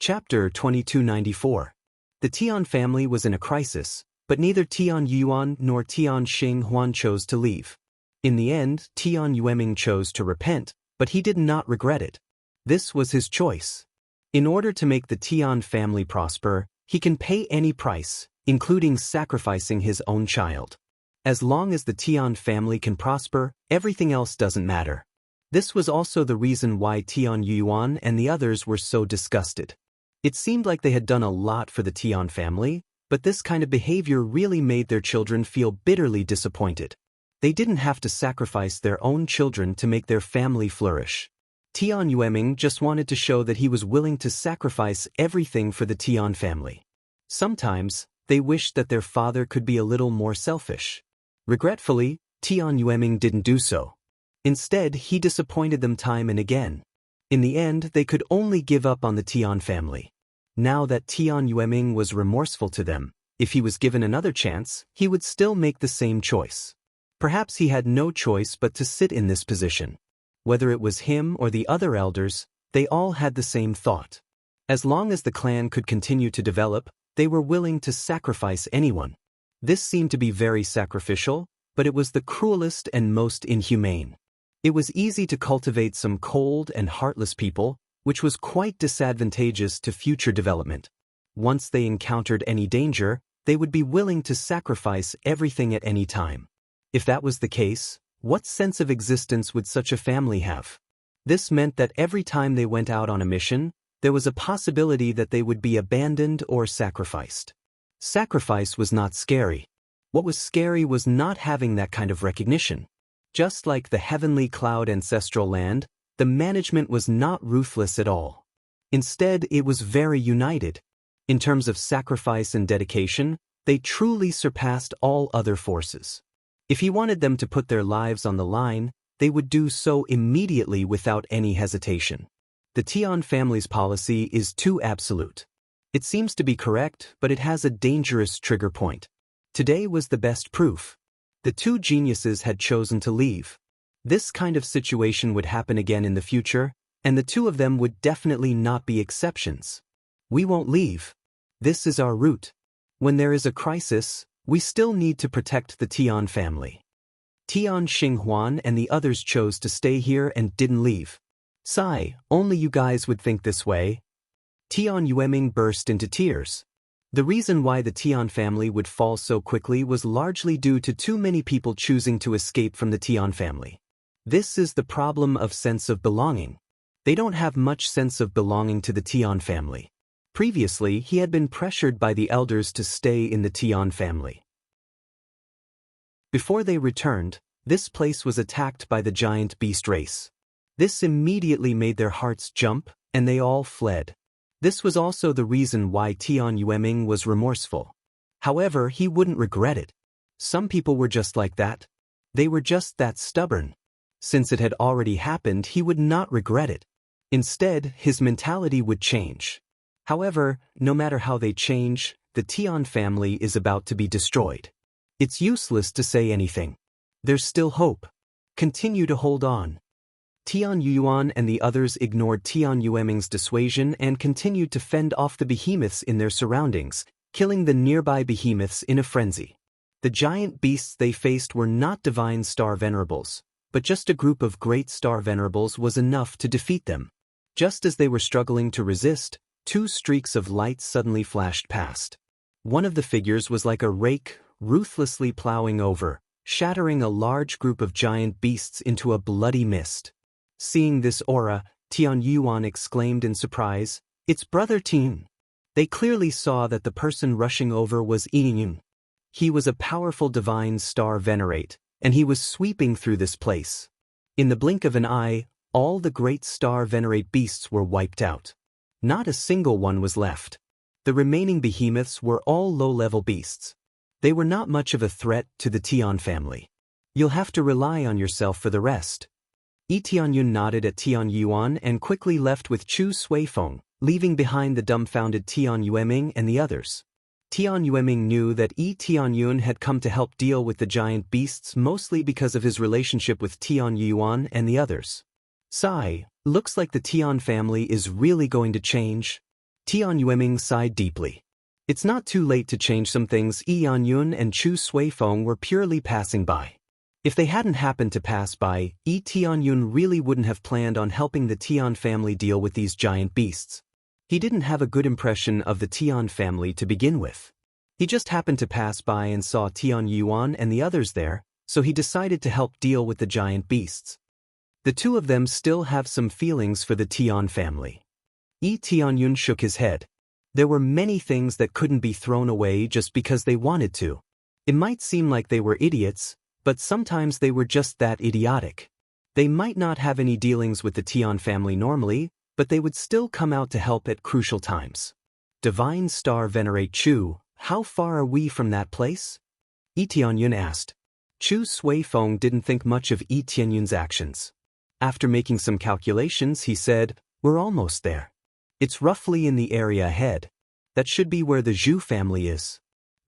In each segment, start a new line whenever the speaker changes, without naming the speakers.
Chapter 2294. The Tian family was in a crisis, but neither Tian Yuan nor Tian Xinghuan chose to leave. In the end, Tian Yueming chose to repent, but he did not regret it. This was his choice. In order to make the Tian family prosper, he can pay any price, including sacrificing his own child. As long as the Tian family can prosper, everything else doesn't matter. This was also the reason why Tian Yuan and the others were so disgusted. It seemed like they had done a lot for the Tian family, but this kind of behavior really made their children feel bitterly disappointed. They didn't have to sacrifice their own children to make their family flourish. Tian Yueming just wanted to show that he was willing to sacrifice everything for the Tian family. Sometimes, they wished that their father could be a little more selfish. Regretfully, Tian Yueming didn't do so. Instead, he disappointed them time and again. In the end, they could only give up on the Tian family. Now that Tian Yueming was remorseful to them, if he was given another chance, he would still make the same choice. Perhaps he had no choice but to sit in this position. Whether it was him or the other elders, they all had the same thought. As long as the clan could continue to develop, they were willing to sacrifice anyone. This seemed to be very sacrificial, but it was the cruelest and most inhumane. It was easy to cultivate some cold and heartless people, which was quite disadvantageous to future development. Once they encountered any danger, they would be willing to sacrifice everything at any time. If that was the case, what sense of existence would such a family have? This meant that every time they went out on a mission, there was a possibility that they would be abandoned or sacrificed. Sacrifice was not scary. What was scary was not having that kind of recognition. Just like the heavenly cloud ancestral land, the management was not ruthless at all. Instead, it was very united. In terms of sacrifice and dedication, they truly surpassed all other forces. If he wanted them to put their lives on the line, they would do so immediately without any hesitation. The Tian family's policy is too absolute. It seems to be correct, but it has a dangerous trigger point. Today was the best proof. The two geniuses had chosen to leave. This kind of situation would happen again in the future, and the two of them would definitely not be exceptions. We won't leave. This is our route. When there is a crisis, we still need to protect the Tian family. Tian Xinghuan and the others chose to stay here and didn't leave. Sigh, only you guys would think this way. Tian Yueming burst into tears. The reason why the Tian family would fall so quickly was largely due to too many people choosing to escape from the Tian family. This is the problem of sense of belonging. They don't have much sense of belonging to the Tian family. Previously, he had been pressured by the elders to stay in the Tian family. Before they returned, this place was attacked by the giant beast race. This immediately made their hearts jump, and they all fled. This was also the reason why Tian Yueming was remorseful. However, he wouldn't regret it. Some people were just like that. They were just that stubborn. Since it had already happened, he would not regret it. Instead, his mentality would change. However, no matter how they change, the Tian family is about to be destroyed. It's useless to say anything. There's still hope. Continue to hold on. Tian Yuan and the others ignored Tian Yueming's dissuasion and continued to fend off the behemoths in their surroundings, killing the nearby behemoths in a frenzy. The giant beasts they faced were not divine star venerables, but just a group of great star venerables was enough to defeat them. Just as they were struggling to resist, two streaks of light suddenly flashed past. One of the figures was like a rake, ruthlessly plowing over, shattering a large group of giant beasts into a bloody mist. Seeing this aura, Tian Yuan exclaimed in surprise, "It's Brother Tian." They clearly saw that the person rushing over was Ying. He was a powerful divine star venerate, and he was sweeping through this place. In the blink of an eye, all the great star venerate beasts were wiped out. Not a single one was left. The remaining behemoths were all low-level beasts. They were not much of a threat to the Tian family. You'll have to rely on yourself for the rest. Tianyun nodded at Tian Yuan and quickly left with Chu Suifeng, leaving behind the dumbfounded Tian Yueming and the others. Tian Yueming knew that Tianyun had come to help deal with the giant beasts mostly because of his relationship with Tian Yuan and the others. Sigh, looks like the Tian family is really going to change. Tian Yueming sighed deeply. It's not too late to change some things. Yan Yun and Chu Suifeng were purely passing by. If they hadn't happened to pass by, Tian Yun really wouldn't have planned on helping the Tian family deal with these giant beasts. He didn't have a good impression of the Tian family to begin with. He just happened to pass by and saw Tian Yuan and the others there, so he decided to help deal with the giant beasts. The two of them still have some feelings for the Tian family. Tian Yun shook his head. There were many things that couldn't be thrown away just because they wanted to. It might seem like they were idiots, but sometimes they were just that idiotic. They might not have any dealings with the Tian family normally, but they would still come out to help at crucial times. Divine Star Venerate Chu, how far are we from that place? Tian Yun asked. Chu Suifeng didn't think much of Tian Yun's actions. After making some calculations, he said, "We're almost there. It's roughly in the area ahead. That should be where the Zhu family is."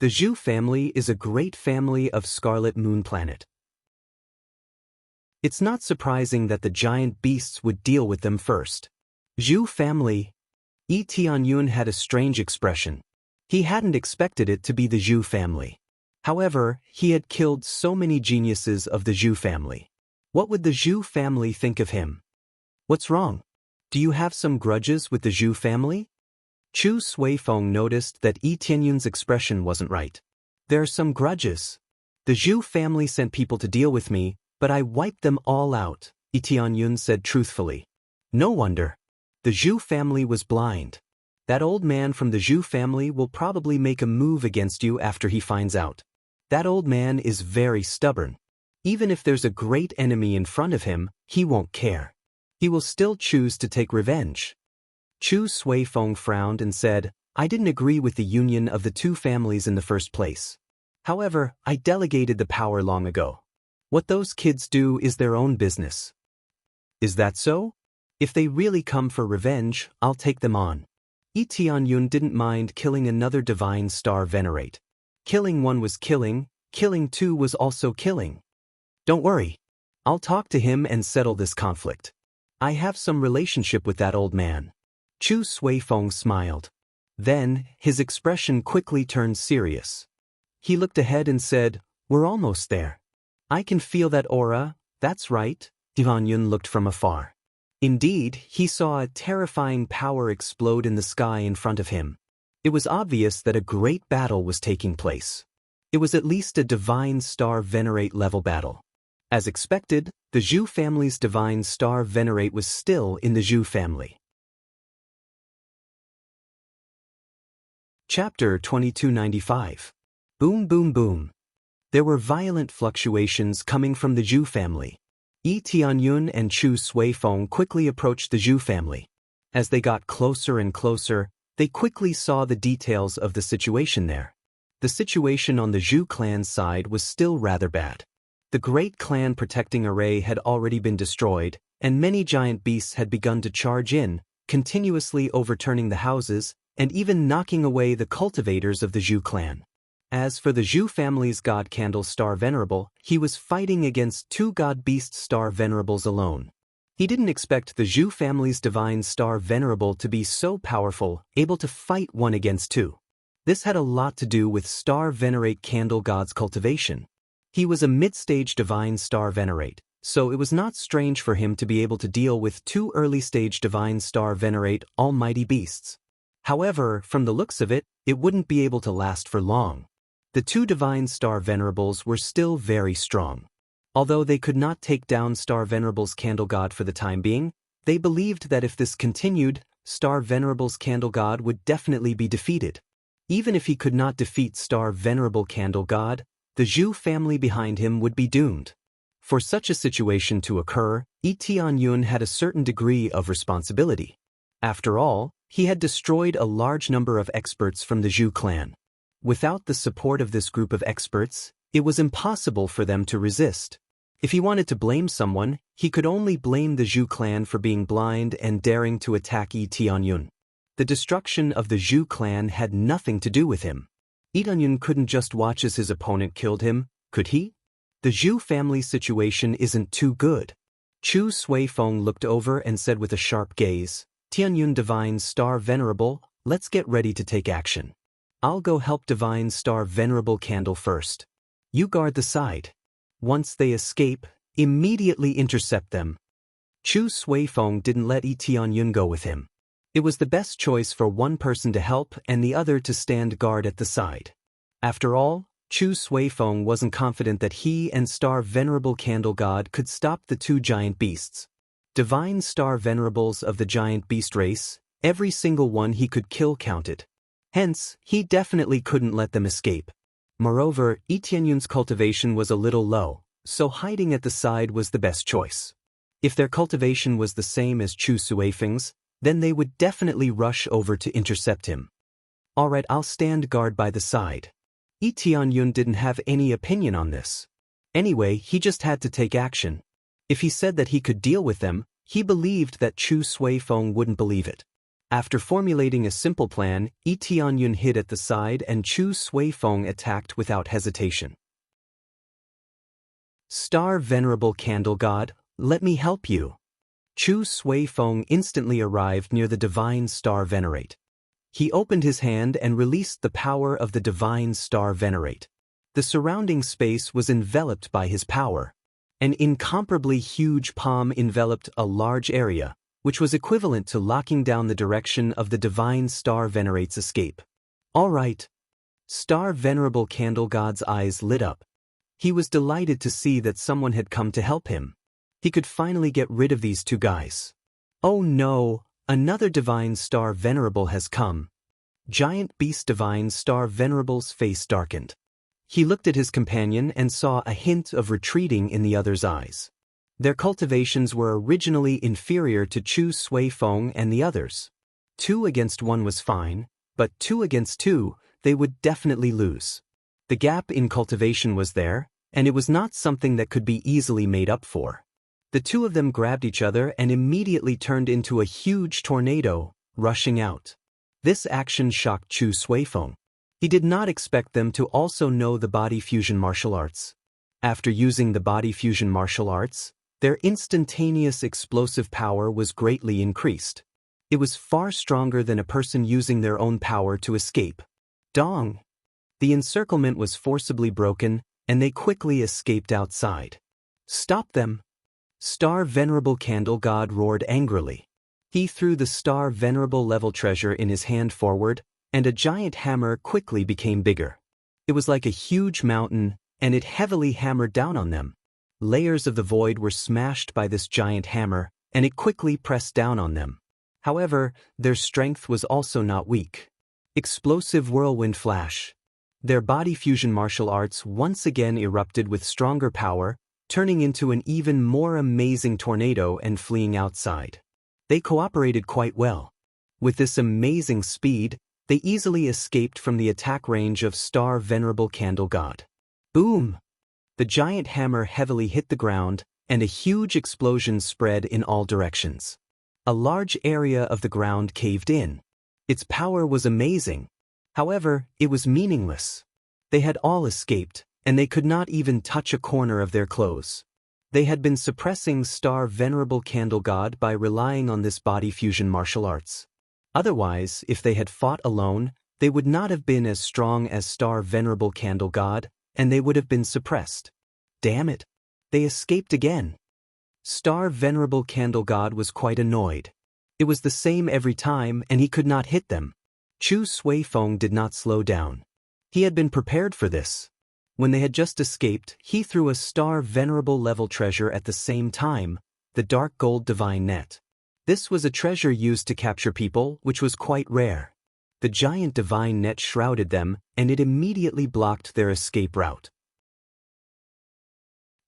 The Zhu family is a great family of Scarlet Moon Planet. It's not surprising that the giant beasts would deal with them first. Zhu family? Tian Yun had a strange expression. He hadn't expected it to be the Zhu family. However, he had killed so many geniuses of the Zhu family. What would the Zhu family think of him? What's wrong? Do you have some grudges with the Zhu family? Chu Suifeng noticed that Tian Yun's expression wasn't right. There are some grudges. The Zhu family sent people to deal with me, but I wiped them all out, Tian Yun said truthfully. No wonder. The Zhu family was blind. That old man from the Zhu family will probably make a move against you after he finds out. That old man is very stubborn. Even if there's a great enemy in front of him, he won't care. He will still choose to take revenge. Chu Suifeng frowned and said, I didn't agree with the union of the two families in the first place. However, I delegated the power long ago. What those kids do is their own business. Is that so? If they really come for revenge, I'll take them on. Tian Yun didn't mind killing another Divine Star Venerate. Killing one was killing two was also killing. Don't worry. I'll talk to him and settle this conflict. I have some relationship with that old man. Chu Suifeng smiled. Then, his expression quickly turned serious. He looked ahead and said, We're almost there. I can feel that aura, that's right. Tian Yun looked from afar. Indeed, he saw a terrifying power explode in the sky in front of him. It was obvious that a great battle was taking place. It was at least a Divine Star Venerate level battle. As expected, the Zhu family's Divine Star Venerate was still in the Zhu family. Chapter 2295. Boom boom boom. There were violent fluctuations coming from the Zhu family. Tian Yun and Chu Suifeng quickly approached the Zhu family. As they got closer and closer, they quickly saw the details of the situation there. The situation on the Zhu clan's side was still rather bad. The great clan protecting array had already been destroyed, and many giant beasts had begun to charge in, continuously overturning the houses, and even knocking away the cultivators of the Zhu clan. As for the Zhu family's God Candle Star Venerable, he was fighting against two God Beast Star Venerables alone. He didn't expect the Zhu family's Divine Star Venerable to be so powerful, able to fight one against two. This had a lot to do with Star Venerate Candle God's cultivation. He was a mid-stage Divine Star Venerate, so it was not strange for him to be able to deal with two early-stage Divine Star Venerate Almighty Beasts. However, from the looks of it, it wouldn't be able to last for long. The two Divine Star Venerables were still very strong. Although they could not take down Star Venerable's Candle God for the time being, they believed that if this continued, Star Venerable's Candle God would definitely be defeated. Even if he could not defeat Star Venerable Candle God, the Zhu family behind him would be doomed. For such a situation to occur, Tian Yun had a certain degree of responsibility. After all, he had destroyed a large number of experts from the Zhu clan. Without the support of this group of experts, it was impossible for them to resist. If he wanted to blame someone, he could only blame the Zhu clan for being blind and daring to attack Tian Yun. The destruction of the Zhu clan had nothing to do with him. Tian Yun couldn't just watch as his opponent killed him, could he? The Zhu family's situation isn't too good. Chu Suifeng looked over and said with a sharp gaze, Tian Yun Divine Star Venerable, Let's get ready to take action. I'll go help Divine Star Venerable Candle first. You guard the side. Once they escape, immediately intercept them. Chu Suifeng didn't let Yi Tianyun go with him. It was the best choice for one person to help and the other to stand guard at the side. After all, Chu Suifeng wasn't confident that he and Star Venerable Candle God could stop the two giant beasts. Divine Star Venerables of the giant beast race, every single one he could kill counted. Hence, he definitely couldn't let them escape. Moreover, Yi Tianyun's cultivation was a little low, so hiding at the side was the best choice. If their cultivation was the same as Chu Suifeng's, then they would definitely rush over to intercept him. Alright, I'll stand guard by the side. Yi Tianyun didn't have any opinion on this. Anyway, he just had to take action. If he said that he could deal with them, he believed that Chu Suifeng wouldn't believe it. After formulating a simple plan, Yi Tianyun hid at the side and Chu Suifeng attacked without hesitation. Star Venerable Candle God, let me help you. Chu Suifeng instantly arrived near the Divine Star Venerate. He opened his hand and released the power of the Divine Star Venerate. The surrounding space was enveloped by his power. An incomparably huge palm enveloped a large area, which was equivalent to locking down the direction of the Divine Star Venerate's escape. All right. Star Venerable Candle God's eyes lit up. He was delighted to see that someone had come to help him. He could finally get rid of these two guys. Oh no, another Divine Star Venerable has come. Giant Beast Divine Star Venerable's face darkened. He looked at his companion and saw a hint of retreating in the other's eyes. Their cultivations were originally inferior to Chu Suifeng and the others. 2 against 1 was fine, but 2 against 2, they would definitely lose. The gap in cultivation was there, and it was not something that could be easily made up for. The two of them grabbed each other and immediately turned into a huge tornado, rushing out. This action shocked Chu Suifeng. He did not expect them to also know the body fusion martial arts. After using the body fusion martial arts, their instantaneous explosive power was greatly increased. It was far stronger than a person using their own power to escape. Dong! The encirclement was forcibly broken, and they quickly escaped outside. Stop them! Star Venerable Candle God roared angrily. He threw the Star Venerable level treasure in his hand forward, and a giant hammer quickly became bigger. It was like a huge mountain, and it heavily hammered down on them. Layers of the void were smashed by this giant hammer, and it quickly pressed down on them. However, their strength was also not weak. Explosive whirlwind flash. Their body fusion martial arts once again erupted with stronger power, turning into an even more amazing tornado and fleeing outside. They cooperated quite well. With this amazing speed, they easily escaped from the attack range of Star Venerable Candle God. Boom! The giant hammer heavily hit the ground, and a huge explosion spread in all directions. A large area of the ground caved in. Its power was amazing. However, it was meaningless. They had all escaped, and they could not even touch a corner of their clothes. They had been suppressing Star Venerable Candle God by relying on this body fusion martial arts. Otherwise, if they had fought alone, they would not have been as strong as Star Venerable Candle God, and they would have been suppressed. Damn it! They escaped again. Star Venerable Candle God was quite annoyed. It was the same every time, and he could not hit them. Chu Suifeng did not slow down. He had been prepared for this. When they had just escaped, he threw a Star Venerable level treasure at the same time, the dark gold divine net. This was a treasure used to capture people, which was quite rare. The giant divine net shrouded them, and it immediately blocked their escape route.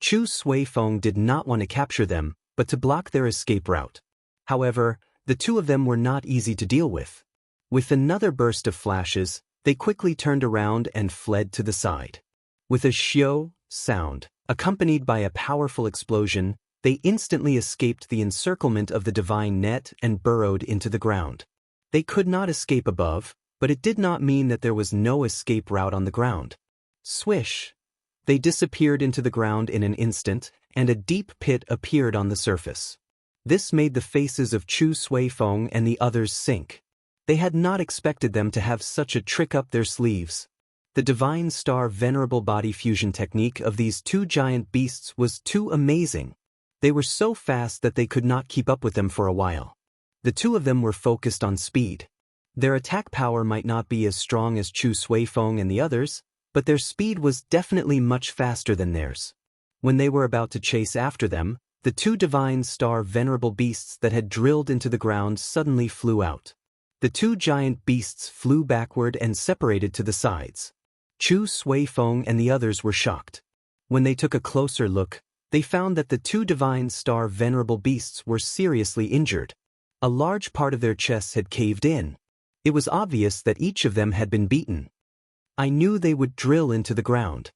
Chu Suifeng did not want to capture them, but to block their escape route. However, the two of them were not easy to deal with. With another burst of flashes, they quickly turned around and fled to the side. With a shio sound, accompanied by a powerful explosion, they instantly escaped the encirclement of the divine net and burrowed into the ground. They could not escape above, but it did not mean that there was no escape route on the ground. Swish! They disappeared into the ground in an instant, and a deep pit appeared on the surface. This made the faces of Chu Suifeng and the others sink. They had not expected them to have such a trick up their sleeves. The Divine Star Venerable Body fusion technique of these two giant beasts was too amazing. They were so fast that they could not keep up with them for a while. The two of them were focused on speed. Their attack power might not be as strong as Chu Suifeng and the others, but their speed was definitely much faster than theirs. When they were about to chase after them, the two Divine Star Venerable beasts that had drilled into the ground suddenly flew out. The two giant beasts flew backward and separated to the sides. Chu Suifeng and the others were shocked. When they took a closer look, they found that the two Divine Star Venerable beasts were seriously injured. A large part of their chests had caved in. It was obvious that each of them had been beaten. I knew they would drill into the ground.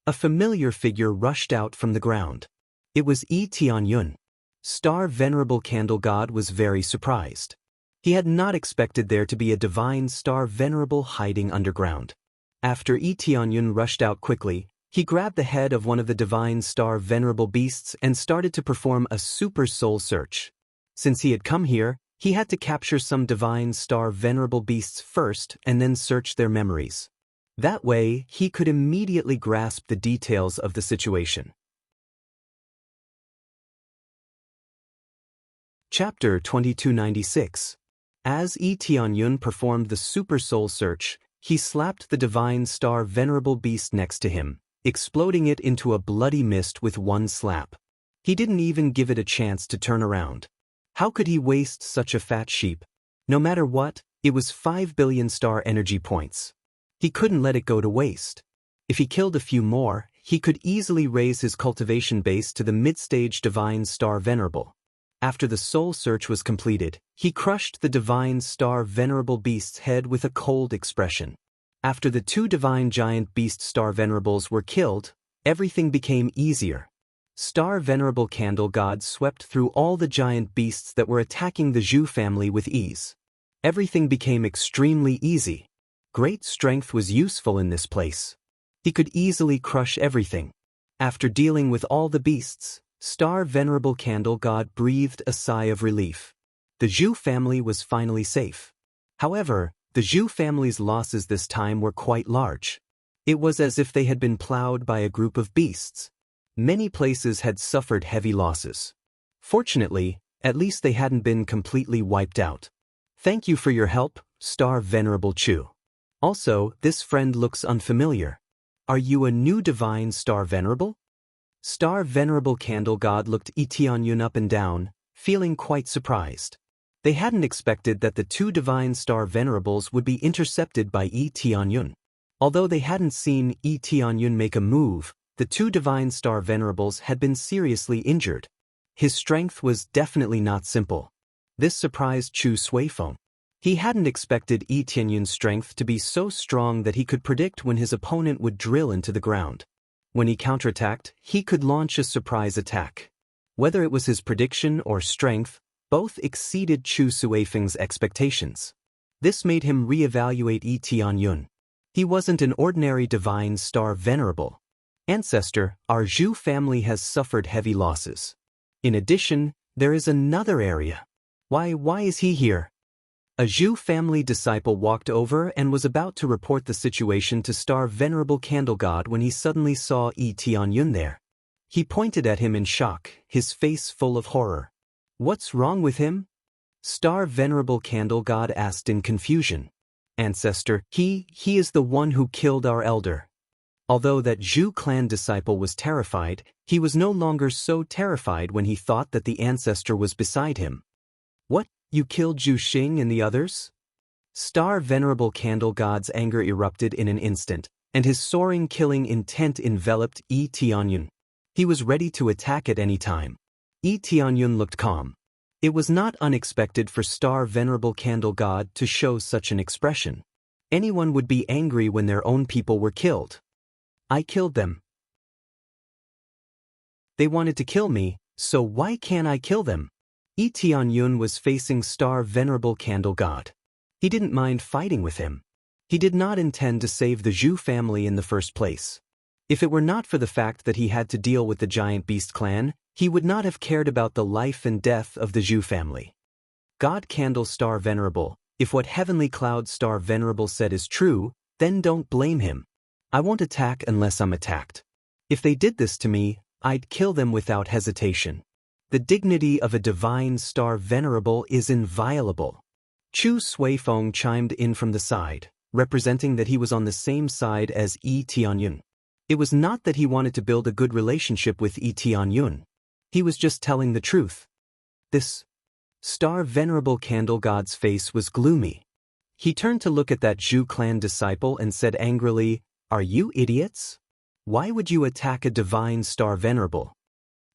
A familiar figure rushed out from the ground. It was Yi Tianyun. Star Venerable Candle God was very surprised. He had not expected there to be a Divine Star Venerable hiding underground. After Yi Tianyun rushed out quickly, he grabbed the head of one of the Divine Star Venerable beasts and started to perform a super soul search. Since he had come here, he had to capture some Divine Star Venerable beasts first and then search their memories. That way, he could immediately grasp the details of the situation. Chapter 2296. As Yi Tianyun performed the Super Soul Search, he slapped the Divine Star Venerable beast next to him, exploding it into a bloody mist with one slap. He didn't even give it a chance to turn around. How could he waste such a fat sheep? No matter what, it was 5 billion star energy points. He couldn't let it go to waste. If he killed a few more, he could easily raise his cultivation base to the mid-stage Divine Star Venerable. After the soul search was completed, he crushed the Divine Star Venerable beast's head with a cold expression. After the two Divine Giant Beast Star Venerables were killed, everything became easier. Star Venerable Candle God swept through all the giant beasts that were attacking the Zhu family with ease. Everything became extremely easy. Great strength was useful in this place. He could easily crush everything. After dealing with all the beasts, Star Venerable Candle God breathed a sigh of relief. The Zhu family was finally safe. However, the Zhu family's losses this time were quite large. It was as if they had been plowed by a group of beasts. Many places had suffered heavy losses. Fortunately, at least they hadn't been completely wiped out. Thank you for your help, Star Venerable Chu. Also, this friend looks unfamiliar. Are you a new Divine Star Venerable? Star Venerable Candle God looked Yi Tianyun up and down, feeling quite surprised. They hadn't expected that the two Divine Star Venerables would be intercepted by Yi Tianyun. Although they hadn't seen Yi Tianyun make a move, the two Divine Star Venerables had been seriously injured. His strength was definitely not simple. This surprised Chu Suifeng. He hadn't expected Yi Tianyun's strength to be so strong that he could predict when his opponent would drill into the ground. When he counterattacked, he could launch a surprise attack. Whether it was his prediction or strength, both exceeded Chu Suifeng's expectations. This made him re-evaluate Yi Tianyun. He wasn't an ordinary Divine Star Venerable. Ancestor, our Zhu family has suffered heavy losses. In addition, there is another area. Why is he here? A Zhu family disciple walked over and was about to report the situation to Star Venerable Candle God when he suddenly saw Yi Tianyun there. He pointed at him in shock, his face full of horror. What's wrong with him? Star Venerable Candle God asked in confusion. Ancestor, he is the one who killed our elder. Although that Zhu clan disciple was terrified, he was no longer so terrified when he thought that the ancestor was beside him. What? You killed Zhu Xing and the others? Star Venerable Candle God's anger erupted in an instant, and his soaring killing intent enveloped Yi Tianyun. He was ready to attack at any time. Yi Tianyun looked calm. It was not unexpected for Star Venerable Candle God to show such an expression. Anyone would be angry when their own people were killed. I killed them. They wanted to kill me, so why can't I kill them? Yi Tianyun was facing Star Venerable Candle God. He didn't mind fighting with him. He did not intend to save the Zhu family in the first place. If it were not for the fact that he had to deal with the Giant Beast clan, he would not have cared about the life and death of the Zhu family. God Candle Star Venerable, If what Heavenly Cloud Star Venerable said is true, then don't blame him. I won't attack unless I'm attacked. If they did this to me, I'd kill them without hesitation. The dignity of a divine star venerable is inviolable. Chu Suifeng chimed in from the side, representing that he was on the same side as Yi Tianyun. It was not that he wanted to build a good relationship with Yi Tianyun. He was just telling the truth. This star venerable candle god's face was gloomy. He turned to look at that Zhu clan disciple and said angrily, "Are you idiots? Why would you attack a divine star venerable?"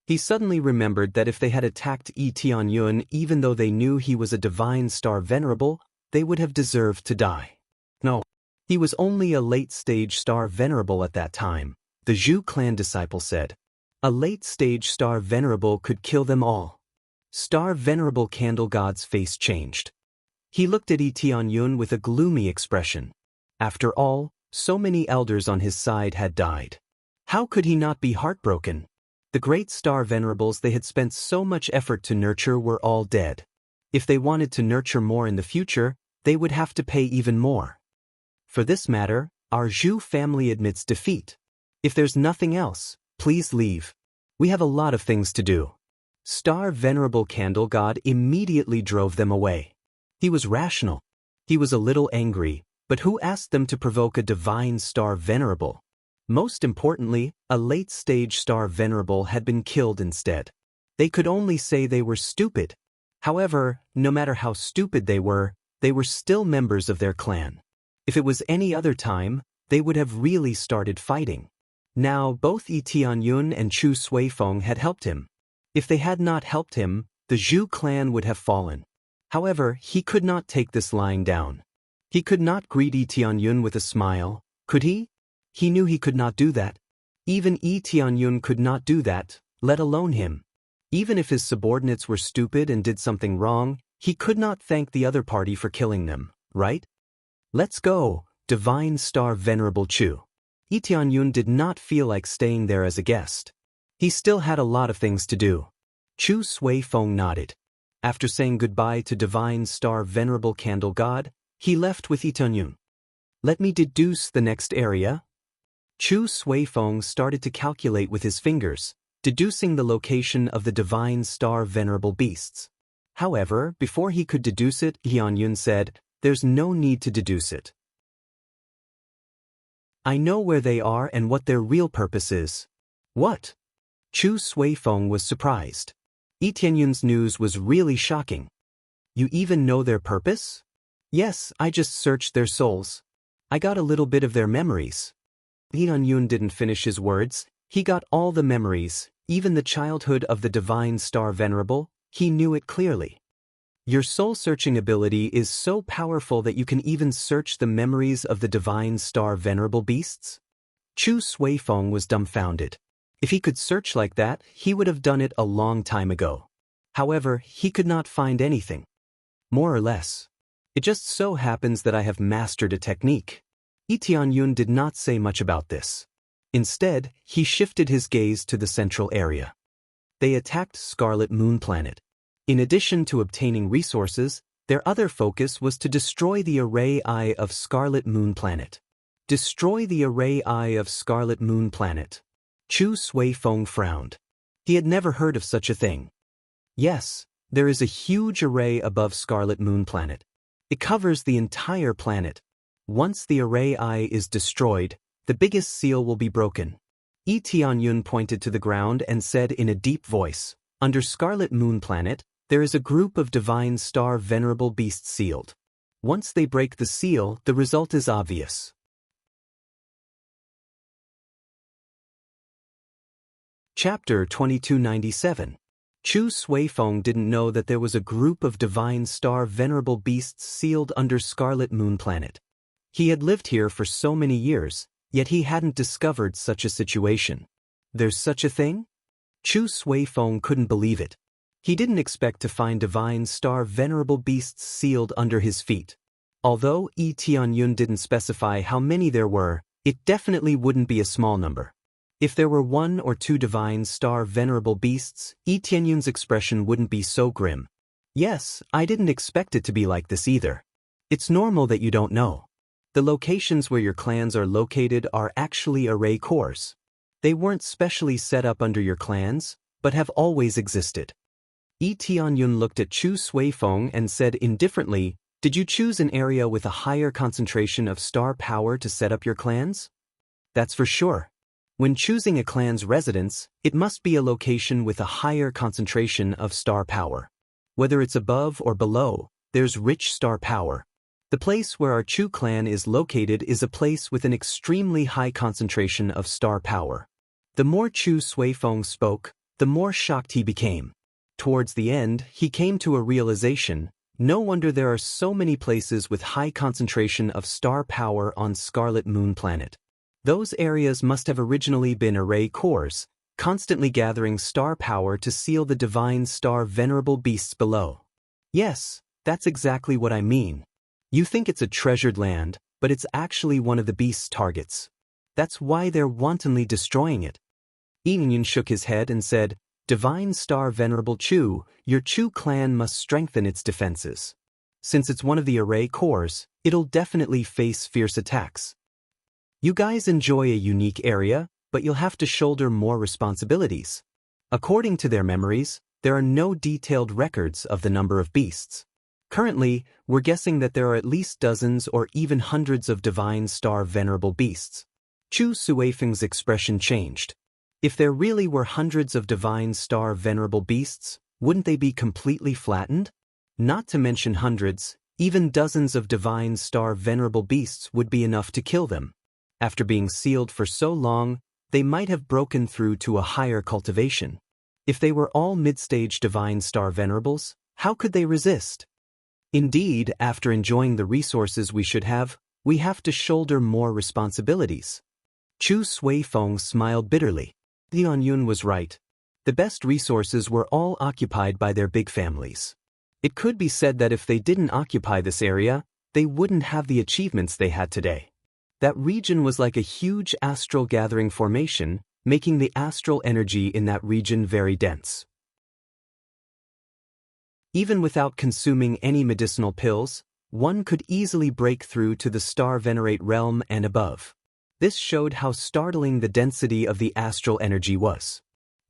He suddenly remembered that if they had attacked Yi Tianyun even though they knew he was a divine star venerable, they would have deserved to die. No. He was only a late-stage star venerable at that time, the Zhu clan disciple said. A late-stage star venerable could kill them all. Star venerable candle god's face changed. He looked at Yi Tianyun with a gloomy expression. After all, so many elders on his side had died. How could he not be heartbroken? The great star venerables they had spent so much effort to nurture were all dead. If they wanted to nurture more in the future, they would have to pay even more. For this matter, our Zhu family admits defeat. If there's nothing else, please leave. We have a lot of things to do. Star Venerable Candle God immediately drove them away. He was rational. He was a little angry, but who asked them to provoke a divine star venerable? Most importantly, a late-stage star venerable had been killed instead. They could only say they were stupid. However, no matter how stupid they were still members of their clan. If it was any other time, they would have really started fighting. Now both Yi Tianyun and Chu Suifeng had helped him. If they had not helped him, the Zhu clan would have fallen. However, he could not take this lying down. He could not greet Yi Tianyun with a smile, could he? He knew he could not do that. Even Yi Tianyun could not do that, let alone him. Even if his subordinates were stupid and did something wrong, he could not thank the other party for killing them, right? Let's go, Divine Star Venerable Chu. Yi Tianyun did not feel like staying there as a guest. He still had a lot of things to do. Chu Suifeng nodded. After saying goodbye to Divine Star Venerable Candle God, he left with Yi Tianyun. Let me deduce the next area. Chu Suifeng started to calculate with his fingers, deducing the location of the Divine Star Venerable Beasts. However, before he could deduce it, Tianyun said, "There's no need to deduce it. I know where they are and what their real purpose is." What? Chu Suifeng was surprised. Yi Tianyun's news was really shocking. You even know their purpose? Yes, I just searched their souls. I got a little bit of their memories. Yi Tianyun didn't finish his words. He got all the memories, even the childhood of the Divine Star Venerable. He knew it clearly. Your soul-searching ability is so powerful that you can even search the memories of the Divine Star Venerable Beasts? Chu Suifeng was dumbfounded. If he could search like that, he would have done it a long time ago. However, he could not find anything. More or less. It just so happens that I have mastered a technique. Yi Tianyun did not say much about this. Instead, he shifted his gaze to the central area. They attacked Scarlet Moon Planet. In addition to obtaining resources, their other focus was to destroy the array eye of Scarlet Moon Planet. Destroy the array eye of Scarlet Moon Planet. Chu Suifeng frowned. He had never heard of such a thing. Yes, there is a huge array above Scarlet Moon Planet. It covers the entire planet. Once the array eye is destroyed, the biggest seal will be broken. Yi Tianyun pointed to the ground and said in a deep voice, "Under Scarlet Moon Planet, there is a group of Divine Star Venerable Beasts sealed. Once they break the seal, the result is obvious." Chapter 2297. Chu Suifeng didn't know that there was a group of Divine Star Venerable Beasts sealed under Scarlet Moon Planet. He had lived here for so many years, yet he hadn't discovered such a situation. There's such a thing? Chu Suifeng couldn't believe it. He didn't expect to find Divine Star Venerable Beasts sealed under his feet. Although Yi Tianyun didn't specify how many there were, it definitely wouldn't be a small number. If there were 1 or 2 Divine Star Venerable Beasts, Yi Tianyun's expression wouldn't be so grim. Yes, I didn't expect it to be like this either. It's normal that you don't know. The locations where your clans are located are actually array cores. They weren't specially set up under your clans, but have always existed. Tianyun looked at Chu Suifeng and said indifferently, "Did you choose an area with a higher concentration of star power to set up your clans?" "That's for sure. When choosing a clan's residence, it must be a location with a higher concentration of star power. Whether it's above or below, there's rich star power. The place where our Chu clan is located is a place with an extremely high concentration of star power." The more Chu Suifeng spoke, the more shocked he became. Towards the end, he came to a realization: no wonder there are so many places with high concentration of star power on Scarlet Moon Planet. Those areas must have originally been array cores, constantly gathering star power to seal the divine star venerable beasts below. Yes, that's exactly what I mean. You think it's a treasured land, but it's actually one of the beast's targets. That's why they're wantonly destroying it. Yin shook his head and said, "Divine Star Venerable Chu, your Chu clan must strengthen its defenses. Since it's one of the array cores, it'll definitely face fierce attacks. You guys enjoy a unique area, but you'll have to shoulder more responsibilities." According to their memories, there are no detailed records of the number of beasts. Currently, we're guessing that there are at least dozens or even hundreds of Divine Star Venerable beasts. Chu Suifeng's expression changed. If there really were hundreds of Divine Star Venerable beasts, wouldn't they be completely flattened? Not to mention hundreds, even dozens of Divine Star Venerable beasts would be enough to kill them. After being sealed for so long, they might have broken through to a higher cultivation. If they were all mid-stage Divine Star Venerables, how could they resist? Indeed, after enjoying the resources we have to shoulder more responsibilities. Chu Suifeng smiled bitterly. Tianyun was right. The best resources were all occupied by their big families. It could be said that if they didn't occupy this area, they wouldn't have the achievements they had today. That region was like a huge astral gathering formation, making the astral energy in that region very dense. Even without consuming any medicinal pills, one could easily break through to the Star Venerate realm and above. This showed how startling the density of the astral energy was.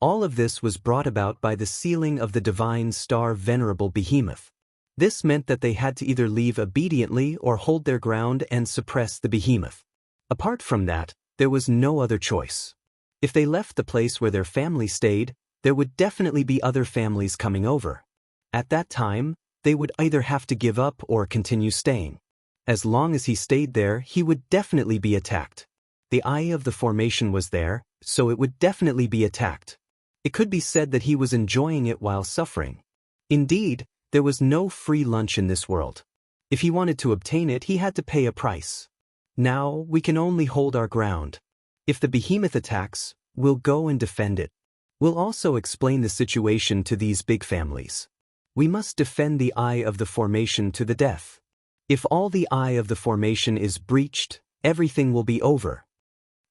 All of this was brought about by the sealing of the Divine Star Venerable Behemoth. This meant that they had to either leave obediently or hold their ground and suppress the behemoth. Apart from that, there was no other choice. If they left the place where their family stayed, there would definitely be other families coming over. At that time, they would either have to give up or continue staying. As long as he stayed there, he would definitely be attacked. The eye of the formation was there, so it would definitely be attacked. It could be said that he was enjoying it while suffering. Indeed, there was no free lunch in this world. If he wanted to obtain it, he had to pay a price. Now, we can only hold our ground. If the behemoth attacks, we'll go and defend it. We'll also explain the situation to these big families. We must defend the eye of the formation to the death. If all the eye of the formation is breached, everything will be over.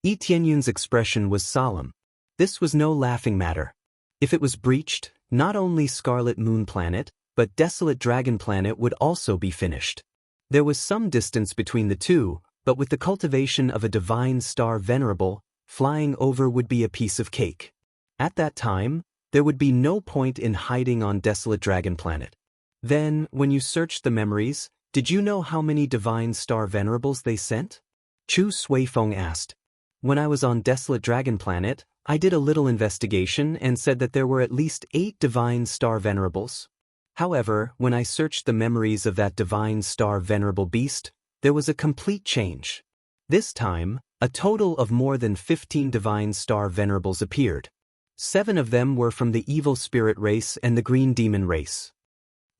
Tianyun's expression was solemn. This was no laughing matter. If it was breached, not only Scarlet Moon Planet, but Desolate Dragon Planet would also be finished. There was some distance between the two, but with the cultivation of a Divine Star Venerable, flying over would be a piece of cake. At that time, there would be no point in hiding on Desolate Dragon Planet. Then, when you searched the memories, did you know how many Divine Star Venerables they sent? Chu Suifeng asked. When I was on Desolate Dragon Planet, I did a little investigation and said that there were at least 8 Divine Star Venerables. However, when I searched the memories of that Divine Star Venerable beast, there was a complete change. This time, a total of more than 15 Divine Star Venerables appeared. 7 of them were from the Evil Spirit race and the Green Demon race.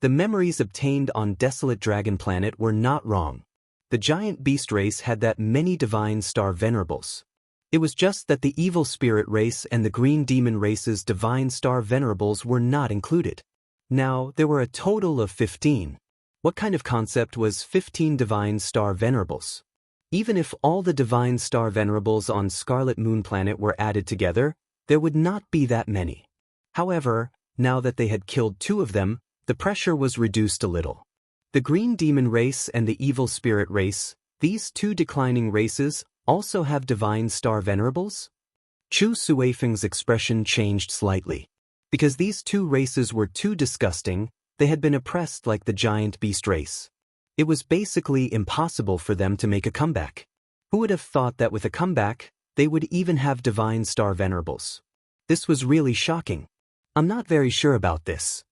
The memories obtained on Desolate Dragon Planet were not wrong. The Giant Beast race had that many Divine Star Venerables. It was just that the Evil Spirit race and the Green Demon race's Divine Star Venerables were not included. Now, there were a total of 15. What kind of concept was 15 Divine Star Venerables? Even if all the Divine Star Venerables on Scarlet Moon Planet were added together, there would not be that many. However, now that they had killed 2 of them, the pressure was reduced a little. The green demon race and the evil spirit race, these two declining races, also have divine star venerables? Chu Suifeng's expression changed slightly. Because these two races were too disgusting, they had been oppressed like the giant beast race. It was basically impossible for them to make a comeback. Who would have thought that with a comeback, they would even have divine star venerables? This was really shocking. I'm not very sure about this.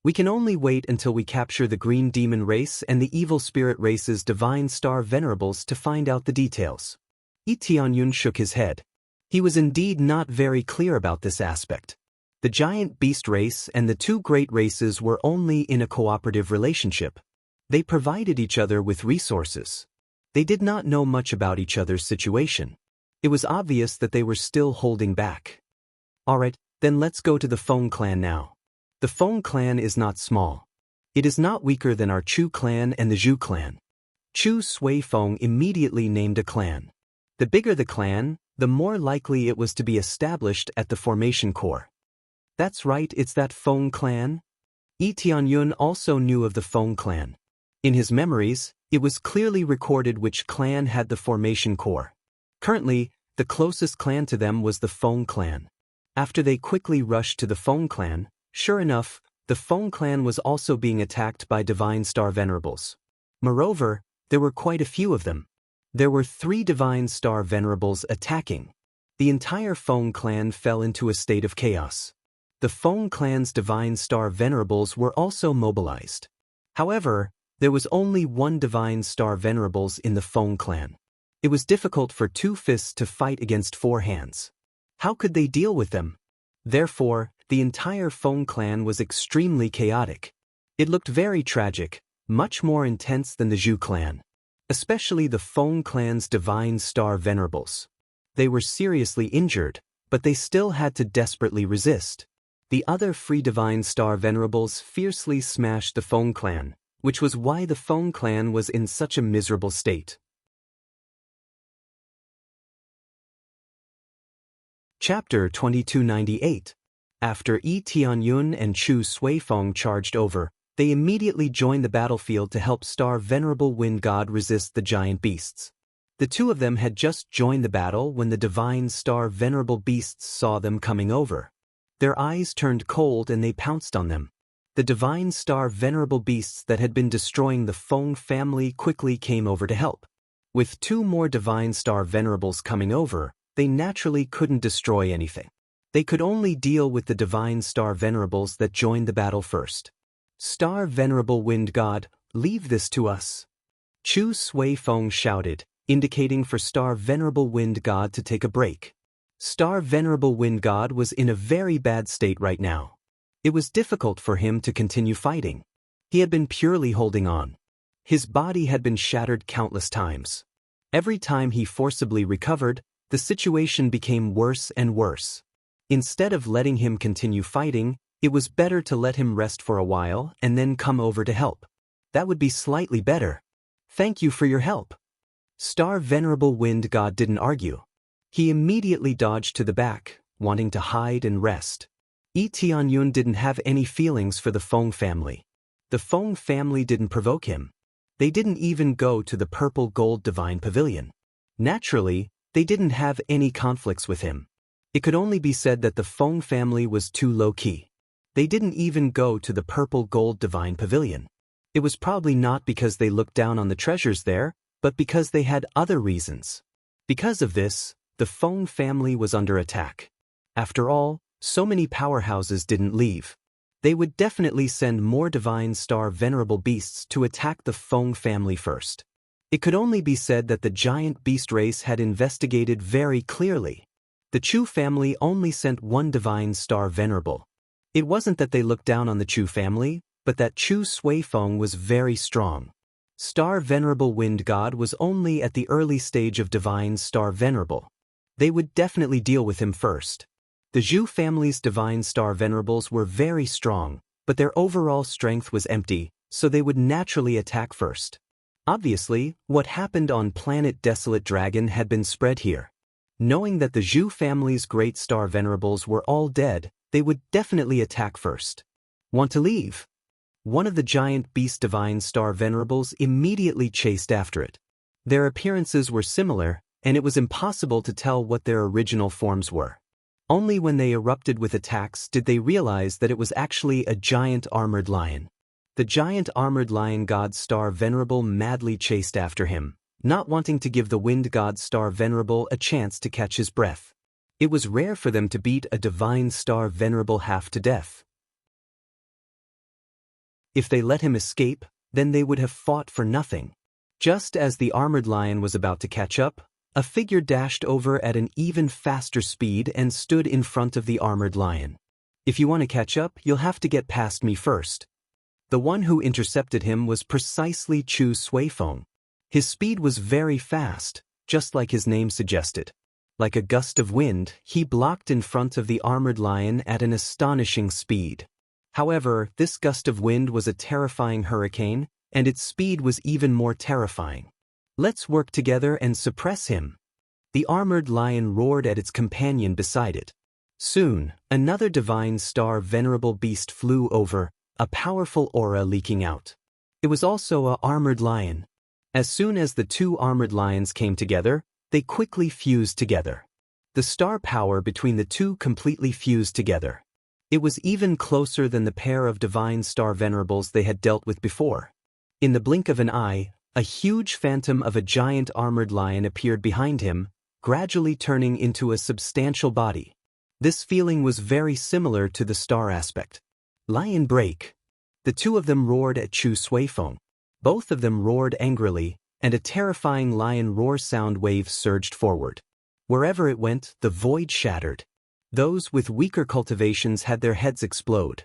We can only wait until we capture the green demon race and the evil spirit race's divine star venerables to find out the details. Yi Tianyun shook his head. He was indeed not very clear about this aspect. The giant beast race and the two great races were only in a cooperative relationship. They provided each other with resources. They did not know much about each other's situation. It was obvious that they were still holding back. Alright, then let's go to the Feng clan now. The Feng clan is not small. It is not weaker than our Chu clan and the Zhu clan. Chu Suifeng immediately named a clan. The bigger the clan, the more likely it was to be established at the formation core. That's right, it's that Feng clan. Yi Tianyun also knew of the Feng clan. In his memories, it was clearly recorded which clan had the formation core. Currently, the closest clan to them was the Feng clan. After they quickly rushed to the Feng clan, sure enough, the Feng clan was also being attacked by divine star venerables. Moreover, there were quite a few of them. There were 3 divine star venerables attacking. The entire Feng clan fell into a state of chaos. The Feng clan's divine star venerables were also mobilized. However, there was only 1 divine star venerables in the Feng clan. It was difficult for 2 fists to fight against 4 hands. How could they deal with them? Therefore, the entire Feng clan was extremely chaotic. It looked very tragic, much more intense than the Zhu clan. Especially the Feng clan's divine star venerables. They were seriously injured, but they still had to desperately resist. The other free divine star venerables fiercely smashed the Feng clan, which was why the Feng clan was in such a miserable state. Chapter 2298. After Yi Tianyun and Chu Suifeng charged over, they immediately joined the battlefield to help Star Venerable Wind God resist the giant beasts. The 2 of them had just joined the battle when the divine Star Venerable beasts saw them coming over. Their eyes turned cold and they pounced on them. The divine Star Venerable beasts that had been destroying the Feng family quickly came over to help. With 2 more divine Star Venerables coming over, they naturally couldn't destroy anything. They could only deal with the divine Star Venerables that joined the battle first. Star Venerable Wind God, leave this to us. Chu Suifeng shouted, indicating for Star Venerable Wind God to take a break. Star Venerable Wind God was in a very bad state right now. It was difficult for him to continue fighting. He had been purely holding on. His body had been shattered countless times. Every time he forcibly recovered, the situation became worse and worse. Instead of letting him continue fighting, it was better to let him rest for a while and then come over to help. That would be slightly better. Thank you for your help. Star Venerable Wind God didn't argue. He immediately dodged to the back, wanting to hide and rest. Yi Tianyun didn't have any feelings for the Feng family. The Feng family didn't provoke him. They didn't even go to the Purple Gold Divine Pavilion. Naturally, they didn't have any conflicts with him. It could only be said that the Feng family was too low-key. They didn't even go to the Purple Gold Divine Pavilion. It was probably not because they looked down on the treasures there, but because they had other reasons. Because of this, the Feng family was under attack. After all, so many powerhouses didn't leave. They would definitely send more divine star venerable beasts to attack the Feng family first. It could only be said that the giant beast race had investigated very clearly. The Chu family only sent 1 divine star venerable. It wasn't that they looked down on the Chu family, but that Chu Suifeng was very strong. Star Venerable Wind God was only at the early stage of divine Star Venerable. They would definitely deal with him first. The Zhu family's divine Star Venerables were very strong, but their overall strength was empty, so they would naturally attack first. Obviously, what happened on planet Desolate Dragon had been spread here. Knowing that the Zhu family's great Star Venerables were all dead, they would definitely attack first. Want to leave? One of the giant beast divine star venerables immediately chased after it. Their appearances were similar, and it was impossible to tell what their original forms were. Only when they erupted with attacks did they realize that it was actually a giant armored lion. The giant armored lion god star venerable madly chased after him, not wanting to give the wind god star venerable a chance to catch his breath. It was rare for them to beat a divine star venerable half to death. If they let him escape, then they would have fought for nothing. Just as the armored lion was about to catch up, a figure dashed over at an even faster speed and stood in front of the armored lion. If you want to catch up, you'll have to get past me first. The one who intercepted him was precisely Chu Suifeng. His speed was very fast, just like his name suggested. Like a gust of wind, he blocked in front of the armored lion at an astonishing speed. However, this gust of wind was a terrifying hurricane, and its speed was even more terrifying. Let's work together and suppress him. The armored lion roared at its companion beside it. Soon, another divine star venerable beast flew over, a powerful aura leaking out. It was also a armored lion. As soon as the two armored lions came together, they quickly fused together. The star power between the two completely fused together. It was even closer than the pair of divine star venerables they had dealt with before. In the blink of an eye, a huge phantom of a giant armored lion appeared behind him, gradually turning into a substantial body. This feeling was very similar to the star aspect. Lion break. The two of them roared at Chu Suifeng. Both of them roared angrily, and a terrifying lion roar sound wave surged forward. Wherever it went, the void shattered. Those with weaker cultivations had their heads explode.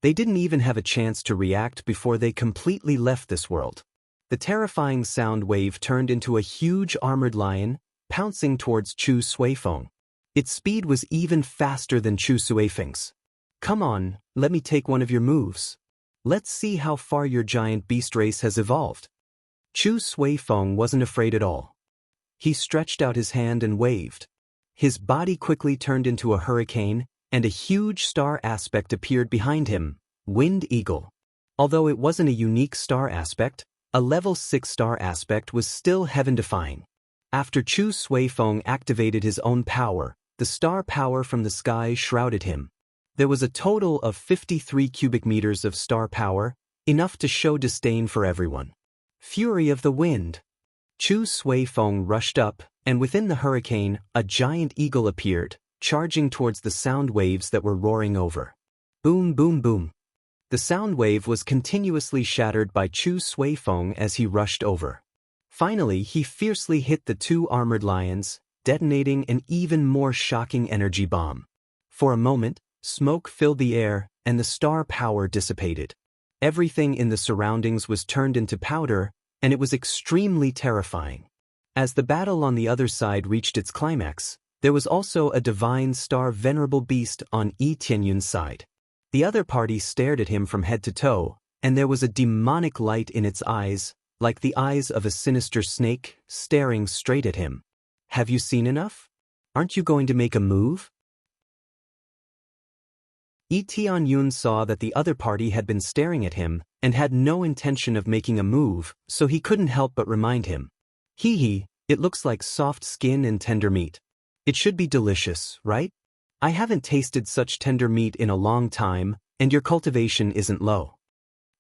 They didn't even have a chance to react before they completely left this world. The terrifying sound wave turned into a huge armored lion, pouncing towards Chu Suifeng. Its speed was even faster than Chu Suifeng's. Come on, let me take one of your moves. Let's see how far your giant beast race has evolved. Chu Suifeng wasn't afraid at all. He stretched out his hand and waved. His body quickly turned into a hurricane, and a huge star aspect appeared behind him, Wind Eagle. Although it wasn't a unique star aspect, a level 6 star aspect was still heaven-defying. After Chu Suifeng activated his own power, the star power from the sky shrouded him. There was a total of 53 cubic meters of star power, enough to show disdain for everyone. Fury of the Wind. Chu Suifeng rushed up, and within the hurricane, a giant eagle appeared, charging towards the sound waves that were roaring over. Boom, boom, boom. The sound wave was continuously shattered by Chu Suifeng as he rushed over. Finally, he fiercely hit the two armored lions, detonating an even more shocking energy bomb. For a moment, smoke filled the air, and the star power dissipated. Everything in the surroundings was turned into powder, and it was extremely terrifying. As the battle on the other side reached its climax, there was also a divine star venerable beast on Yi Tianyun's side. The other party stared at him from head to toe, and there was a demonic light in its eyes, like the eyes of a sinister snake, staring straight at him. Have you seen enough? Aren't you going to make a move? Yi Tianyun saw that the other party had been staring at him, and had no intention of making a move, so he couldn't help but remind him. Hee, it looks like soft skin and tender meat. It should be delicious, right? I haven't tasted such tender meat in a long time, and your cultivation isn't low.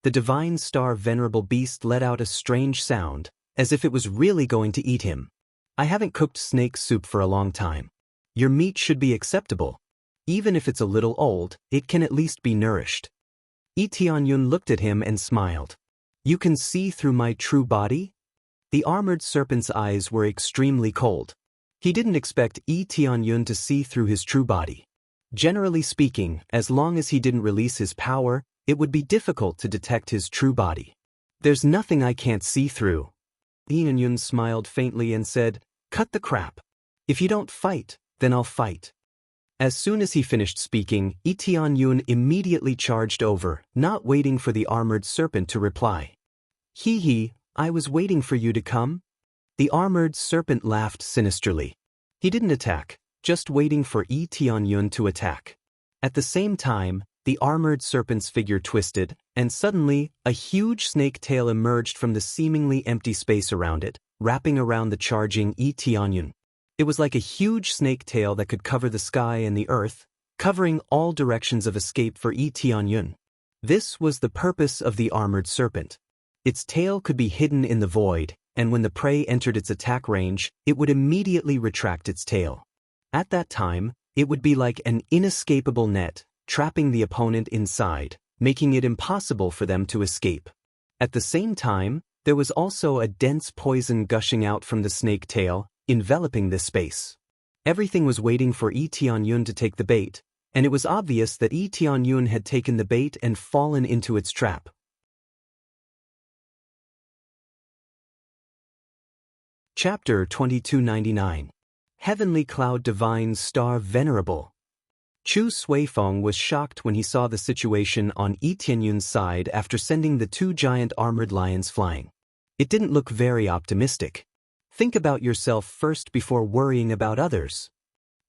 The divine star venerable beast let out a strange sound, as if it was really going to eat him. I haven't cooked snake soup for a long time. Your meat should be acceptable. Even if it's a little old, it can at least be nourished. Yi Tianyun looked at him and smiled. You can see through my true body? The armored serpent's eyes were extremely cold. He didn't expect Yi Tianyun to see through his true body. Generally speaking, as long as he didn't release his power, it would be difficult to detect his true body. There's nothing I can't see through. Yi Tianyun smiled faintly and said, Cut the crap. If you don't fight, then I'll fight. As soon as he finished speaking, Yi Tianyun immediately charged over, not waiting for the armored serpent to reply. Hee, I was waiting for you to come. The armored serpent laughed sinisterly. He didn't attack, just waiting for Yi Tianyun to attack. At the same time, The armored serpent's figure twisted, and suddenly, a huge snake tail emerged from the seemingly empty space around it, wrapping around the charging Tianyun. It was like a huge snake tail that could cover the sky and the earth, covering all directions of escape for Tianyun. This was the purpose of the armored serpent. Its tail could be hidden in the void, and when the prey entered its attack range, it would immediately retract its tail. At that time, it would be like an inescapable net, trapping the opponent inside, making it impossible for them to escape. At the same time, there was also a dense poison gushing out from the snake tail, enveloping this space. Everything was waiting for Tianyun to take the bait, and it was obvious that Tianyun had taken the bait and fallen into its trap. Chapter 2299. Heavenly Cloud Divine Star Venerable. Chu Suifeng was shocked when he saw the situation on Tianyun's side after sending the two giant armored lions flying. It didn't look very optimistic. Think about yourself first before worrying about others.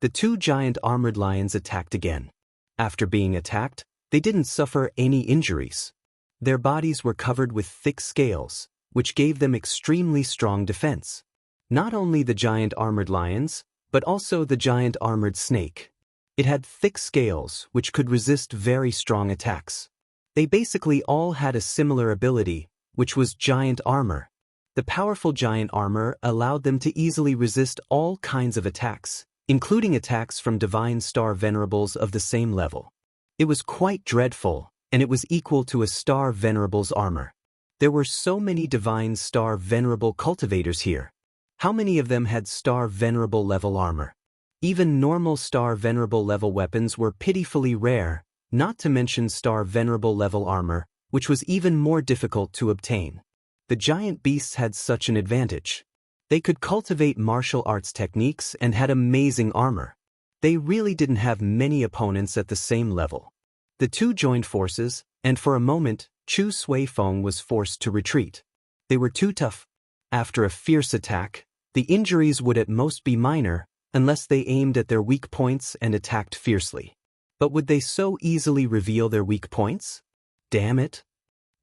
The two giant armored lions attacked again. After being attacked, they didn't suffer any injuries. Their bodies were covered with thick scales, which gave them extremely strong defense. Not only the giant armored lions, but also the giant armored snake. It had thick scales which could resist very strong attacks. They basically all had a similar ability, which was giant armor. The powerful giant armor allowed them to easily resist all kinds of attacks, including attacks from divine star venerables of the same level. It was quite dreadful, and it was equal to a star venerable's armor. There were so many divine star venerable cultivators here. How many of them had star venerable level armor? Even normal star venerable level weapons were pitifully rare, not to mention star venerable level armor, which was even more difficult to obtain. The giant beasts had such an advantage. They could cultivate martial arts techniques and had amazing armor. They really didn't have many opponents at the same level. The two joined forces, and for a moment, Chu Suifeng was forced to retreat. They were too tough. After a fierce attack, the injuries would at most be minor, unless they aimed at their weak points and attacked fiercely. But would they so easily reveal their weak points? Damn it!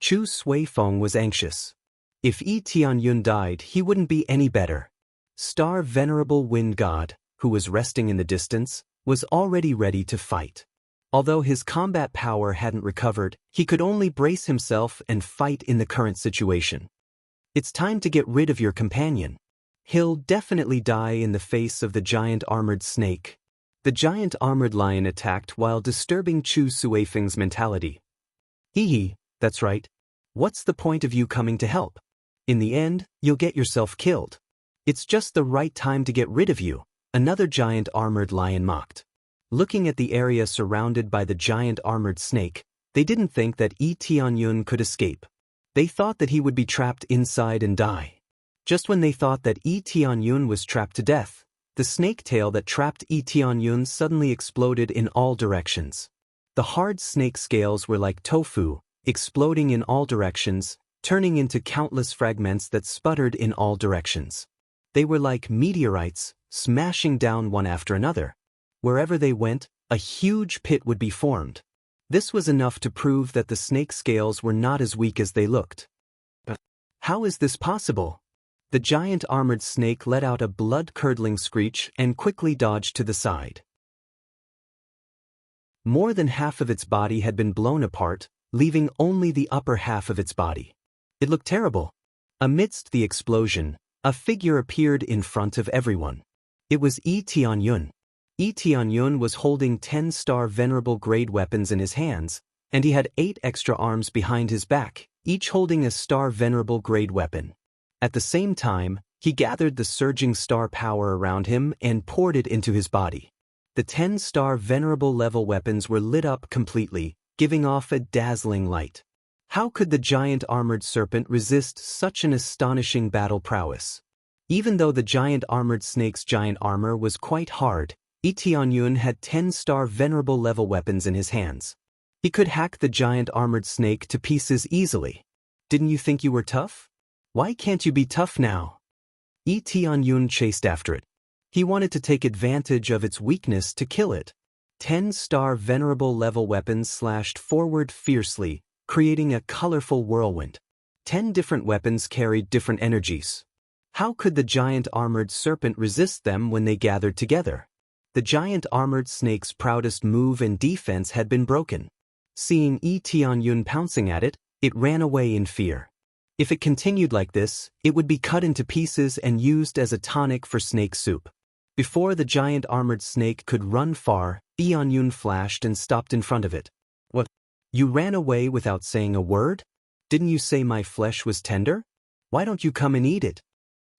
Chu Suifeng was anxious. If Tianyun died, he wouldn't be any better. Star Venerable Wind God, who was resting in the distance, was already ready to fight. Although his combat power hadn't recovered, he could only brace himself and fight in the current situation. It's time to get rid of your companion. He'll definitely die in the face of the giant armored snake. The giant armored lion attacked while disturbing Chu Suifeng's mentality. Hee, that's right. What's the point of you coming to help? In the end, you'll get yourself killed. It's just the right time to get rid of you, another giant armored lion mocked. Looking at the area surrounded by the giant armored snake, they didn't think that Tianyun could escape. They thought that he would be trapped inside and die. Just when they thought that Tianyun was trapped to death, the snake tail that trapped Tianyun suddenly exploded in all directions. The hard snake scales were like tofu, exploding in all directions, turning into countless fragments that sputtered in all directions. They were like meteorites, smashing down one after another. Wherever they went, a huge pit would be formed. This was enough to prove that the snake scales were not as weak as they looked. But how is this possible? The giant armored snake let out a blood-curdling screech and quickly dodged to the side. More than half of its body had been blown apart, leaving only the upper half of its body. It looked terrible. Amidst the explosion, a figure appeared in front of everyone. It was Tianyun. Tianyun was holding 10-star venerable grade weapons in his hands, and he had 8 extra arms behind his back, each holding a star venerable grade weapon. At the same time, he gathered the surging star power around him and poured it into his body. The 10-star venerable level weapons were lit up completely, giving off a dazzling light. How could the giant armored serpent resist such an astonishing battle prowess? Even though the giant armored snake's giant armor was quite hard, Tianyun had 10-star venerable level weapons in his hands. He could hack the giant armored snake to pieces easily. Didn't you think you were tough? Why can't you be tough now? Tianyun chased after it. He wanted to take advantage of its weakness to kill it. 10-star venerable level weapons slashed forward fiercely, creating a colorful whirlwind. 10 different weapons carried different energies. How could the giant armored serpent resist them when they gathered together? The giant armored snake's proudest move and defense had been broken. Seeing Yi Tianyun pouncing at it, it ran away in fear. If it continued like this, it would be cut into pieces and used as a tonic for snake soup. Before the giant armored snake could run far, Tianyun flashed and stopped in front of it. What? You ran away without saying a word? Didn't you say my flesh was tender? Why don't you come and eat it?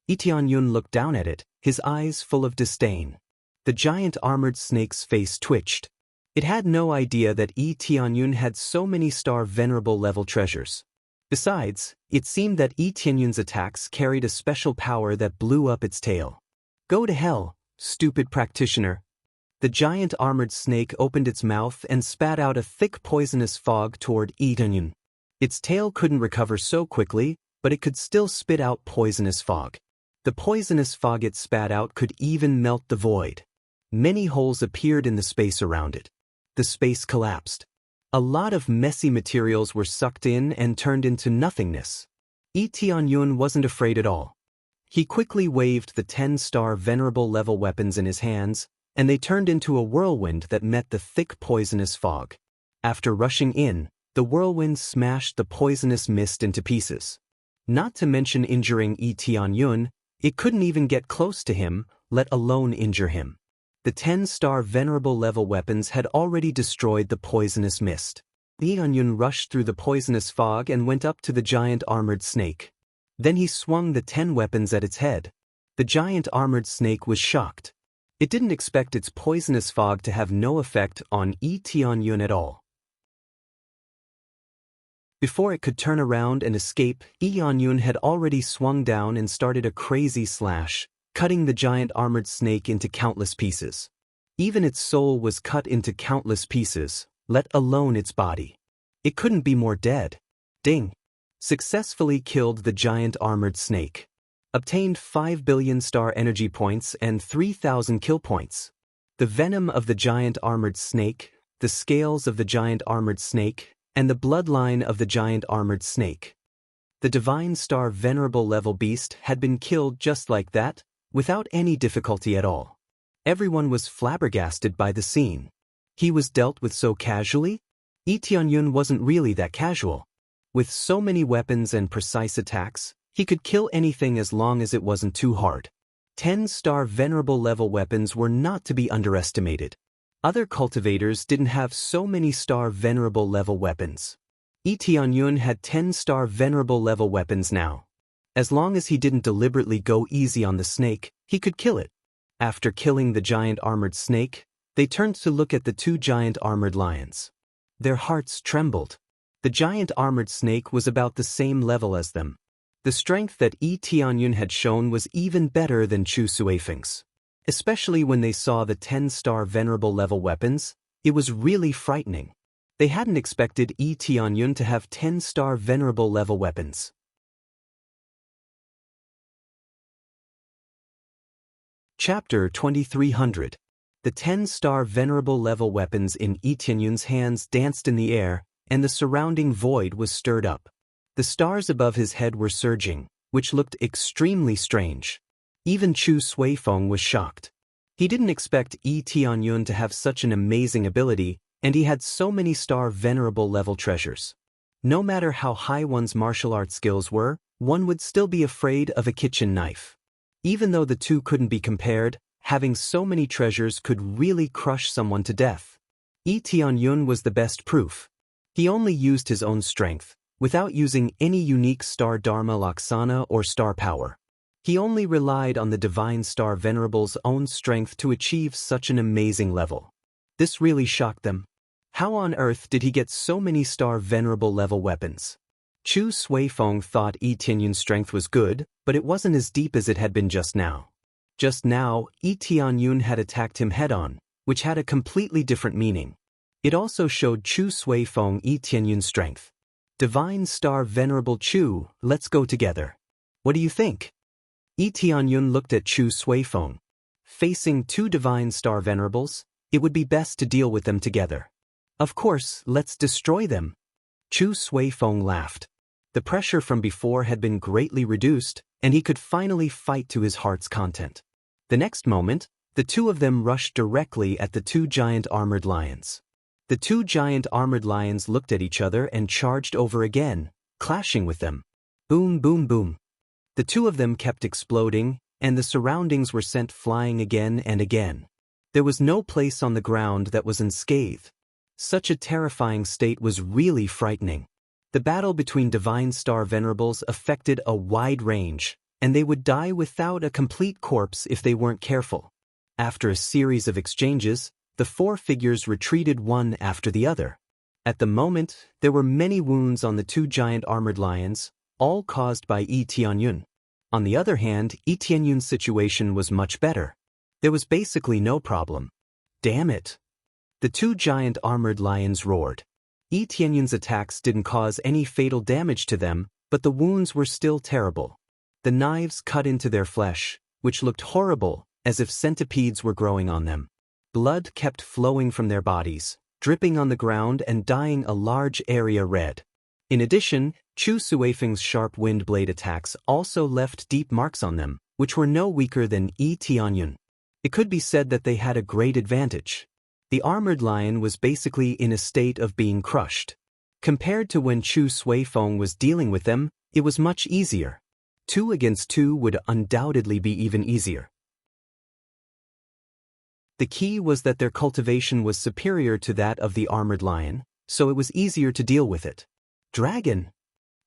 Yi Tianyun looked down at it, his eyes full of disdain. The giant armored snake's face twitched. It had no idea that Yi Tianyun had so many star venerable level treasures. Besides, it seemed that Yi Tianyun's attacks carried a special power that blew up its tail. Go to hell, stupid practitioner. The giant armored snake opened its mouth and spat out a thick poisonous fog toward Yi Tianyun. Its tail couldn't recover so quickly, but it could still spit out poisonous fog. The poisonous fog it spat out could even melt the void. Many holes appeared in the space around it. The space collapsed. A lot of messy materials were sucked in and turned into nothingness. Yi Tianyun wasn't afraid at all. He quickly waved the 10-star venerable level weapons in his hands, and they turned into a whirlwind that met the thick poisonous fog. After rushing in, the whirlwind smashed the poisonous mist into pieces. Not to mention injuring Yi Tianyun, it couldn't even get close to him, let alone injure him. The 10-star venerable level weapons had already destroyed the poisonous mist. Yi Tianyun rushed through the poisonous fog and went up to the giant armored snake. Then he swung the 10 weapons at its head. The giant armored snake was shocked. It didn't expect its poisonous fog to have no effect on Yi Tianyun at all. Before it could turn around and escape, Yi Tianyun had already swung down and started a crazy slash, cutting the giant armored snake into countless pieces. Even its soul was cut into countless pieces, let alone its body. It couldn't be more dead. Ding! Successfully killed the giant armored snake. Obtained 5 billion star energy points and 3,000 kill points. The venom of the giant armored snake, the scales of the giant armored snake, and the bloodline of the giant armored snake. The divine star venerable level beast had been killed just like that, without any difficulty at all. Everyone was flabbergasted by the scene. He was dealt with so casually? Yi Tianyun wasn't really that casual. With so many weapons and precise attacks, he could kill anything as long as it wasn't too hard. 10-star venerable level weapons were not to be underestimated. Other cultivators didn't have so many star venerable level weapons. Yi Tianyun had 10-star venerable level weapons now. As long as he didn't deliberately go easy on the snake, he could kill it. After killing the giant armored snake, they turned to look at the 2 giant armored lions. Their hearts trembled. The giant armored snake was about the same level as them. The strength that Yi Tianyun had shown was even better than Chu Suifeng's. Especially when they saw the 10-star venerable level weapons, it was really frightening. They hadn't expected Yi Tianyun to have 10-star venerable level weapons. Chapter 2300. The 10-star venerable level weapons in Yi Tianyun's hands danced in the air, and the surrounding void was stirred up. The stars above his head were surging, which looked extremely strange. Even Chu Suifeng was shocked. He didn't expect Yi Tianyun to have such an amazing ability, and he had so many star venerable level treasures. No matter how high one's martial arts skills were, one would still be afraid of a kitchen knife. Even though the two couldn't be compared, having so many treasures could really crush someone to death. Yi Tianyun was the best proof. He only used his own strength, without using any unique star Dharma Laksana or star power. He only relied on the divine star Venerable's own strength to achieve such an amazing level. This really shocked them. How on earth did he get so many star Venerable level weapons? Chu Suifeng thought Yi Tianyun's strength was good, but it wasn't as deep as it had been just now. Just now, Yi Tianyun had attacked him head-on, which had a completely different meaning. It also showed Chu Suifeng Yi Tianyun's strength. Divine Star Venerable Chu, let's go together. What do you think? Yi Tianyun looked at Chu Suifeng. Facing 2 Divine Star Venerables, It would be best to deal with them together. Of course, let's destroy them. Chu Suifeng laughed. The pressure from before had been greatly reduced, and he could finally fight to his heart's content. The next moment, the two of them rushed directly at the two giant armored lions. The two giant armored lions looked at each other and charged over again, clashing with them. Boom, boom, boom. The two of them kept exploding, and the surroundings were sent flying again and again. There was no place on the ground that was unscathed. Such a terrifying state was really frightening. The battle between Divine Star Venerables affected a wide range, and they would die without a complete corpse if they weren't careful. After a series of exchanges, the four figures retreated one after the other. At the moment, there were many wounds on the two giant armored lions, all caused by Yi Tianyun. On the other hand, Yi Tianyun's situation was much better. There was basically no problem. Damn it! The two giant armored lions roared. Yi Tianyun's attacks didn't cause any fatal damage to them, but the wounds were still terrible. The knives cut into their flesh, which looked horrible, as if centipedes were growing on them. Blood kept flowing from their bodies, dripping on the ground and dyeing a large area red. In addition, Chu Suifeng's sharp wind blade attacks also left deep marks on them, which were no weaker than Yi Tianyun. It could be said that they had a great advantage. The armored lion was basically in a state of being crushed. Compared to when Chu Suifeng was dealing with them, it was much easier. 2 against 2 would undoubtedly be even easier. The key was that their cultivation was superior to that of the armored lion, so it was easier to deal with it. Dragon!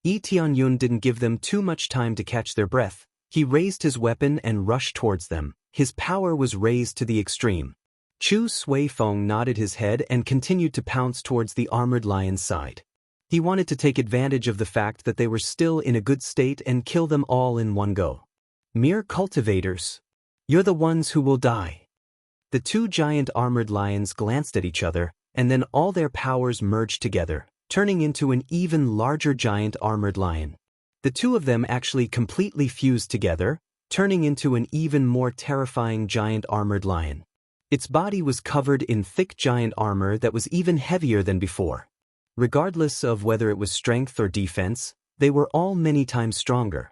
Yi Tianyun didn't give them too much time to catch their breath. He raised his weapon and rushed towards them. His power was raised to the extreme. Chu Suifeng nodded his head and continued to pounce towards the armored lion's side. He wanted to take advantage of the fact that they were still in a good state and kill them all in one go. Mere cultivators. You're the ones who will die. The two giant armored lions glanced at each other, and then all their powers merged together, turning into an even larger giant armored lion. The two of them actually completely fused together, turning into an even more terrifying giant armored lion. Its body was covered in thick giant armor that was even heavier than before. Regardless of whether it was strength or defense, they were all many times stronger.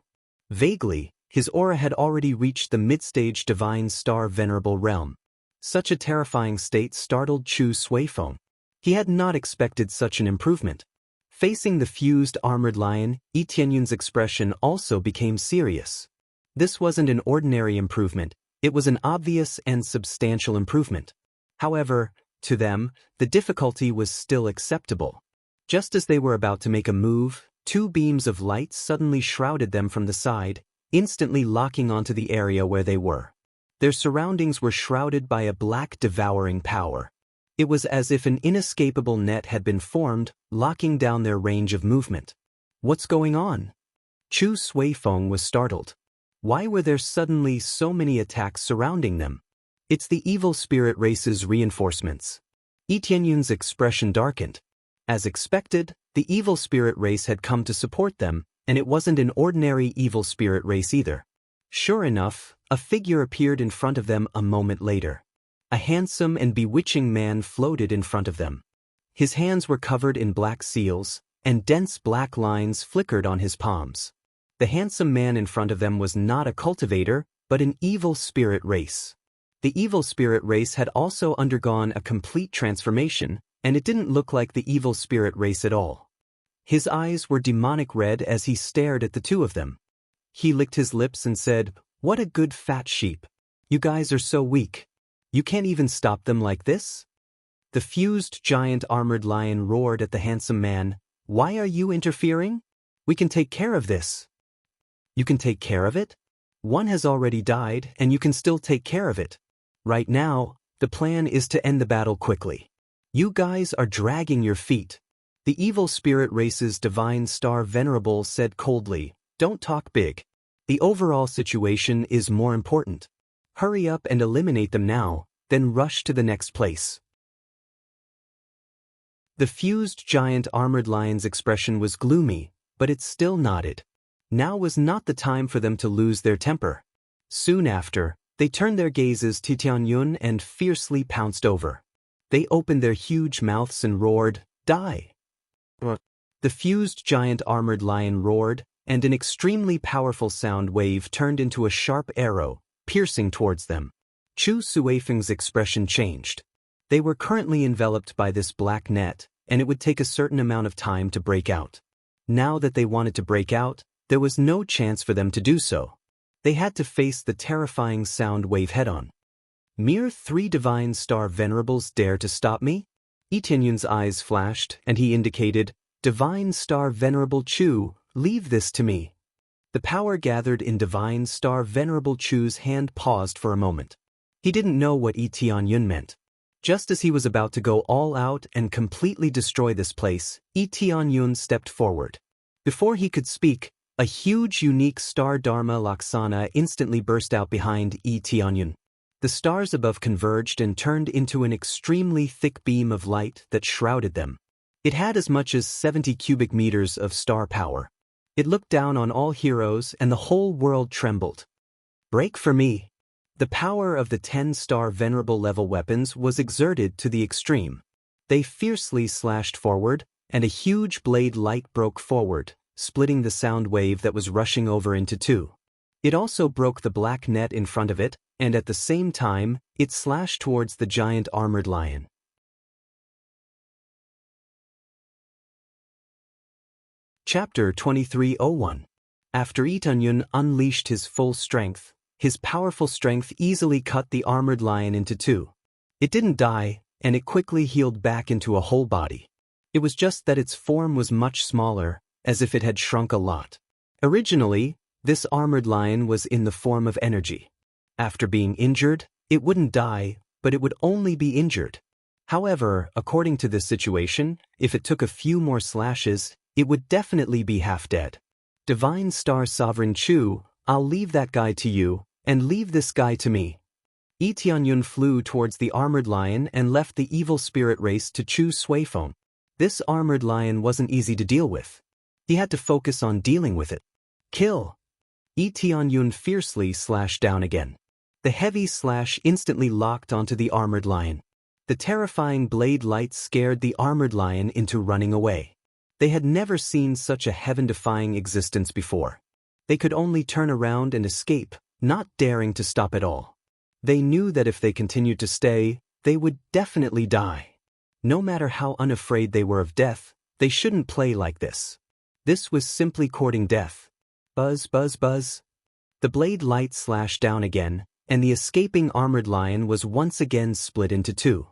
Vaguely, his aura had already reached the mid-stage Divine Star Venerable realm. Such a terrifying state startled Chu Suifeng. He had not expected such an improvement. Facing the fused armored lion, Yi Tianyun's expression also became serious. This wasn't an ordinary improvement, it was an obvious and substantial improvement. However, to them, the difficulty was still acceptable. Just as they were about to make a move, two beams of light suddenly shrouded them from the side, instantly locking onto the area where they were. Their surroundings were shrouded by a black devouring power. It was as if an inescapable net had been formed, locking down their range of movement. What's going on? Chu Suifeng was startled. Why were there suddenly so many attacks surrounding them? It's the evil spirit race's reinforcements. Yi Tianyun's expression darkened. As expected, the evil spirit race had come to support them, and it wasn't an ordinary evil spirit race either. Sure enough, a figure appeared in front of them a moment later. A handsome and bewitching man floated in front of them. His hands were covered in black seals, and dense black lines flickered on his palms. The handsome man in front of them was not a cultivator, but an evil spirit race. The evil spirit race had also undergone a complete transformation, and it didn't look like the evil spirit race at all. His eyes were demonic red as he stared at the two of them. He licked his lips and said, "What a good fat sheep. You guys are so weak. You can't even stop them like this?" The fused giant armored lion roared at the handsome man, "Why are you interfering? We can take care of this." "You can take care of it? One has already died, and you can still take care of it. Right now, the plan is to end the battle quickly. You guys are dragging your feet." The evil spirit race's Divine Star Venerable said coldly, "Don't talk big. The overall situation is more important. Hurry up and eliminate them now, then rush to the next place." The fused giant armored lion's expression was gloomy, but it still nodded. Now was not the time for them to lose their temper. Soon after, They turned their gazes to Tianyun and fiercely pounced over. They opened their huge mouths and roared, "Die!"
What?
The fused giant armored lion roared, and an extremely powerful sound wave turned into a sharp arrow, piercing towards them. Chu Suifeng's expression changed. They were currently enveloped by this black net, and it would take a certain amount of time to break out. Now that they wanted to break out, there was no chance for them to do so. They had to face the terrifying sound wave head-on. "Mere 3 divine star venerables dare to stop me?" Tianyun's eyes flashed, and he indicated, "Divine star venerable Chu, leave this to me." The power gathered in divine star venerable Chu's hand paused for a moment. He didn't know what Tianyun meant. Just as he was about to go all out and completely destroy this place, Tianyun stepped forward. Before he could speak, a huge unique star Dharma Laksana instantly burst out behind Tianyun. The stars above converged and turned into an extremely thick beam of light that shrouded them. It had as much as 70 cubic meters of star power. It looked down on all heroes and the whole world trembled. "Break for me." The power of the 10-star venerable level weapons was exerted to the extreme. They fiercely slashed forward, and a huge blade light broke forward, splitting the sound wave that was rushing over into 2. It also broke the black net in front of it, and at the same time, it slashed towards the giant armored lion. Chapter 2301. After Tianyun unleashed his full strength, his powerful strength easily cut the armored lion into 2. It didn't die, and it quickly healed back into a whole body. It was just that its form was much smaller, as if it had shrunk a lot. Originally, this armored lion was in the form of energy. After being injured, it wouldn't die, but it would only be injured. However, according to this situation, if it took a few more slashes, it would definitely be half dead. "Divine Star Sovereign Chu, I'll leave that guy to you, and leave this guy to me." Tianyun flew towards the armored lion and left the evil spirit race to Chu Suifeng. This armored lion wasn't easy to deal with. He had to focus on dealing with it. "Kill!" Tianyun fiercely slashed down again. The heavy slash instantly locked onto the armored lion. The terrifying blade light scared the armored lion into running away. They had never seen such a heaven-defying existence before. They could only turn around and escape, not daring to stop at all. They knew that if they continued to stay, they would definitely die. No matter how unafraid they were of death, they shouldn't play like this. This was simply courting death. Buzz, buzz, buzz. The blade light slashed down again, and the escaping armored lion was once again split into 2.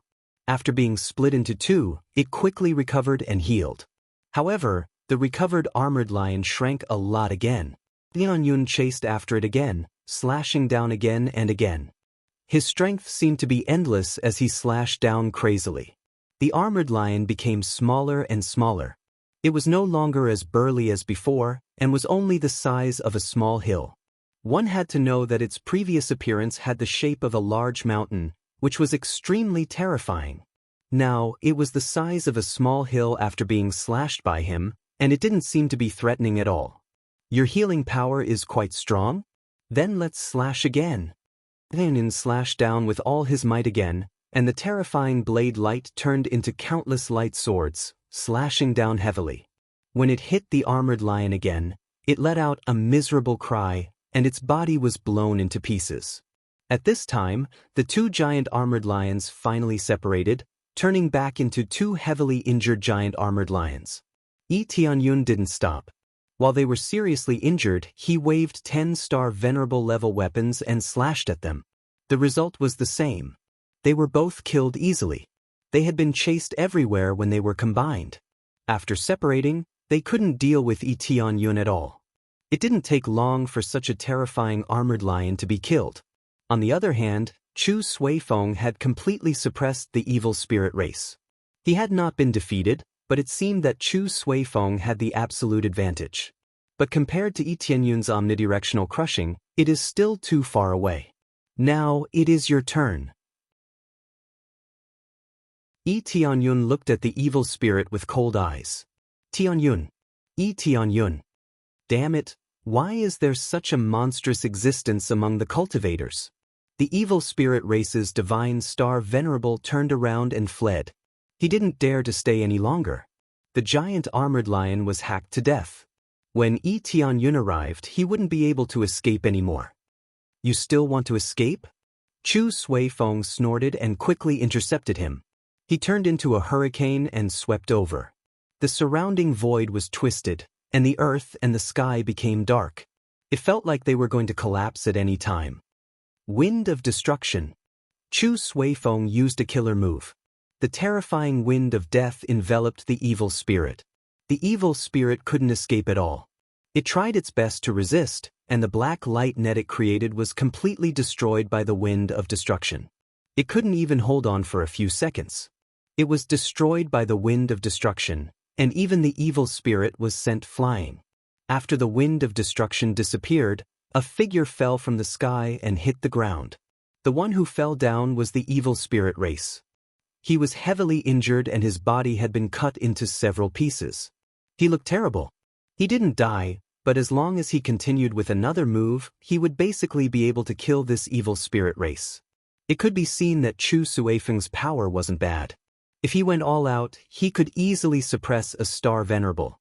After being split into 2, it quickly recovered and healed. However, the recovered armored lion shrank a lot again. Tianyun chased after it again, slashing down again and again. His strength seemed to be endless as he slashed down crazily. The armored lion became smaller and smaller. It was no longer as burly as before, and was only the size of a small hill. One had to know that its previous appearance had the shape of a large mountain, which was extremely terrifying. Now, it was the size of a small hill after being slashed by him, and it didn't seem to be threatening at all. "Your healing power is quite strong? Then let's slash again." Tianyun slashed down with all his might again, and the terrifying blade light turned into countless light swords, slashing down heavily. When it hit the armored lion again, it let out a miserable cry, and its body was blown into pieces. At this time, the 2 giant armored lions finally separated, turning back into 2 heavily injured giant armored lions. Tianyun didn't stop. While they were seriously injured, he waved 10-star venerable level weapons and slashed at them. The result was the same. They were both killed easily. They had been chased everywhere when they were combined. After separating, they couldn't deal with Tianyun at all. It didn't take long for such a terrifying armored lion to be killed. On the other hand, Chu Suifeng had completely suppressed the evil spirit race. He had not been defeated, but it seemed that Chu Suifeng had the absolute advantage. But compared to Tianyun's omnidirectional crushing, it is still too far away. "Now it is your turn." Tianyun looked at the evil spirit with cold eyes. "Tianyun. Tianyun. Damn it, why is there such a monstrous existence among the cultivators?" The evil spirit race's divine star Venerable turned around and fled. He didn't dare to stay any longer. The giant armored lion was hacked to death. When Yi Tianyun arrived, he wouldn't be able to escape anymore. You still want to escape? Chu Suifeng snorted and quickly intercepted him. He turned into a hurricane and swept over. The surrounding void was twisted, and the earth and the sky became dark. It felt like they were going to collapse at any time. Wind of destruction. Chu Suifeng used a killer move. The terrifying wind of death enveloped the evil spirit. The evil spirit couldn't escape at all. It tried its best to resist, and the black light net it created was completely destroyed by the wind of destruction. It couldn't even hold on for a few seconds. It was destroyed by the wind of destruction, and even the evil spirit was sent flying. After the wind of destruction disappeared, a figure fell from the sky and hit the ground. The one who fell down was the evil spirit race. He was heavily injured and his body had been cut into several pieces. He looked terrible. He didn't die, but as long as he continued with another move, he would basically be able to kill this evil spirit race. It could be seen that Chu Suifeng's power wasn't bad. If he went all out, he could easily suppress a star Venerable.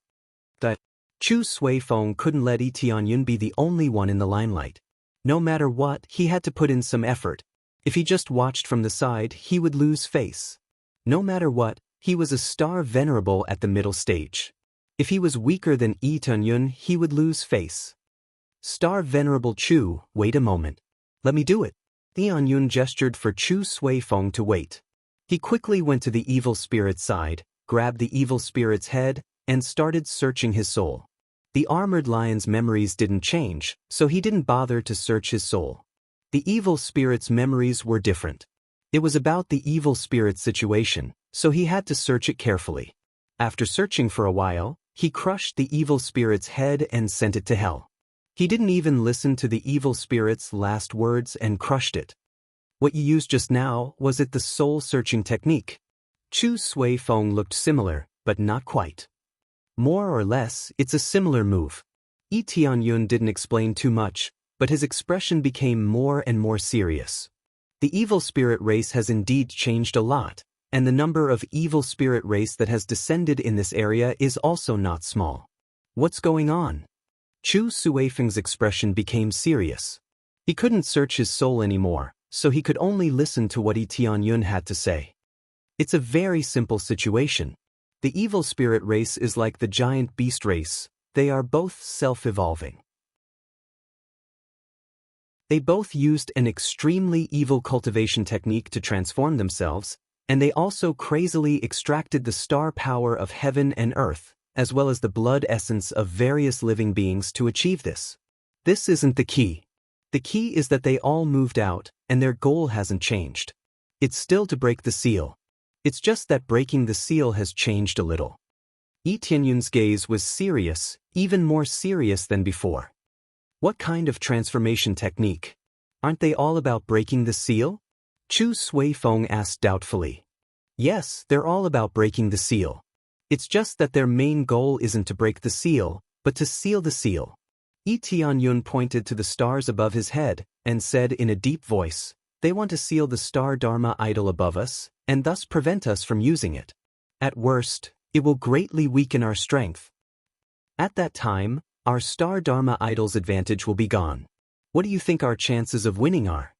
But Chu Suifeng couldn't let Yi Tianyun be the only one in the limelight. No matter what, he had to put in some effort. If he just watched from the side, he would lose face. No matter what, he was a star Venerable at the middle stage. If he was weaker than Yi Tianyun, he would lose face. Star Venerable Chu, wait a moment. Let me do it. Tianyun gestured for Chu Suifeng to wait. He quickly went to the evil spirit's side, grabbed the evil spirit's head, and started searching his soul. The armored lion's memories didn't change, so he didn't bother to search his soul. The evil spirit's memories were different. It was about the evil spirit's situation, so he had to search it carefully. After searching for a while, he crushed the evil spirit's head and sent it to hell. He didn't even listen to the evil spirit's last words and crushed it. What you used just now, was it the soul-searching technique? Chu Suifeng looked similar, but not quite. More or less, it's a similar move. Yi Tianyun didn't explain too much, but his expression became more and more serious. The evil spirit race has indeed changed a lot, and the number of evil spirit race that has descended in this area is also not small. What's going on? Chu Suifeng's expression became serious. He couldn't search his soul anymore, so he could only listen to what Yi Tianyun had to say. It's a very simple situation. The evil spirit race is like the giant beast race. They are both self-evolving. They both used an extremely evil cultivation technique to transform themselves, and they also crazily extracted the star power of heaven and earth, as well as the blood essence of various living beings to achieve this. This isn't the key. The key is that they all moved out, and their goal hasn't changed. It's still to break the seal. It's just that breaking the seal has changed a little. Yi Tianyun's gaze was serious, even more serious than before. What kind of transformation technique? Aren't they all about breaking the seal? Chu Suifeng asked doubtfully. Yes, they're all about breaking the seal. It's just that their main goal isn't to break the seal, but to seal the seal. Yi Tianyun pointed to the stars above his head, and said in a deep voice, "They want to seal the star Dharma idol above us, and thus prevent us from using it. At worst, it will greatly weaken our strength. At that time, our star Dharma idol's advantage will be gone. What do you think our chances of winning are?"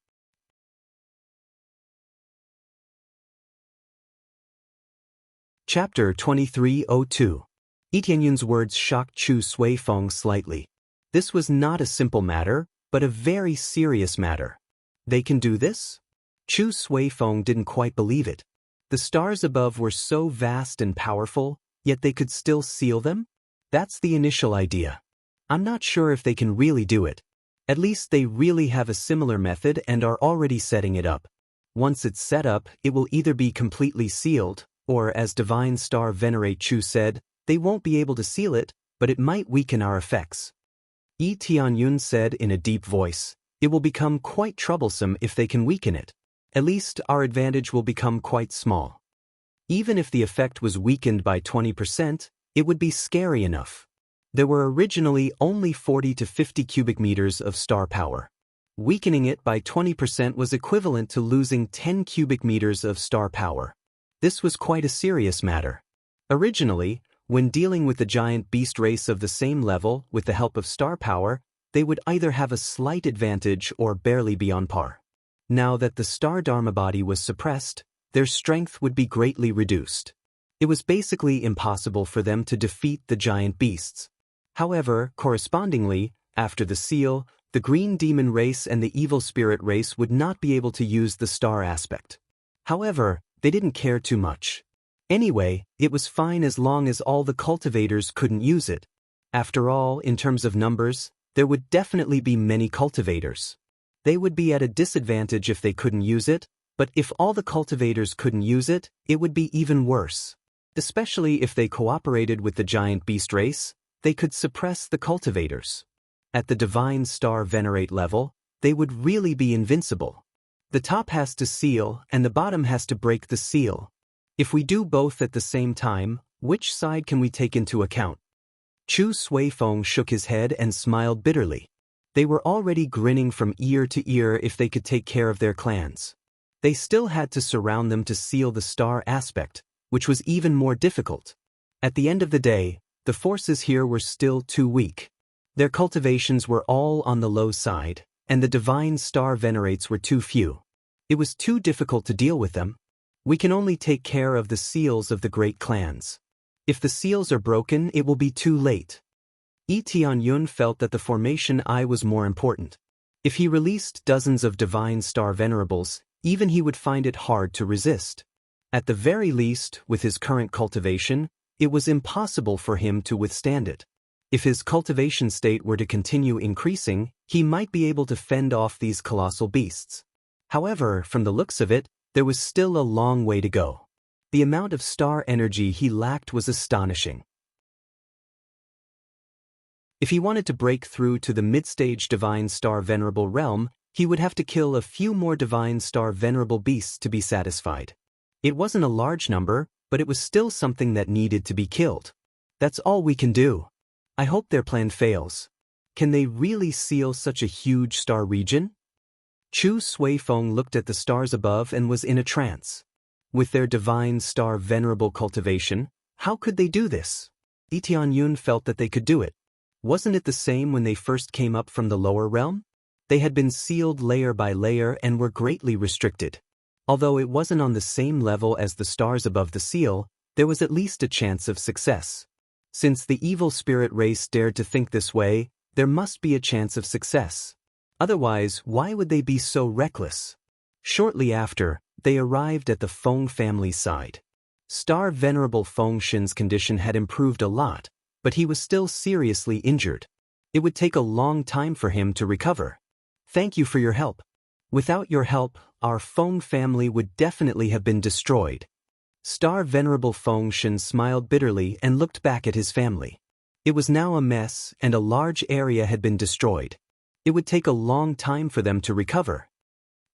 Chapter 2302. Yi Tianyun's words shocked Chu Suifeng slightly. This was not a simple matter, but a very serious matter. They can do this? Chu Suifeng didn't quite believe it. The stars above were so vast and powerful, yet they could still seal them? That's the initial idea. I'm not sure if they can really do it. At least they really have a similar method and are already setting it up. Once it's set up, it will either be completely sealed, or as Divine Star Venerate Chu said, they won't be able to seal it, but it might weaken our effects. Yi Tianyun said in a deep voice, "It will become quite troublesome if they can weaken it. At least our advantage will become quite small. Even if the effect was weakened by 20%, it would be scary enough. There were originally only 40 to 50 cubic meters of star power. Weakening it by 20% was equivalent to losing 10 cubic meters of star power. This was quite a serious matter. Originally, when dealing with the giant beast race of the same level with the help of star power, they would either have a slight advantage or barely be on par. Now that the star Dharma body was suppressed, their strength would be greatly reduced. It was basically impossible for them to defeat the giant beasts. However, correspondingly, after the seal, the green demon race and the evil spirit race would not be able to use the star aspect. However, they didn't care too much. Anyway, it was fine as long as all the cultivators couldn't use it. After all, in terms of numbers, there would definitely be many cultivators. They would be at a disadvantage if they couldn't use it, but if all the cultivators couldn't use it, it would be even worse. Especially if they cooperated with the giant beast race, they could suppress the cultivators. At the divine star venerate level, they would really be invincible. The top has to seal and the bottom has to break the seal. If we do both at the same time, which side can we take into account? Chu Suifeng shook his head and smiled bitterly. They were already grinning from ear to ear if they could take care of their clans. They still had to surround them to seal the star aspect, which was even more difficult. At the end of the day, the forces here were still too weak. Their cultivations were all on the low side, and the divine star venerates were too few. It was too difficult to deal with them. We can only take care of the seals of the great clans. If the seals are broken, it will be too late. Tianyun felt that the formation I was more important. If he released dozens of divine star venerables, even he would find it hard to resist. At the very least, with his current cultivation, it was impossible for him to withstand it. If his cultivation state were to continue increasing, he might be able to fend off these colossal beasts. However, from the looks of it, there was still a long way to go. The amount of star energy he lacked was astonishing. If he wanted to break through to the mid-stage divine star venerable realm, he would have to kill a few more divine star venerable beasts to be satisfied. It wasn't a large number, but it was still something that needed to be killed. That's all we can do. I hope their plan fails. Can they really seal such a huge star region? Chu Suifeng looked at the stars above and was in a trance. With their divine star venerable cultivation, how could they do this? Tianyun felt that they could do it. Wasn't it the same when they first came up from the lower realm? They had been sealed layer by layer and were greatly restricted. Although it wasn't on the same level as the stars above the seal, there was at least a chance of success. Since the evil spirit race dared to think this way, there must be a chance of success. Otherwise, why would they be so reckless? Shortly after, they arrived at the Feng family's side. Star Venerable Feng Shin's condition had improved a lot, but he was still seriously injured. It would take a long time for him to recover. Thank you for your help. Without your help, our Feng family would definitely have been destroyed. Star Venerable Feng Shin smiled bitterly and looked back at his family. It was now a mess and a large area had been destroyed. It would take a long time for them to recover.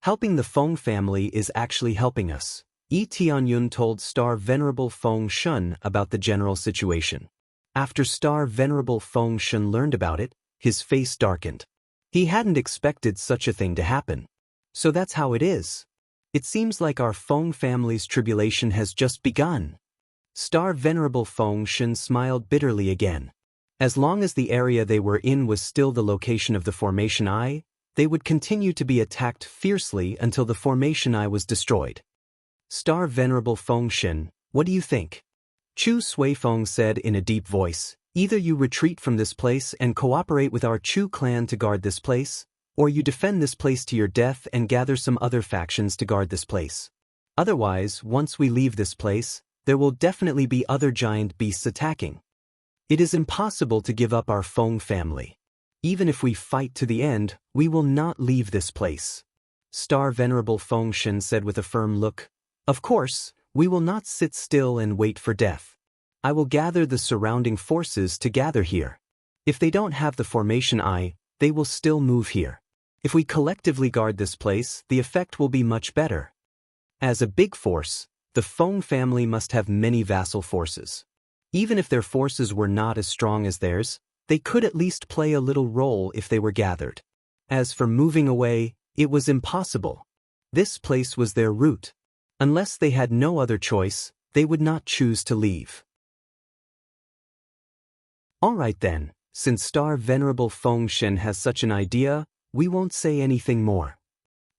Helping the Feng family is actually helping us. Tianyun told Star Venerable Feng Shun about the general situation. After Star Venerable Feng Shun learned about it, his face darkened. He hadn't expected such a thing to happen. So that's how it is. It seems like our Feng family's tribulation has just begun. Star Venerable Feng Shun smiled bitterly again. As long as the area they were in was still the location of the Formation Eye, they would continue to be attacked fiercely until the Formation Eye was destroyed. Star Venerable Feng Shin, what do you think? Chu Suifeng said in a deep voice, either you retreat from this place and cooperate with our Chu clan to guard this place, or you defend this place to your death and gather some other factions to guard this place. Otherwise, once we leave this place, there will definitely be other giant beasts attacking. It is impossible to give up our Feng family. Even if we fight to the end, we will not leave this place. Star Venerable Feng Shin said with a firm look, of course, we will not sit still and wait for death. I will gather the surrounding forces to gather here. If they don't have the Formation Eye, they will still move here. If we collectively guard this place, the effect will be much better. As a big force, the Feng family must have many vassal forces. Even if their forces were not as strong as theirs, they could at least play a little role if they were gathered. As for moving away, it was impossible. This place was their root. Unless they had no other choice, they would not choose to leave. Alright then, since Star Venerable Feng Shen has such an idea, we won't say anything more.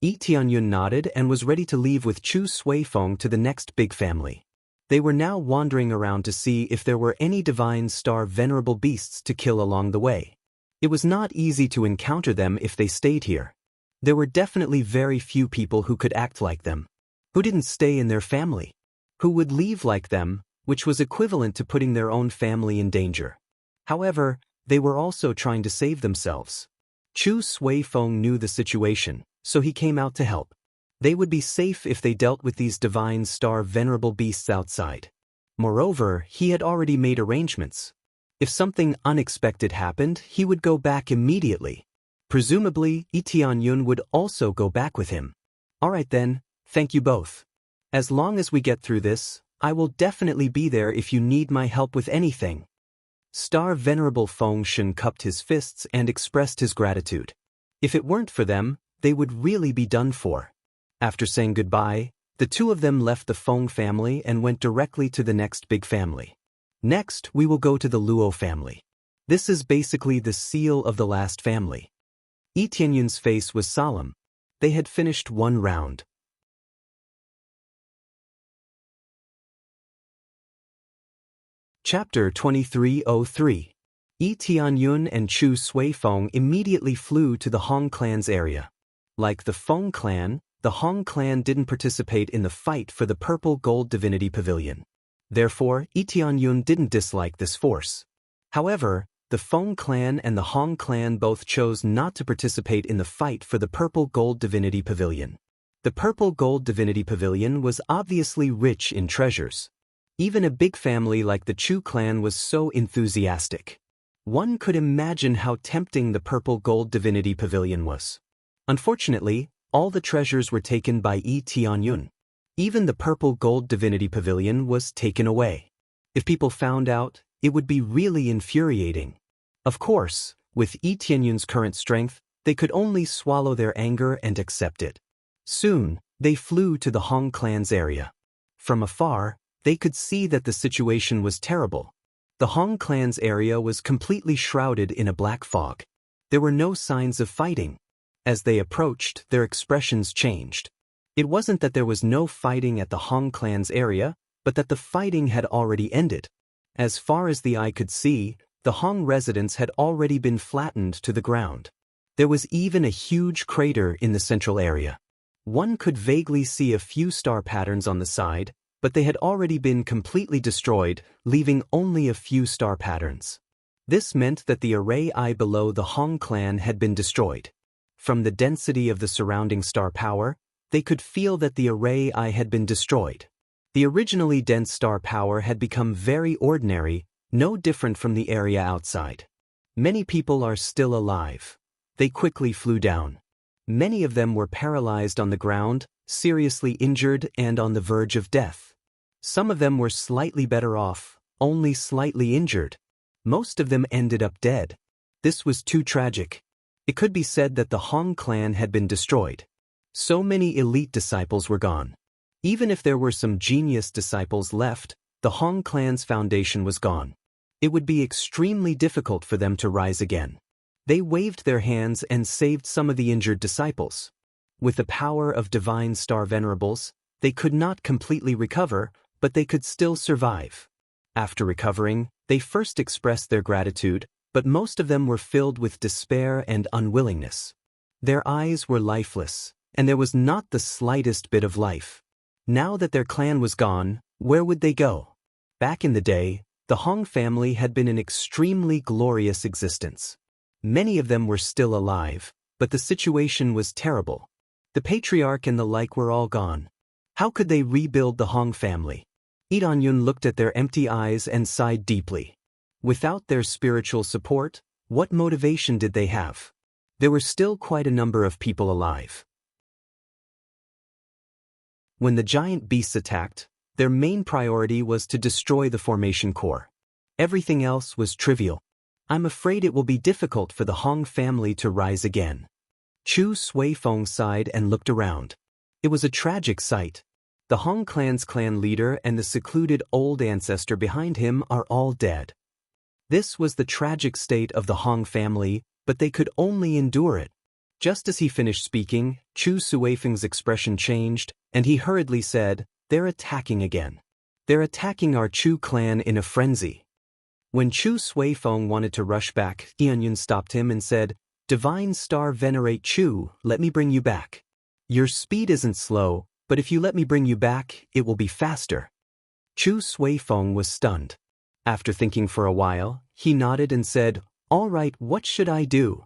Yi Tianyun nodded and was ready to leave with Chu Suifeng to the next big family. They were now wandering around to see if there were any divine star venerable beasts to kill along the way. It was not easy to encounter them if they stayed here. There were definitely very few people who could act like them, who didn't stay in their family, who would leave like them, which was equivalent to putting their own family in danger. However, they were also trying to save themselves. Chu Suifeng knew the situation, so he came out to help. They would be safe if they dealt with these divine star venerable beasts outside. Moreover, he had already made arrangements. If something unexpected happened, he would go back immediately. Presumably, Yi Tianyun would also go back with him. Alright then, thank you both. As long as we get through this, I will definitely be there if you need my help with anything. Star Venerable Feng Shen cupped his fists and expressed his gratitude. If it weren't for them, they would really be done for. After saying goodbye, the two of them left the Feng family and went directly to the next big family. Next, we will go to the Luo family. This is basically the seal of the last family. Yi Tianyun's face was solemn. They had finished one round. Chapter 2303. Yi Tianyun and Chu Suifeng immediately flew to the Hong clan's area. Like the Feng clan, the Hong clan didn't participate in the fight for the Purple Gold Divinity Pavilion. Therefore, Yi Tianyun didn't dislike this force. However, the Feng clan and the Hong clan both chose not to participate in the fight for the Purple Gold Divinity Pavilion. The Purple Gold Divinity Pavilion was obviously rich in treasures. Even a big family like the Chu clan was so enthusiastic. One could imagine how tempting the Purple Gold Divinity Pavilion was. Unfortunately, all the treasures were taken by Yi Tianyun. Even the Purple Gold Divinity Pavilion was taken away. If people found out, it would be really infuriating. Of course, with Yi Tianyun's current strength, they could only swallow their anger and accept it. Soon, they flew to the Hong clan's area. From afar, they could see that the situation was terrible. The Hong clan's area was completely shrouded in a black fog. There were no signs of fighting. As they approached, their expressions changed. It wasn't that there was no fighting at the Hong clan's area, but that the fighting had already ended. As far as the eye could see, the Hong residents had already been flattened to the ground. There was even a huge crater in the central area. One could vaguely see a few star patterns on the side, but they had already been completely destroyed, leaving only a few star patterns. This meant that the array eye below the Hong clan had been destroyed. From the density of the surrounding star power, they could feel that the array eye had been destroyed. The originally dense star power had become very ordinary, no different from the area outside. Many people are still alive. They quickly flew down. Many of them were paralyzed on the ground, seriously injured and on the verge of death. Some of them were slightly better off, only slightly injured. Most of them ended up dead. This was too tragic. It could be said that the Hong clan had been destroyed. So many elite disciples were gone. Even if there were some genius disciples left, the Hong clan's foundation was gone. It would be extremely difficult for them to rise again. They waved their hands and saved some of the injured disciples. With the power of divine star venerables, they could not completely recover, but they could still survive. After recovering, they first expressed their gratitude, but most of them were filled with despair and unwillingness. Their eyes were lifeless, and there was not the slightest bit of life. Now that their clan was gone, where would they go? Back in the day, the Hong family had been an extremely glorious existence. Many of them were still alive, but the situation was terrible. The patriarch and the like were all gone. How could they rebuild the Hong family? Yi Tianyun looked at their empty eyes and sighed deeply. Without their spiritual support, what motivation did they have? There were still quite a number of people alive. When the giant beasts attacked, their main priority was to destroy the formation core. Everything else was trivial. I'm afraid it will be difficult for the Hong family to rise again. Chu Suifeng sighed and looked around. It was a tragic sight. The Hong clan's clan leader and the secluded old ancestor behind him are all dead. This was the tragic state of the Hong family, but they could only endure it. Just as he finished speaking, Chu Suifeng's expression changed, and he hurriedly said, "They're attacking again. They're attacking our Chu clan in a frenzy." When Chu Suifeng wanted to rush back, Tianyun stopped him and said, "Divine Star Venerate Chu, let me bring you back. Your speed isn't slow, but if you let me bring you back, it will be faster." Chu Suifeng was stunned. After thinking for a while, he nodded and said, "All right, what should I do?"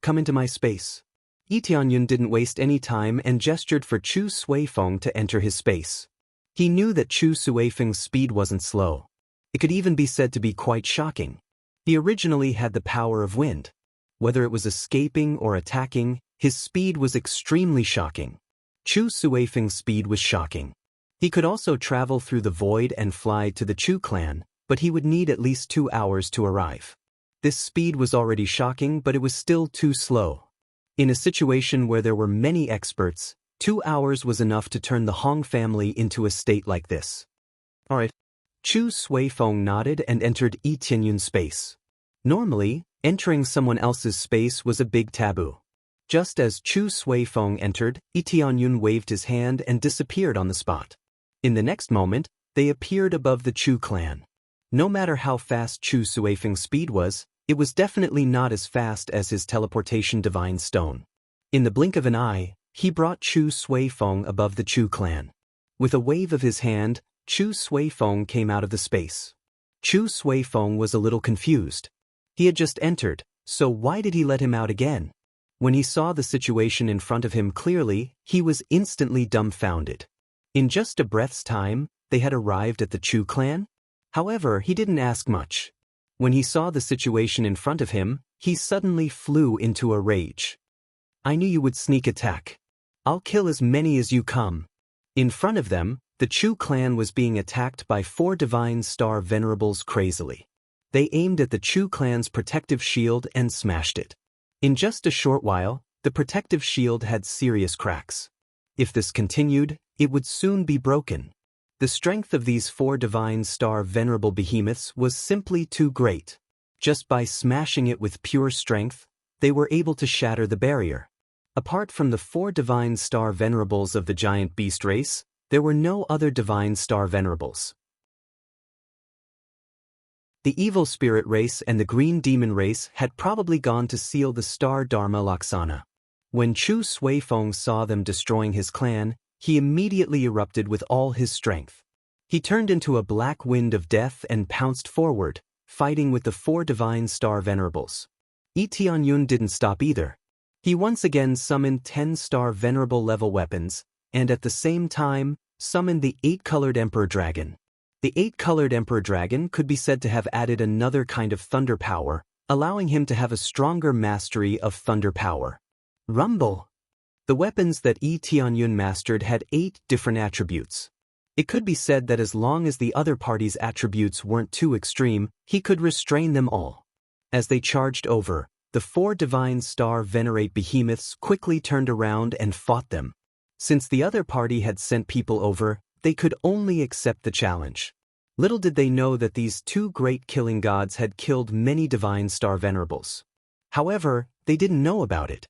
"Come into my space." Tianyun didn't waste any time and gestured for Chu Suifeng to enter his space. He knew that Chu Suifeng's speed wasn't slow. It could even be said to be quite shocking. He originally had the power of wind. Whether it was escaping or attacking, his speed was extremely shocking. Chu Suifeng's speed was shocking. He could also travel through the void and fly to the Chu clan, but he would need at least 2 hours to arrive. This speed was already shocking, but it was still too slow. In a situation where there were many experts, 2 hours was enough to turn the Hong family into a state like this. All right. Chu Suifeng nodded and entered Tianyun's space. Normally, entering someone else's space was a big taboo. Just as Chu Suifeng entered, Tianyun waved his hand and disappeared on the spot. In the next moment, they appeared above the Chu clan. No matter how fast Chu Suifeng's speed was, it was definitely not as fast as his teleportation divine stone. In the blink of an eye, he brought Chu Suifeng above the Chu clan. With a wave of his hand, Chu Suifeng came out of the space. Chu Suifeng was a little confused. He had just entered, so why did he let him out again? When he saw the situation in front of him clearly, he was instantly dumbfounded. In just a breath's time, they had arrived at the Chu clan? However, he didn't ask much. When he saw the situation in front of him, he suddenly flew into a rage. "I knew you would sneak attack. I'll kill as many as you come." In front of them, the Chu clan was being attacked by 4 Divine Star Venerables crazily. They aimed at the Chu clan's protective shield and smashed it. In just a short while, the protective shield had serious cracks. If this continued, it would soon be broken. The strength of these 4 Divine Star Venerable behemoths was simply too great. Just by smashing it with pure strength, they were able to shatter the barrier. Apart from the 4 Divine Star Venerables of the giant beast race, there were no other Divine Star Venerables. The evil spirit race and the green demon race had probably gone to seal the star Dharma Laksana. When Chu Suifeng saw them destroying his clan, he immediately erupted with all his strength. He turned into a black wind of death and pounced forward, fighting with the 4 Divine Star Venerables. Tianyun didn't stop either. He once again summoned 10-star Venerable level weapons, and at the same time, summoned the 8-colored Emperor Dragon. The 8-colored Emperor Dragon could be said to have added another kind of thunder power, allowing him to have a stronger mastery of thunder power. Rumble! The weapons that Tianyun mastered had 8 different attributes. It could be said that as long as the other party's attributes weren't too extreme, he could restrain them all. As they charged over, the 4 Divine Star Venerate behemoths quickly turned around and fought them. Since the other party had sent people over, they could only accept the challenge. Little did they know that these 2 great killing gods had killed many Divine Star Venerables. However, they didn't know about it.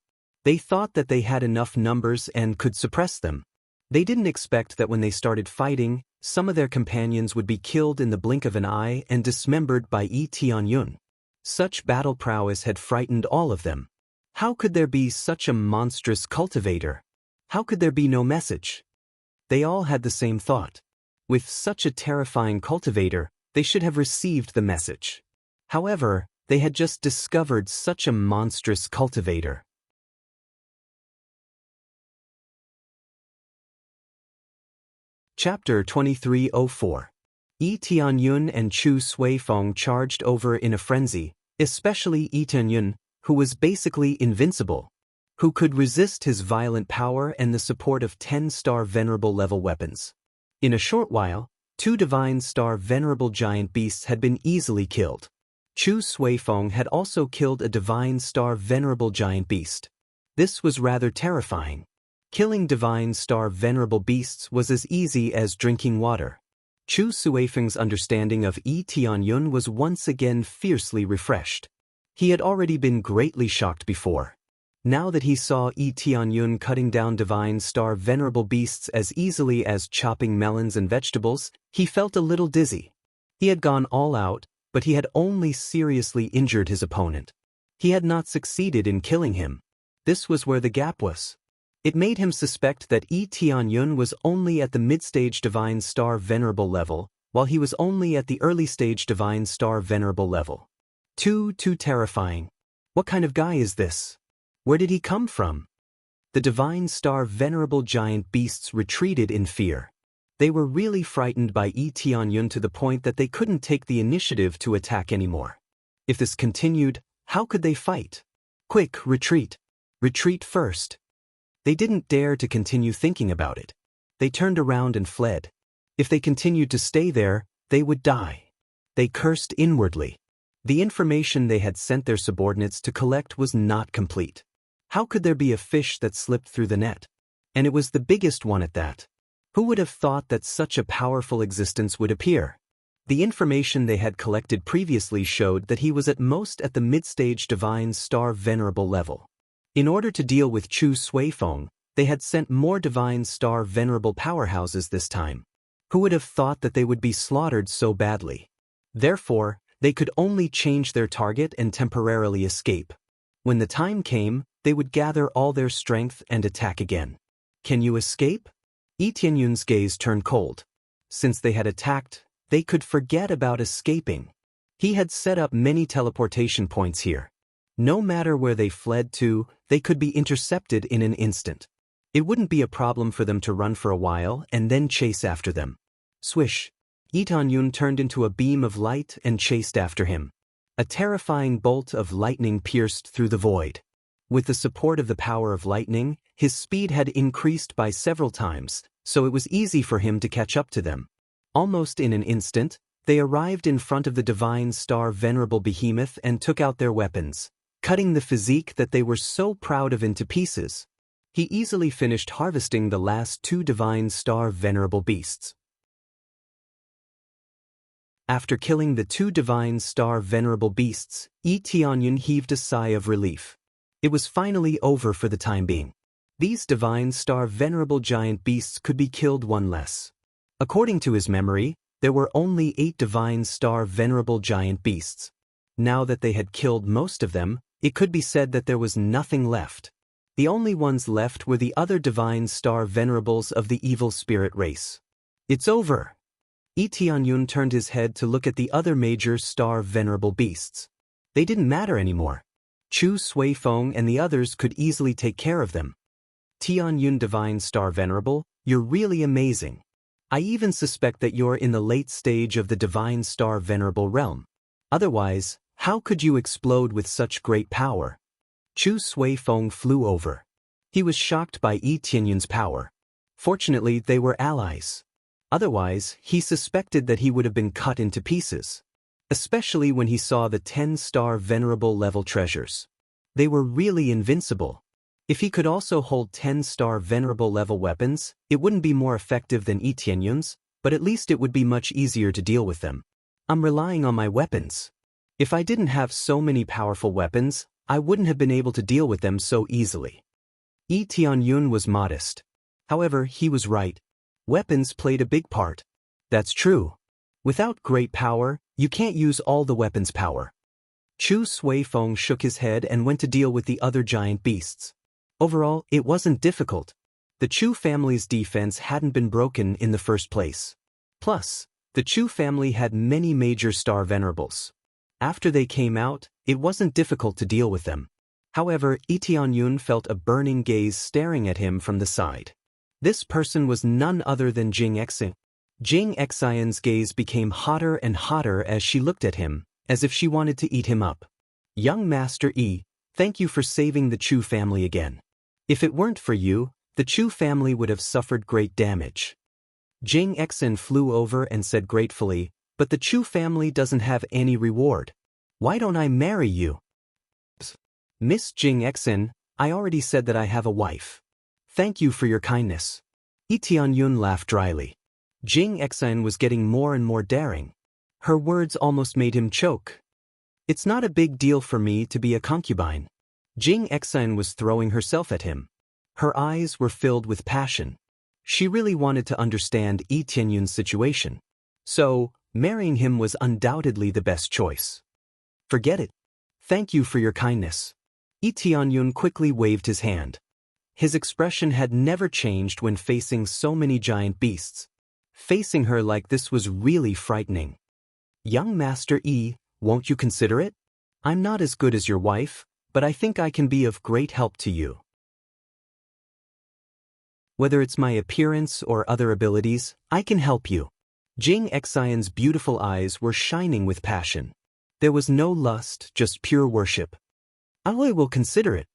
They thought that they had enough numbers and could suppress them. They didn't expect that when they started fighting, some of their companions would be killed in the blink of an eye and dismembered by Tianyun. Such battle prowess had frightened all of them. How could there be such a monstrous cultivator? How could there be no message? They all had the same thought. With such a terrifying cultivator, they should have received the message. However, they had just discovered such a monstrous cultivator. Chapter 2304. Tianyun and Chu Suifeng charged over in a frenzy, especially Tianyun, who was basically invincible, who could resist his violent power and the support of 10-star Venerable level weapons. In a short while, 2 Divine Star Venerable giant beasts had been easily killed. Chu Suifeng had also killed a Divine Star Venerable giant beast. This was rather terrifying. Killing divine star venerable beasts was as easy as drinking water. Chu Suifeng's understanding of Yi Tianyun was once again fiercely refreshed. He had already been greatly shocked before. Now that he saw Yi Tianyun cutting down divine star venerable beasts as easily as chopping melons and vegetables, he felt a little dizzy. He had gone all out, but he had only seriously injured his opponent. He had not succeeded in killing him. This was where the gap was. It made him suspect that Yi Tianyun was only at the mid-stage divine star venerable level, while he was only at the early-stage divine star venerable level. Too terrifying. What kind of guy is this? Where did he come from? The divine star venerable giant beasts retreated in fear. They were really frightened by Yi Tianyun to the point that they couldn't take the initiative to attack anymore. If this continued, how could they fight? Quick, retreat. Retreat first. They didn't dare to continue thinking about it. They turned around and fled. If they continued to stay there, they would die. They cursed inwardly. The information they had sent their subordinates to collect was not complete. How could there be a fish that slipped through the net? And it was the biggest one at that. Who would have thought that such a powerful existence would appear? The information they had collected previously showed that he was at most at the mid-stage divine star venerable level. In order to deal with Chu Suifeng, they had sent more divine star venerable powerhouses this time. Who would have thought that they would be slaughtered so badly? Therefore, they could only change their target and temporarily escape. When the time came, they would gather all their strength and attack again. Can you escape? Yi Tianyun's gaze turned cold. Since they had attacked, they could forget about escaping. He had set up many teleportation points here. No matter where they fled to, they could be intercepted in an instant. It wouldn't be a problem for them to run for a while and then chase after them. Swish! Yi Tianyun turned into a beam of light and chased after him. A terrifying bolt of lightning pierced through the void. With the support of the power of lightning, his speed had increased by several times, so it was easy for him to catch up to them. Almost in an instant, they arrived in front of the divine star venerable behemoth and took out their weapons, cutting the physique that they were so proud of into pieces. He easily finished harvesting the last 2 divine star venerable beasts. After killing the 2 divine star venerable beasts, Yi Tianyun heaved a sigh of relief. It was finally over for the time being. These divine star venerable giant beasts could be killed one less. According to his memory, there were only 8 divine star venerable giant beasts. Now that they had killed most of them, it could be said that there was nothing left. The only ones left were the other divine star venerables of the evil spirit race. It's over. Yi Tianyun turned his head to look at the other major star venerable beasts. They didn't matter anymore. Chu Suifeng and the others could easily take care of them. Tianyun Divine Star Venerable, you're really amazing. I even suspect that you're in the late stage of the Divine Star Venerable realm. Otherwise, how could you explode with such great power? Chu Suifeng flew over. He was shocked by Yi Tianyun's power. Fortunately, they were allies. Otherwise, he suspected that he would have been cut into pieces. Especially when he saw the 10-star venerable level treasures. They were really invincible. If he could also hold 10-star venerable level weapons, it wouldn't be more effective than Yi Tianyun's, but at least it would be much easier to deal with them. I'm relying on my weapons. If I didn't have so many powerful weapons, I wouldn't have been able to deal with them so easily. Yi Tianyun was modest. However, he was right. Weapons played a big part. That's true. Without great power, you can't use all the weapon's power. Chu Suifeng shook his head and went to deal with the other giant beasts. Overall, it wasn't difficult. The Chu family's defense hadn't been broken in the first place. Plus, the Chu family had many major star venerables. After they came out, it wasn't difficult to deal with them. However, Yi Tianyun felt a burning gaze staring at him from the side. This person was none other than Jing Exin. Jing Exion's gaze became hotter and hotter as she looked at him, as if she wanted to eat him up. Young Master Yi, thank you for saving the Chu family again. If it weren't for you, the Chu family would have suffered great damage. Jing Exin flew over and said gratefully, but the Chu family doesn't have any reward. Why don't I marry you? Miss Jing Exin, I already said that I have a wife. Thank you for your kindness. Lee Tianyun laughed dryly. Jing Exan was getting more and more daring. Her words almost made him choke. It's not a big deal for me to be a concubine. Jing Exan was throwing herself at him. Her eyes were filled with passion. She really wanted to understand Lee Tianyun's situation. So, marrying him was undoubtedly the best choice. Forget it. Thank you for your kindness. Lee Tianyun quickly waved his hand. His expression had never changed when facing so many giant beasts. Facing her like this was really frightening. Young Master Yi, won't you consider it? I'm not as good as your wife, but I think I can be of great help to you. Whether it's my appearance or other abilities, I can help you. Jing Exion's beautiful eyes were shining with passion. There was no lust, just pure worship. I will consider it.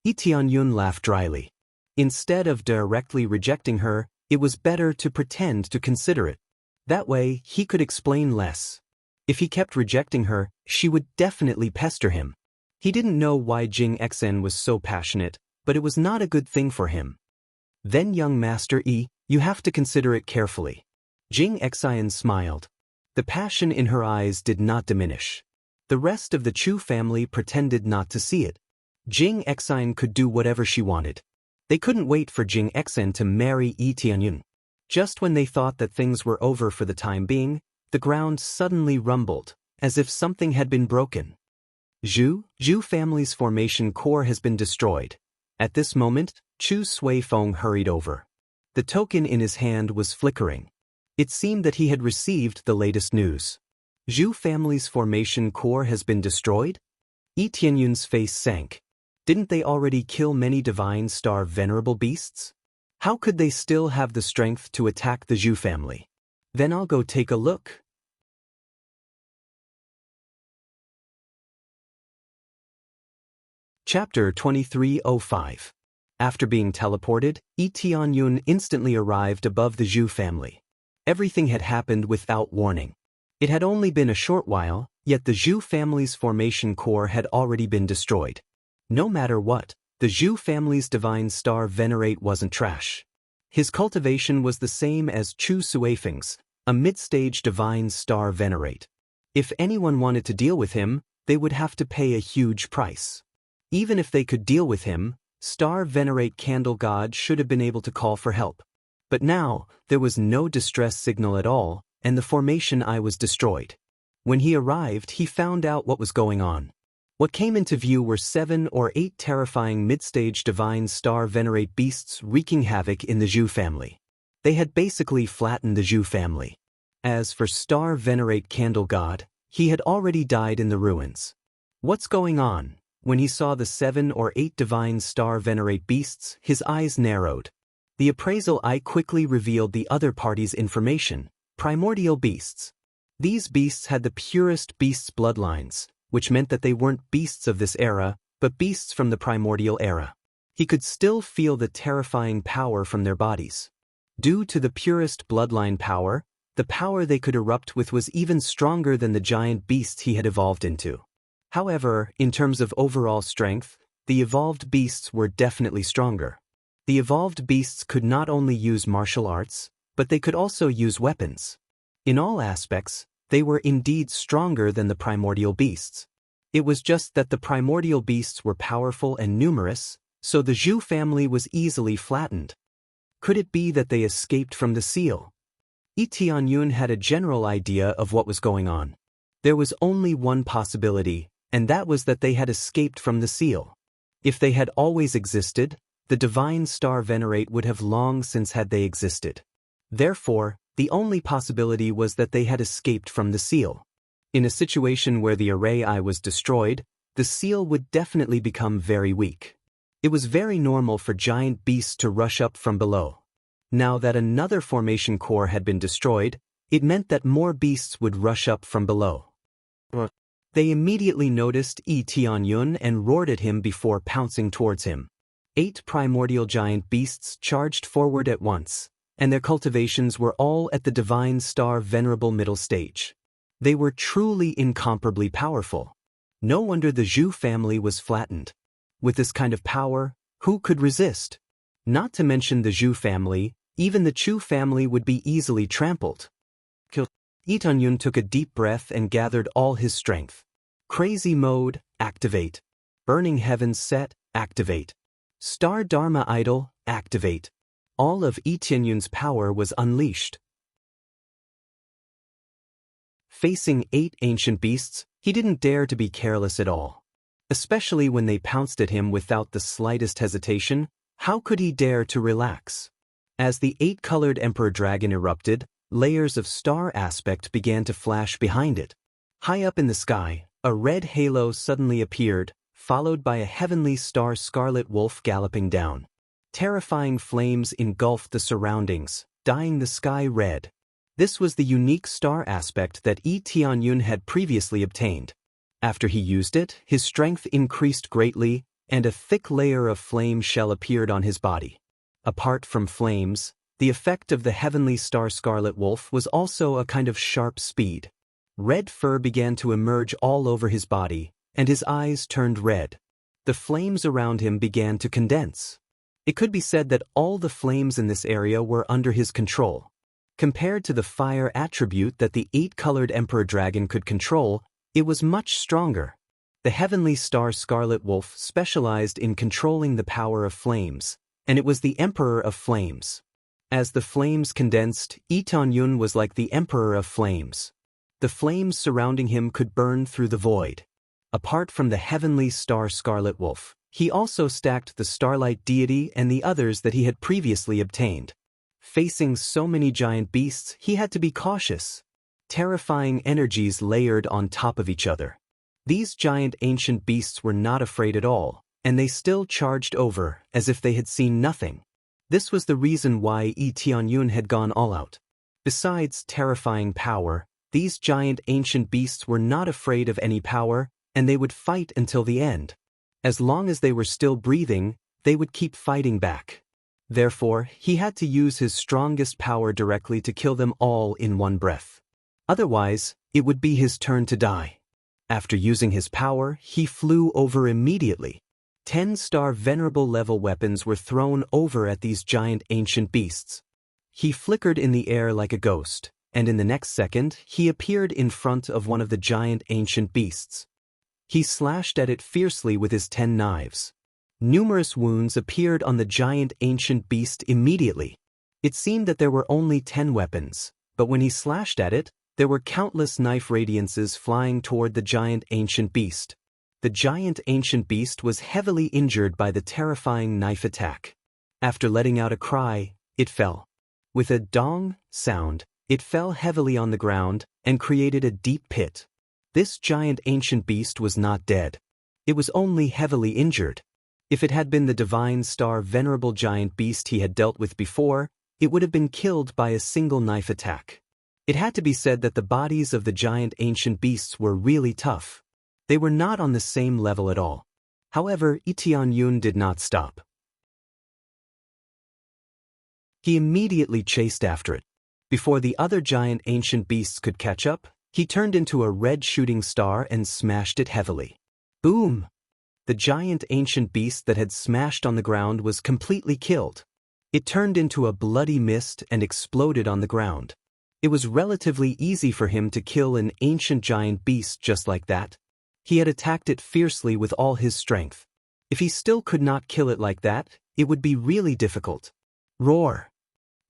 Lee Tianyun laughed dryly. Instead of directly rejecting her, it was better to pretend to consider it. That way, he could explain less. If he kept rejecting her, she would definitely pester him. He didn't know why Jing Exen was so passionate, but it was not a good thing for him. Then young Master Yi, you have to consider it carefully. Jing Exen smiled. The passion in her eyes did not diminish. The rest of the Chu family pretended not to see it. Jing Exen could do whatever she wanted. They couldn't wait for Jing Exen to marry Lee Tianyun. Just when they thought that things were over for the time being, the ground suddenly rumbled, as if something had been broken. Zhu family's formation core has been destroyed. At this moment, Chu Suifeng hurried over. The token in his hand was flickering. It seemed that he had received the latest news. Zhu family's formation core has been destroyed? Lee Tianyun's face sank. Didn't they already kill many divine star venerable beasts? How could they still have the strength to attack the Zhu family? Then I'll go take a look. Chapter 2305. After being teleported, Lee Tianyun instantly arrived above the Zhu family. Everything had happened without warning. It had only been a short while, yet the Zhu family's formation core had already been destroyed. No matter what, the Zhu family's divine star venerate wasn't trash. His cultivation was the same as Chu Suifeng's, a mid-stage divine star venerate. If anyone wanted to deal with him, they would have to pay a huge price. Even if they could deal with him, Star Venerate Candle God should have been able to call for help. But now, there was no distress signal at all, and the formation eye was destroyed. When he arrived, he found out what was going on. What came into view were 7 or 8 terrifying mid-stage divine star venerate beasts wreaking havoc in the Zhu family. They had basically flattened the Zhu family. As for Star Venerate Candle God, he had already died in the ruins. What's going on? When he saw the 7 or 8 divine star venerate beasts, his eyes narrowed. The appraisal eye quickly revealed the other party's information: primordial beasts. These beasts had the purest beasts' bloodlines, which meant that they weren't beasts of this era, but beasts from the primordial era. He could still feel the terrifying power from their bodies. Due to the purest bloodline power, the power they could erupt with was even stronger than the giant beasts he had evolved into. However, in terms of overall strength, the evolved beasts were definitely stronger. The evolved beasts could not only use martial arts, but they could also use weapons. In all aspects, they were indeed stronger than the primordial beasts. It was just that the primordial beasts were powerful and numerous, so the Zhu family was easily flattened. Could it be that they escaped from the seal? Lee Tianyun had a general idea of what was going on. There was only one possibility, and that was that they had escaped from the seal. If they had always existed, the divine star venerate would have long since had they existed. Therefore, the only possibility was that they had escaped from the seal. In a situation where the array eye was destroyed, the seal would definitely become very weak. It was very normal for giant beasts to rush up from below. Now that another formation core had been destroyed, it meant that more beasts would rush up from below. They immediately noticed Lee Tianyun and roared at him before pouncing towards him. 8 primordial giant beasts charged forward at once, and their cultivations were all at the divine star venerable middle stage. They were truly incomparably powerful. No wonder the Zhu family was flattened. With this kind of power, Who could resist? Not to mention the Zhu family, even the Chu family would be easily trampled. Lee Tanyun took a deep breath and gathered all his strength. Crazy mode, activate. Burning heavens set, activate. Star Dharma idol, activate. All of Lee Tianyun's power was unleashed. Facing 8 ancient beasts, he didn't dare to be careless at all. Especially when they pounced at him without the slightest hesitation, how could he dare to relax? As the 8-colored Emperor Dragon erupted, layers of star aspect began to flash behind it. High up in the sky, a red halo suddenly appeared, followed by a heavenly star Scarlet Wolf galloping down. Terrifying flames engulfed the surroundings, dyeing the sky red. This was the unique star aspect that Lee Tianyun had previously obtained. After he used it, his strength increased greatly, and a thick layer of flame shell appeared on his body. Apart from flames, the effect of the heavenly star Scarlet Wolf was also a kind of sharp speed. Red fur began to emerge all over his body, and his eyes turned red. The flames around him began to condense. It could be said that all the flames in this area were under his control. Compared to the fire attribute that the 8-colored Emperor Dragon could control, it was much stronger. The heavenly star Scarlet Wolf specialized in controlling the power of flames, and it was the Emperor of Flames. As the flames condensed, Lee Tianyun was like the Emperor of Flames. The flames surrounding him could burn through the void. Apart from the heavenly star Scarlet Wolf, he also stacked the Starlight Deity and the others that he had previously obtained. Facing so many giant beasts, he had to be cautious. Terrifying energies layered on top of each other. These giant ancient beasts were not afraid at all, and they still charged over, as if they had seen nothing. This was the reason why Lee Tianyun had gone all out. Besides terrifying power, these giant ancient beasts were not afraid of any power, and they would fight until the end. As long as they were still breathing, they would keep fighting back. Therefore, he had to use his strongest power directly to kill them all in one breath. Otherwise, it would be his turn to die. After using his power, he flew over immediately. 10-star venerable level weapons were thrown over at these giant ancient beasts. He flickered in the air like a ghost, and in the next second, he appeared in front of one of the giant ancient beasts. He slashed at it fiercely with his 10 knives. Numerous wounds appeared on the giant ancient beast immediately. It seemed that there were only 10 weapons, but when he slashed at it, there were countless knife radiances flying toward the giant ancient beast. The giant ancient beast was heavily injured by the terrifying knife attack. After letting out a cry, it fell. With a dong sound, it fell heavily on the ground and created a deep pit. This giant ancient beast was not dead. It was only heavily injured. If it had been the divine star venerable giant beast he had dealt with before, it would have been killed by a single knife attack. It had to be said that the bodies of the giant ancient beasts were really tough. They were not on the same level at all. However, Lee Tianyun did not stop. He immediately chased after it. Before the other giant ancient beasts could catch up, he turned into a red shooting star and smashed it heavily. Boom! The giant ancient beast that had smashed on the ground was completely killed. It turned into a bloody mist and exploded on the ground. It was relatively easy for him to kill an ancient giant beast just like that. He had attacked it fiercely with all his strength. If he still could not kill it like that, it would be really difficult. Roar!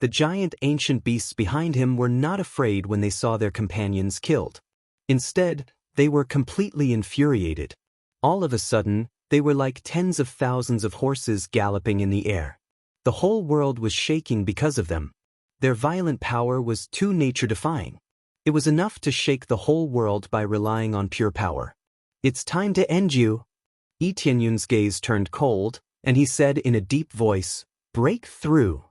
The giant ancient beasts behind him were not afraid when they saw their companions killed. Instead, they were completely infuriated. All of a sudden, they were like tens of thousands of horses galloping in the air. The whole world was shaking because of them. Their violent power was too nature-defying. It was enough to shake the whole world by relying on pure power. It's time to end you. Lee Tianyun's gaze turned cold, and he said in a deep voice, "Break through."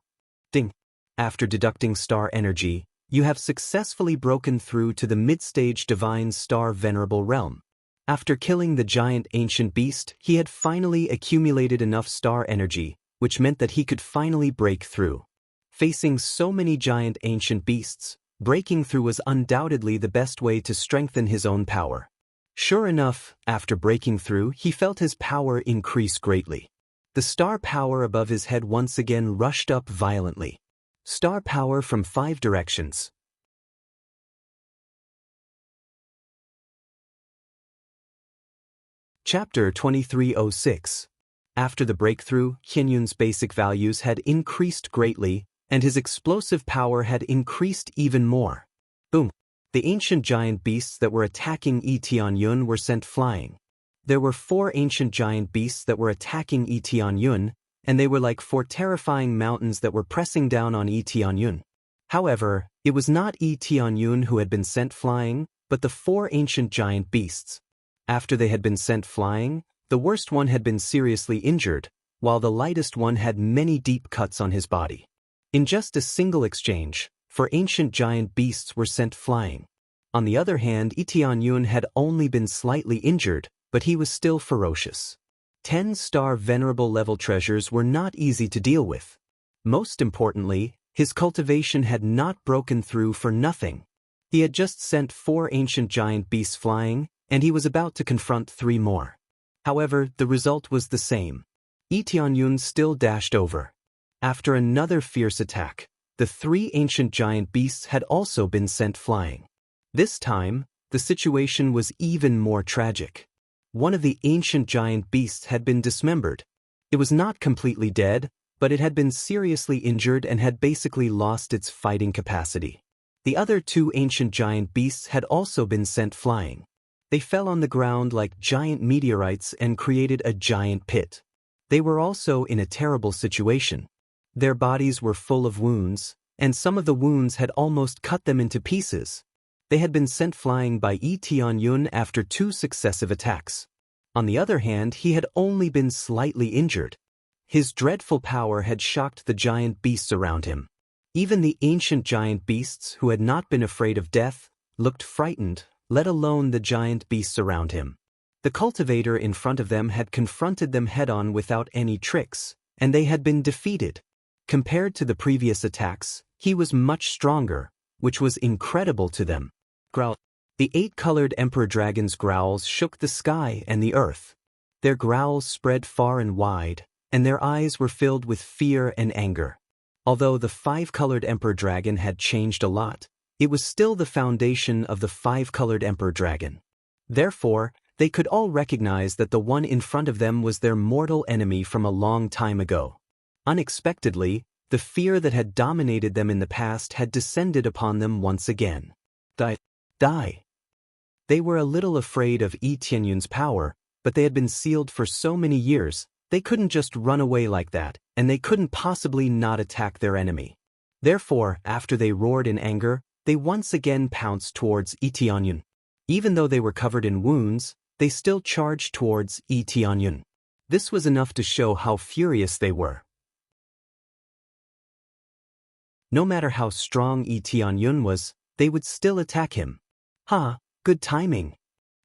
Ding. After deducting star energy, you have successfully broken through to the mid-stage divine star venerable realm. After killing the giant ancient beast, he had finally accumulated enough star energy, which meant that he could finally break through. Facing so many giant ancient beasts, breaking through was undoubtedly the best way to strengthen his own power. Sure enough, after breaking through, he felt his power increase greatly. The star power above his head once again rushed up violently. Star power from 5 directions. Chapter 2306. After the breakthrough, Qianyun's basic values had increased greatly, and his explosive power had increased even more. Boom! The ancient giant beasts that were attacking Tianyun were sent flying. There were 4 ancient giant beasts that were attacking Tianyun, and they were like 4 terrifying mountains that were pressing down on Tianyun. However, it was not Tianyun who had been sent flying, but the 4 ancient giant beasts. After they had been sent flying, the worst one had been seriously injured, while the lightest one had many deep cuts on his body. In just a single exchange, 4 ancient giant beasts were sent flying. On the other hand, Tianyun had only been slightly injured, but he was still ferocious. 10-star venerable level treasures were not easy to deal with. Most importantly, his cultivation had not broken through for nothing. He had just sent 4 ancient giant beasts flying, and he was about to confront 3 more. However, the result was the same. Tianyun still dashed over. After another fierce attack, the 3 ancient giant beasts had also been sent flying. This time, the situation was even more tragic. One of the ancient giant beasts had been dismembered. It was not completely dead, but it had been seriously injured and had basically lost its fighting capacity. The other 2 ancient giant beasts had also been sent flying. They fell on the ground like giant meteorites and created a giant pit. They were also in a terrible situation. Their bodies were full of wounds, and some of the wounds had almost cut them into pieces. They had been sent flying by Tianyun after 2 successive attacks. On the other hand, he had only been slightly injured. His dreadful power had shocked the giant beasts around him. Even the ancient giant beasts who had not been afraid of death looked frightened, let alone the giant beasts around him. The cultivator in front of them had confronted them head-on without any tricks, and they had been defeated. Compared to the previous attacks, he was much stronger, which was incredible to them. Growl. The 8-colored emperor dragon's growls shook the sky and the earth. Their growls spread far and wide, and their eyes were filled with fear and anger. Although the 5-colored emperor dragon had changed a lot, it was still the foundation of the 5-colored emperor dragon. Therefore, they could all recognize that the one in front of them was their mortal enemy from a long time ago. Unexpectedly, the fear that had dominated them in the past had descended upon them once again. Die. They were a little afraid of Tianyun's power, but they had been sealed for so many years, they couldn't just run away like that, and they couldn't possibly not attack their enemy. Therefore, after they roared in anger, they once again pounced towards Tianyun. Even though they were covered in wounds, they still charged towards Tianyun. This was enough to show how furious they were. No matter how strong Tianyun was, they would still attack him. Good timing.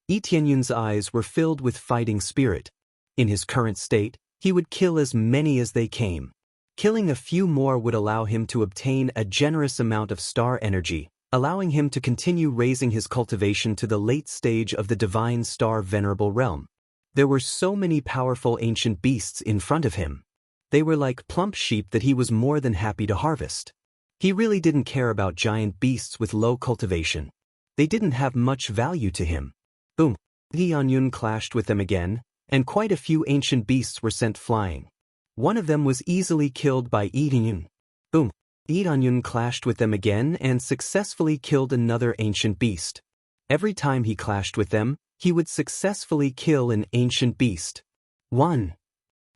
Tianyun's eyes were filled with fighting spirit. In his current state, he would kill as many as they came. Killing a few more would allow him to obtain a generous amount of star energy, allowing him to continue raising his cultivation to the late stage of the divine star venerable realm. There were so many powerful ancient beasts in front of him. They were like plump sheep that he was more than happy to harvest. He really didn't care about giant beasts with low cultivation. They didn't have much value to him. Boom! Tianyun clashed with them again, and quite a few ancient beasts were sent flying. One of them was easily killed by Tianyun. Boom! Tianyun clashed with them again and successfully killed another ancient beast. Every time he clashed with them, he would successfully kill an ancient beast. 1,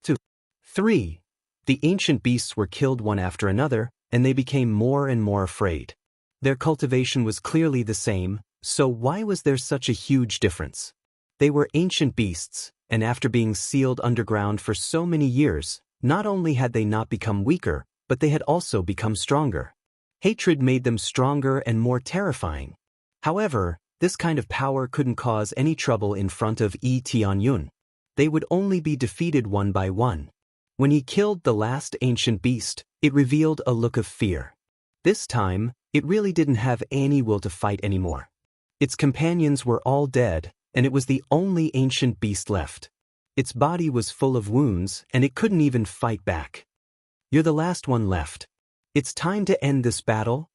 2, 3. The ancient beasts were killed one after another, and they became more and more afraid. Their cultivation was clearly the same, so why was there such a huge difference? They were ancient beasts, and after being sealed underground for so many years, not only had they not become weaker, but they had also become stronger. Hatred made them stronger and more terrifying. However, this kind of power couldn't cause any trouble in front of Tianyun. They would only be defeated one by one. When he killed the last ancient beast, it revealed a look of fear. This time, it really didn't have any will to fight anymore. Its companions were all dead, and it was the only ancient beast left. Its body was full of wounds and it couldn't even fight back. You're the last one left. It's time to end this battle.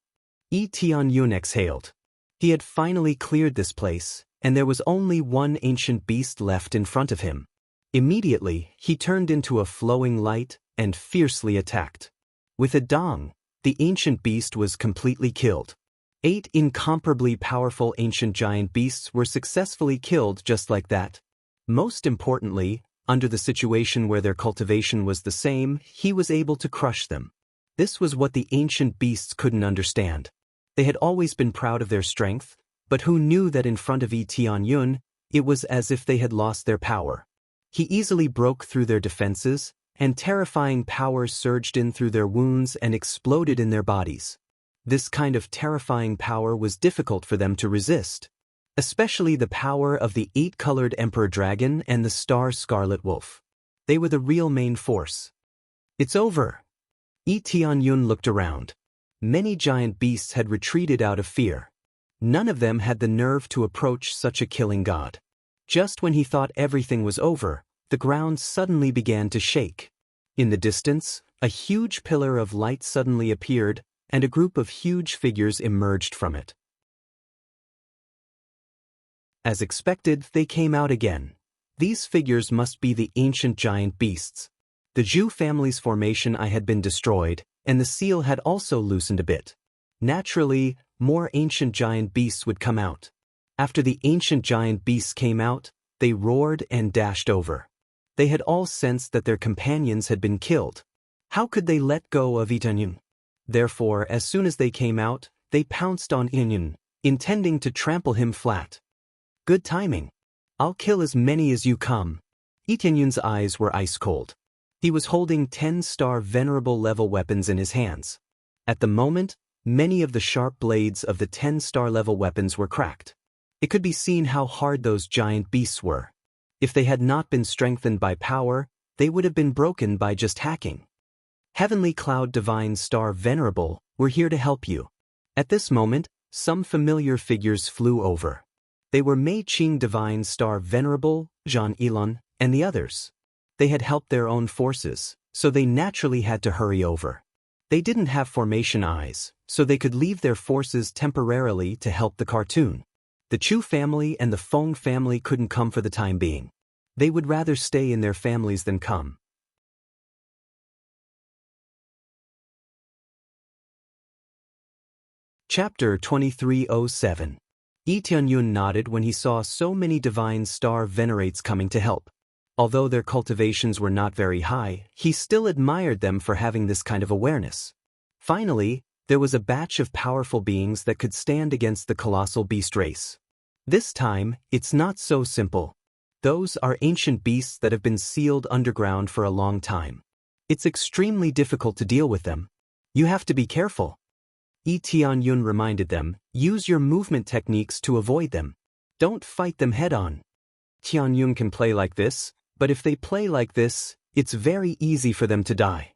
Tianyun exhaled. He had finally cleared this place, and there was only one ancient beast left in front of him. Immediately, he turned into a flowing light and fiercely attacked. With a dong, the ancient beast was completely killed. 8 incomparably powerful ancient giant beasts were successfully killed just like that. Most importantly, under the situation where their cultivation was the same, he was able to crush them. This was what the ancient beasts couldn't understand. They had always been proud of their strength, but who knew that in front of Tianyun, it was as if they had lost their power. He easily broke through their defenses, and terrifying power surged in through their wounds and exploded in their bodies. This kind of terrifying power was difficult for them to resist, especially the power of the 8-colored Emperor Dragon and the Star Scarlet Wolf. They were the real main force. It's over. Tianyun looked around. Many giant beasts had retreated out of fear. None of them had the nerve to approach such a killing god. Just when he thought everything was over, the ground suddenly began to shake. In the distance, a huge pillar of light suddenly appeared, and a group of huge figures emerged from it. As expected, they came out again. These figures must be the ancient giant beasts. The Zhu family's formation had been destroyed, and the seal had also loosened a bit. Naturally, more ancient giant beasts would come out. After the ancient giant beasts came out, they roared and dashed over. They had all sensed that their companions had been killed. How could they let go of Tianyun? Therefore, as soon as they came out, they pounced on Tianyun, intending to trample him flat. Good timing. I'll kill as many as you come. Tianyun's eyes were ice cold. He was holding 10-star venerable level weapons in his hands. At the moment, many of the sharp blades of the 10-star level weapons were cracked. It could be seen how hard those giant beasts were. If they had not been strengthened by power, they would have been broken by just hacking. Heavenly Cloud Divine Star Venerable, we're here to help you. At this moment, some familiar figures flew over. They were Mei Qing Divine Star Venerable, Zhan Elon, and the others. They had helped their own forces, so they naturally had to hurry over. They didn't have formation eyes, so they could leave their forces temporarily to help the cartoon. The Chu family and the Feng family couldn't come for the time being. They would rather stay in their families than come. Chapter 2307. Tianyun nodded when he saw so many divine star venerates coming to help. Although their cultivations were not very high, he still admired them for having this kind of awareness. Finally, there was a batch of powerful beings that could stand against the colossal beast race. This time, it's not so simple. Those are ancient beasts that have been sealed underground for a long time. It's extremely difficult to deal with them. You have to be careful. Tianyun reminded them, use your movement techniques to avoid them. Don't fight them head-on. Tianyun can play like this, but if they play like this, it's very easy for them to die.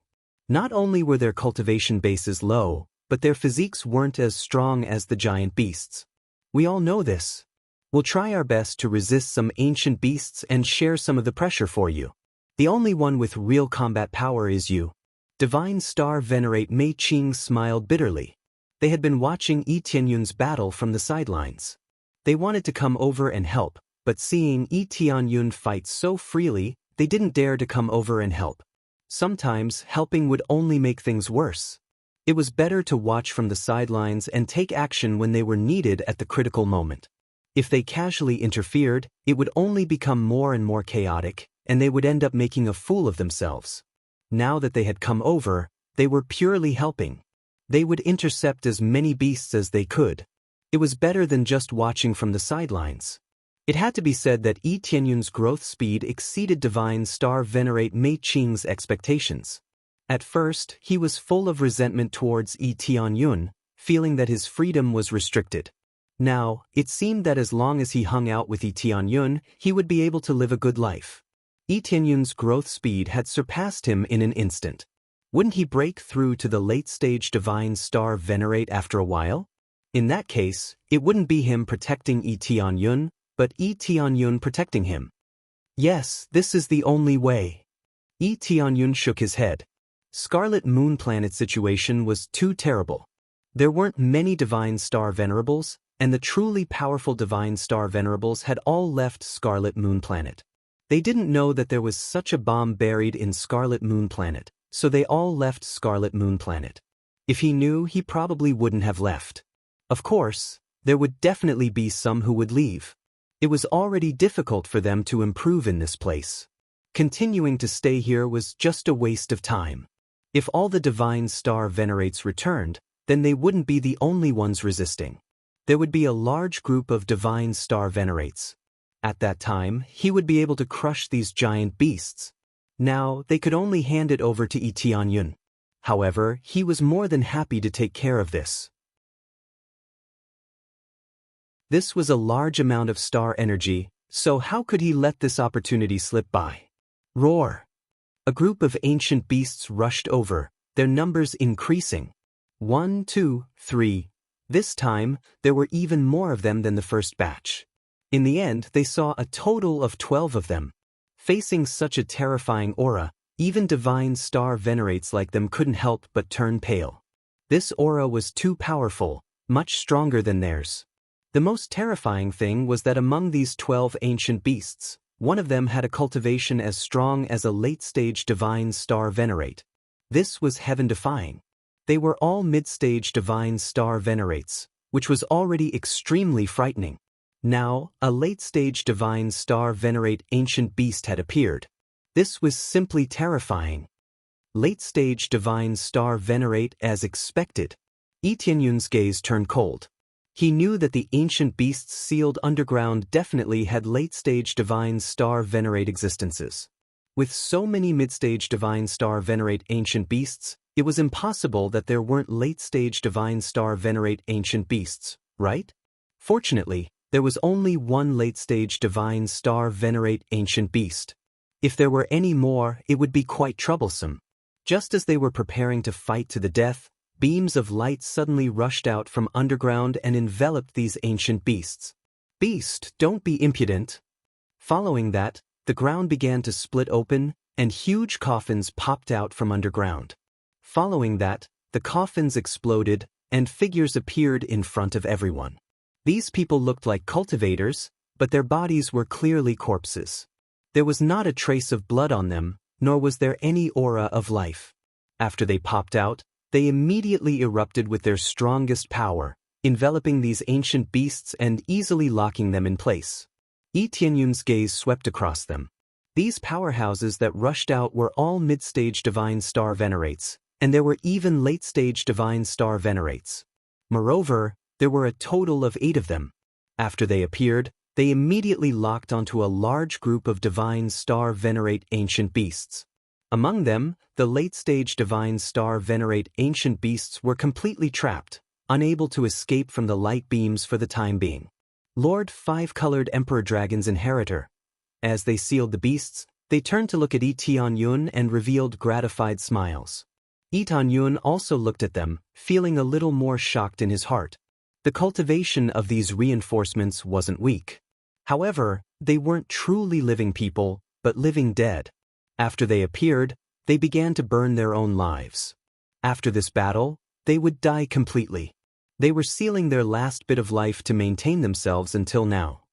Not only were their cultivation bases low, but their physiques weren't as strong as the giant beasts. We all know this. We'll try our best to resist some ancient beasts and share some of the pressure for you. The only one with real combat power is you. Divine Star Venerate Mei Qing smiled bitterly. They had been watching Tianyun's battle from the sidelines. They wanted to come over and help, but seeing Tianyun fight so freely, they didn't dare to come over and help. Sometimes helping would only make things worse. It was better to watch from the sidelines and take action when they were needed at the critical moment. If they casually interfered, it would only become more and more chaotic, and they would end up making a fool of themselves. Now that they had come over, they were purely helping. They would intercept as many beasts as they could. It was better than just watching from the sidelines. It had to be said that Tianyun's growth speed exceeded Divine Star Venerate Mei Qing's expectations. At first, he was full of resentment towards Tianyun, feeling that his freedom was restricted. Now, it seemed that as long as he hung out with Tianyun, he would be able to live a good life. Tianyun's growth speed had surpassed him in an instant. Wouldn't he break through to the late-stage Divine Star Venerate after a while? In that case, it wouldn't be him protecting Tianyun, but Tianyun protecting him. Yes, this is the only way. Yi Tianyun shook his head. Scarlet Moon Planet situation was too terrible. There weren't many Divine Star Venerables, and the truly powerful Divine Star Venerables had all left Scarlet Moon Planet. They didn't know that there was such a bomb buried in Scarlet Moon Planet, so they all left Scarlet Moon Planet. If he knew, he probably wouldn't have left. Of course, there would definitely be some who would leave. It was already difficult for them to improve in this place. Continuing to stay here was just a waste of time. If all the Divine Star Venerates returned, then they wouldn't be the only ones resisting. There would be a large group of Divine Star Venerates. At that time, he would be able to crush these giant beasts. Now, they could only hand it over to Yi Tianyun. However, he was more than happy to take care of this. This was a large amount of star energy, so how could he let this opportunity slip by? Roar! A group of ancient beasts rushed over, their numbers increasing. 1, 2, 3. This time, there were even more of them than the first batch. In the end, they saw a total of 12 of them. Facing such a terrifying aura, even Divine Star Venerates like them couldn't help but turn pale. This aura was too powerful, much stronger than theirs. The most terrifying thing was that among these 12 ancient beasts, one of them had a cultivation as strong as a late-stage Divine Star Venerate. This was heaven-defying. They were all mid-stage Divine Star Venerates, which was already extremely frightening. Now, a late-stage Divine Star Venerate ancient beast had appeared. This was simply terrifying. Late-stage Divine Star Venerate as expected. Yi Tianyun's gaze turned cold. He knew that the ancient beasts sealed underground definitely had late-stage Divine Star Venerate existences. With so many mid-stage Divine Star Venerate ancient beasts, it was impossible that there weren't late-stage Divine Star Venerate ancient beasts, right? Fortunately, there was only one late-stage Divine Star Venerate ancient beast. If there were any more, it would be quite troublesome. Just as they were preparing to fight to the death, beams of light suddenly rushed out from underground and enveloped these ancient beasts. Beast, don't be impudent. Following that, the ground began to split open, and huge coffins popped out from underground. Following that, the coffins exploded, and figures appeared in front of everyone. These people looked like cultivators, but their bodies were clearly corpses. There was not a trace of blood on them, nor was there any aura of life. After they popped out, they immediately erupted with their strongest power, enveloping these ancient beasts and easily locking them in place. Yi Tianyun's gaze swept across them. These powerhouses that rushed out were all mid-stage Divine Star Venerates, and there were even late-stage Divine Star Venerates. Moreover, there were a total of 8 of them. After they appeared, they immediately locked onto a large group of Divine Star Venerate ancient beasts. Among them, the late-stage Divine Star Venerate ancient beasts were completely trapped, unable to escape from the light beams for the time being. Lord Five-Colored Emperor Dragon's Inheritor. As they sealed the beasts, they turned to look at Yi Tianyun and revealed gratified smiles. Yi Tianyun also looked at them, feeling a little more shocked in his heart. The cultivation of these reinforcements wasn't weak. However, they weren't truly living people, but living dead. After they appeared, they began to burn their own lives. After this battle, they would die completely. They were sealing their last bit of life to maintain themselves until now.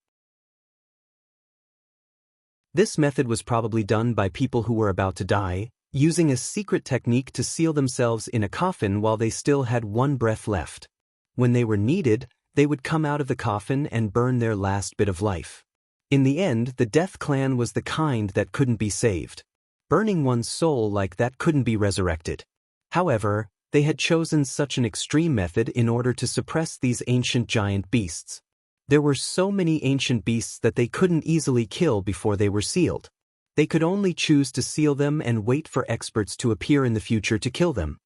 This method was probably done by people who were about to die, using a secret technique to seal themselves in a coffin while they still had one breath left. When they were needed, they would come out of the coffin and burn their last bit of life. In the end, the Death Clan was the kind that couldn't be saved. Burning one's soul like that couldn't be resurrected. However, they had chosen such an extreme method in order to suppress these ancient giant beasts. There were so many ancient beasts that they couldn't easily kill before they were sealed. They could only choose to seal them and wait for experts to appear in the future to kill them.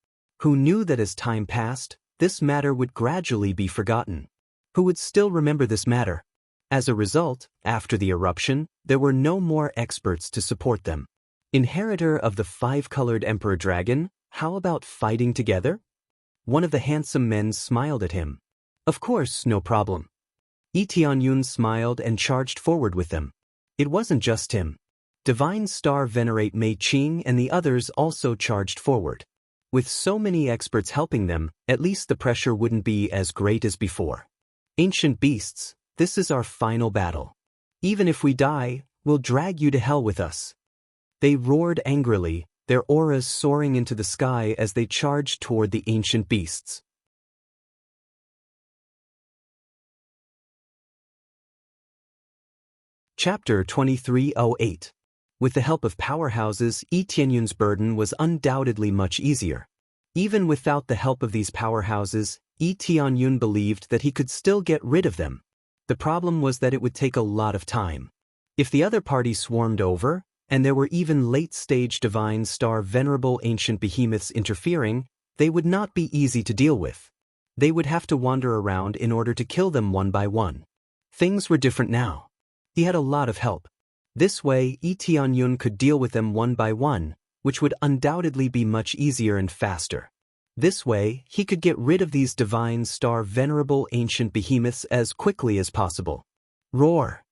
Who knew that as time passed, this matter would gradually be forgotten? Who would still remember this matter? As a result, after the eruption, there were no more experts to support them. Inheritor of the Five-Colored Emperor Dragon, how about fighting together? One of the handsome men smiled at him. Of course, no problem. Yi Tianyun smiled and charged forward with them. It wasn't just him. Divine Star Venerate Mei Qing and the others also charged forward. With so many experts helping them, at least the pressure wouldn't be as great as before. Ancient beasts, this is our final battle. Even if we die, we'll drag you to hell with us. They roared angrily, their auras soaring into the sky as they charged toward the ancient beasts. Chapter 2308. With the help of powerhouses, Yi Tianyun's burden was undoubtedly much easier. Even without the help of these powerhouses, Yi Tianyun believed that he could still get rid of them. The problem was that it would take a lot of time. If the other party swarmed over, and there were even late-stage Divine Star Venerable Ancient Behemoths interfering, they would not be easy to deal with. They would have to wander around in order to kill them one by one. Things were different now. He had a lot of help. This way, Yi Tianyun could deal with them one by one, which would undoubtedly be much easier and faster. This way, he could get rid of these Divine Star Venerable Ancient Behemoths as quickly as possible. Roar!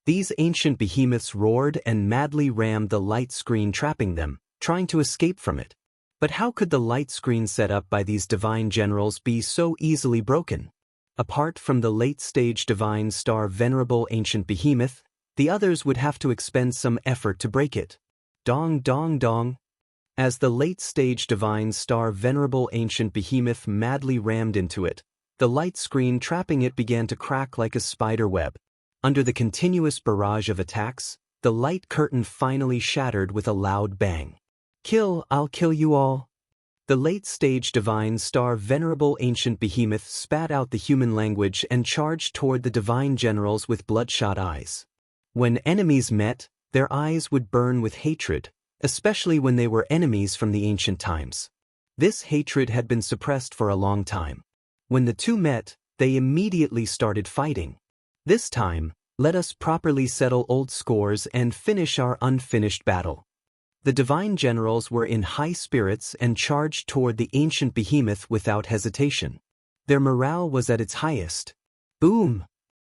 These ancient behemoths roared and madly rammed the light screen, trapping them, trying to escape from it. But how could the light screen set up by these divine generals be so easily broken? Apart from the late-stage Divine Star Venerable Ancient Behemoth, the others would have to expend some effort to break it. Dong dong dong. As the late-stage Divine Star Venerable Ancient Behemoth madly rammed into it, the light screen trapping it began to crack like a spider web. Under the continuous barrage of attacks, the light curtain finally shattered with a loud bang. Kill, I'll kill you all. The late-stage Divine Star Venerable Ancient Behemoth spat out the human language and charged toward the divine generals with bloodshot eyes. When enemies met, their eyes would burn with hatred, especially when they were enemies from the ancient times. This hatred had been suppressed for a long time. When the two met, they immediately started fighting. This time, let us properly settle old scores and finish our unfinished battle. The divine generals were in high spirits and charged toward the ancient behemoth without hesitation. Their morale was at its highest. Boom!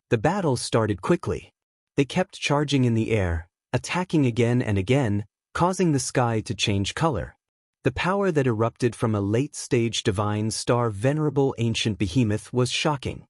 The battle started quickly. They kept charging in the air, attacking again and again, causing the sky to change color. The power that erupted from a late-stage Divine Star Venerable Ancient Behemoth was shocking.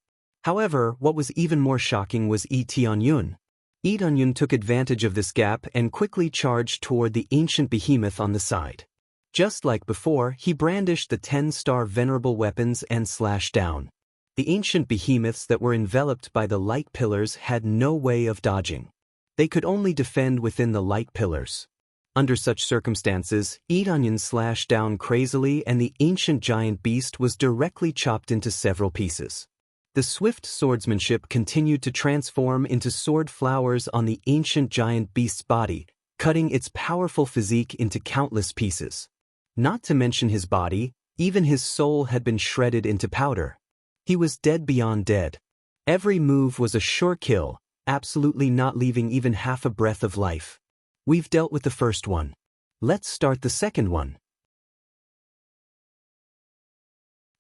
However, what was even more shocking was Yi Tianyun. Yi Tianyun took advantage of this gap and quickly charged toward the ancient behemoth on the side. Just like before, he brandished the 10-star venerable weapons and slashed down. The ancient behemoths that were enveloped by the light pillars had no way of dodging. They could only defend within the light pillars. Under such circumstances, Yi Tianyun slashed down crazily and the ancient giant beast was directly chopped into several pieces. The swift swordsmanship continued to transform into sword flowers on the ancient giant beast's body, cutting its powerful physique into countless pieces. Not to mention his body, even his soul had been shredded into powder. He was dead beyond dead. Every move was a sure kill, absolutely not leaving even half a breath of life. We've dealt with the first one. Let's start the second one.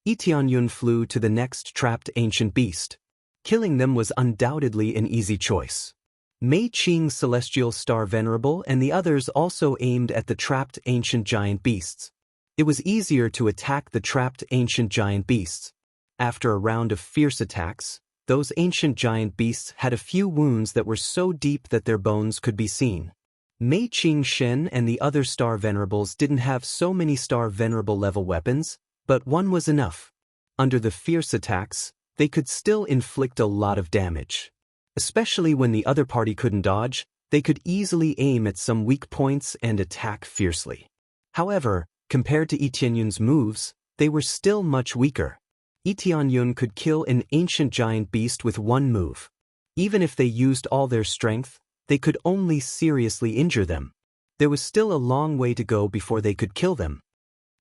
Yi Tianyun flew to the next trapped ancient beast. Killing them was undoubtedly an easy choice. Mei Qing's Celestial Star Venerable and the others also aimed at the trapped ancient giant beasts. It was easier to attack the trapped ancient giant beasts. After a round of fierce attacks, those ancient giant beasts had a few wounds that were so deep that their bones could be seen. Mei Qing Shen and the other Star Venerables didn't have so many Star Venerable level weapons, but one was enough. Under the fierce attacks, they could still inflict a lot of damage. Especially when the other party couldn't dodge, they could easily aim at some weak points and attack fiercely. However, compared to Yi Tianyun's moves, they were still much weaker. Yi Tianyun could kill an ancient giant beast with one move. Even if they used all their strength, they could only seriously injure them. There was still a long way to go before they could kill them.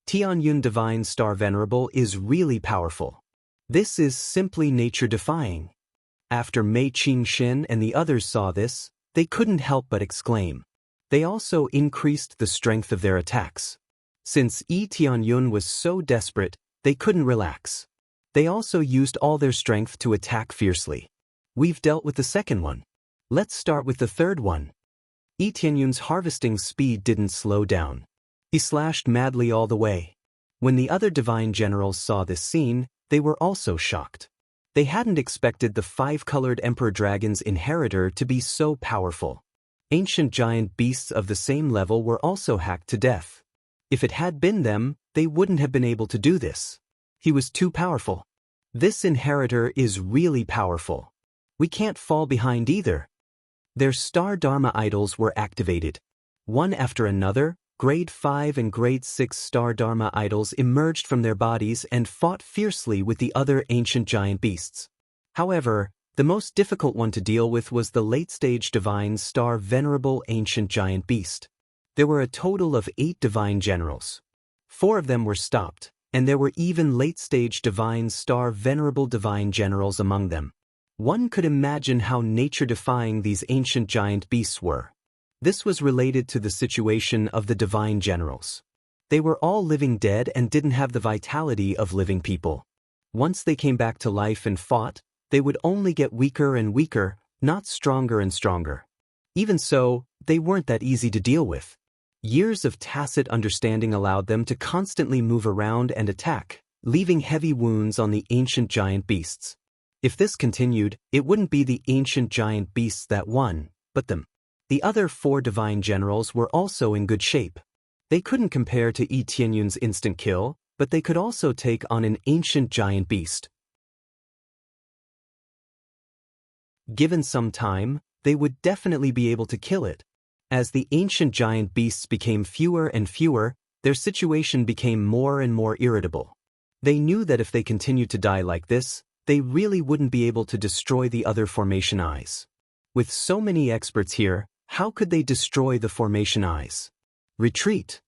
Tianyun Divine Star Venerable is really powerful. This is simply nature-defying. After Mei Qing Shen and the others saw this, they couldn't help but exclaim. They also increased the strength of their attacks. Since Yi Tianyun was so desperate, they couldn't relax. They also used all their strength to attack fiercely. We've dealt with the second one. Let's start with the third one. Yi Tianyun's harvesting speed didn't slow down. He slashed madly all the way. When the other divine generals saw this scene, they were also shocked. They hadn't expected the five-colored Emperor Dragon's inheritor to be so powerful. Ancient giant beasts of the same level were also hacked to death. If it had been them, they wouldn't have been able to do this. He was too powerful. This inheritor is really powerful. We can't fall behind either. Their Star Dharma idols were activated. One after another, Grade 5 and Grade 6 Star Dharma idols emerged from their bodies and fought fiercely with the other ancient giant beasts. However, the most difficult one to deal with was the late-stage Divine Star Venerable Ancient Giant Beast. There were a total of 8 divine generals. 4 of them were stopped, and there were even late-stage Divine Star Venerable Divine Generals among them. One could imagine how nature-defying these ancient giant beasts were. This was related to the situation of the divine generals. They were all living dead and didn't have the vitality of living people. Once they came back to life and fought, they would only get weaker and weaker, not stronger and stronger. Even so, they weren't that easy to deal with. Years of tacit understanding allowed them to constantly move around and attack, leaving heavy wounds on the ancient giant beasts. If this continued, it wouldn't be the ancient giant beasts that won, but them. The other 4 divine generals were also in good shape. They couldn't compare to Yi Tianyun's instant kill, but they could also take on an ancient giant beast. Given some time, they would definitely be able to kill it. As the ancient giant beasts became fewer and fewer, their situation became more and more irritable. They knew that if they continued to die like this, they really wouldn't be able to destroy the other formation eyes. With so many experts here, how could they destroy the formation eyes? Retreat.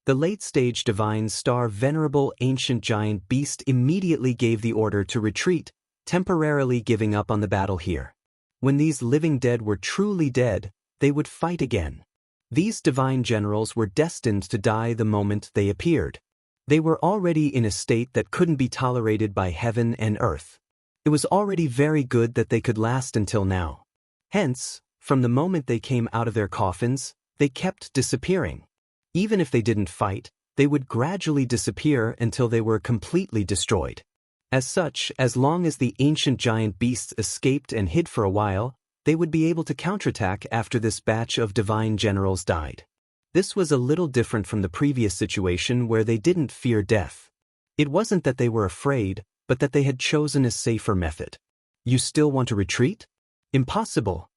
The late-stage Divine Star Venerable Ancient Giant Beast immediately gave the order to retreat, temporarily giving up on the battle here. When these living dead were truly dead, they would fight again. These divine generals were destined to die the moment they appeared. They were already in a state that couldn't be tolerated by heaven and earth. It was already very good that they could last until now. Hence, from the moment they came out of their coffins, they kept disappearing. Even if they didn't fight, they would gradually disappear until they were completely destroyed. As such, as long as the ancient giant beasts escaped and hid for a while, they would be able to counterattack after this batch of divine generals died. This was a little different from the previous situation where they didn't fear death. It wasn't that they were afraid, but that they had chosen a safer method. You still want to retreat? Impossible.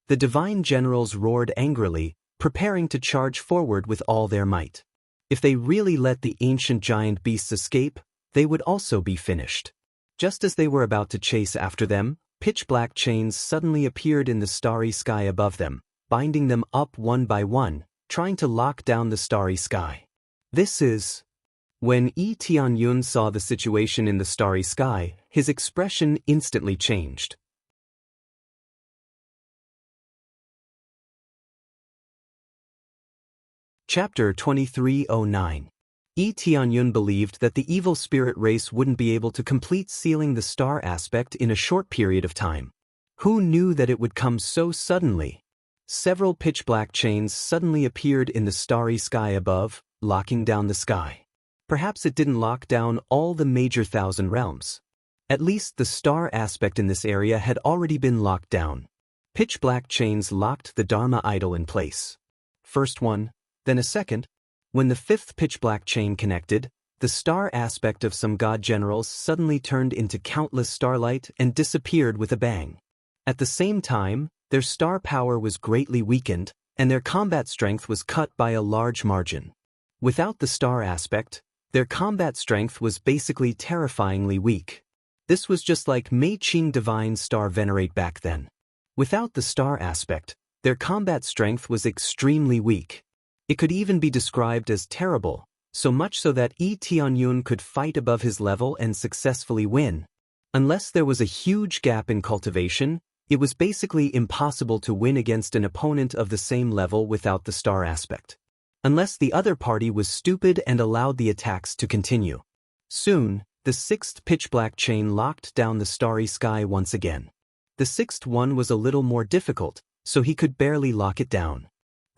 The divine generals roared angrily, preparing to charge forward with all their might. If they really let the ancient giant beasts escape, they would also be finished. Just as they were about to chase after them, pitch-black chains suddenly appeared in the starry sky above them, binding them up one by one, trying to lock down the starry sky. This is... When Yi Tianyun saw the situation in the starry sky, his expression instantly changed. Chapter 2309. Yi Tianyun believed that the evil spirit race wouldn't be able to complete sealing the star aspect in a short period of time. Who knew that it would come so suddenly? Several pitch-black chains suddenly appeared in the starry sky above, locking down the sky. Perhaps it didn't lock down all the major thousand realms. At least the star aspect in this area had already been locked down. Pitch-black chains locked the Dharma idol in place. First one, then a second. When the 5th pitch-black chain connected, the star aspect of some god generals suddenly turned into countless starlight and disappeared with a bang. At the same time, their star power was greatly weakened, and their combat strength was cut by a large margin. Without the star aspect, their combat strength was basically terrifyingly weak. This was just like Mei Qing Divine Star Venerate back then. Without the star aspect, their combat strength was extremely weak. It could even be described as terrible, so much so that Yi Tianyun could fight above his level and successfully win. Unless there was a huge gap in cultivation, it was basically impossible to win against an opponent of the same level without the star aspect. Unless the other party was stupid and allowed the attacks to continue. Soon, the 6th pitch-black chain locked down the starry sky once again. The 6th one was a little more difficult, so he could barely lock it down.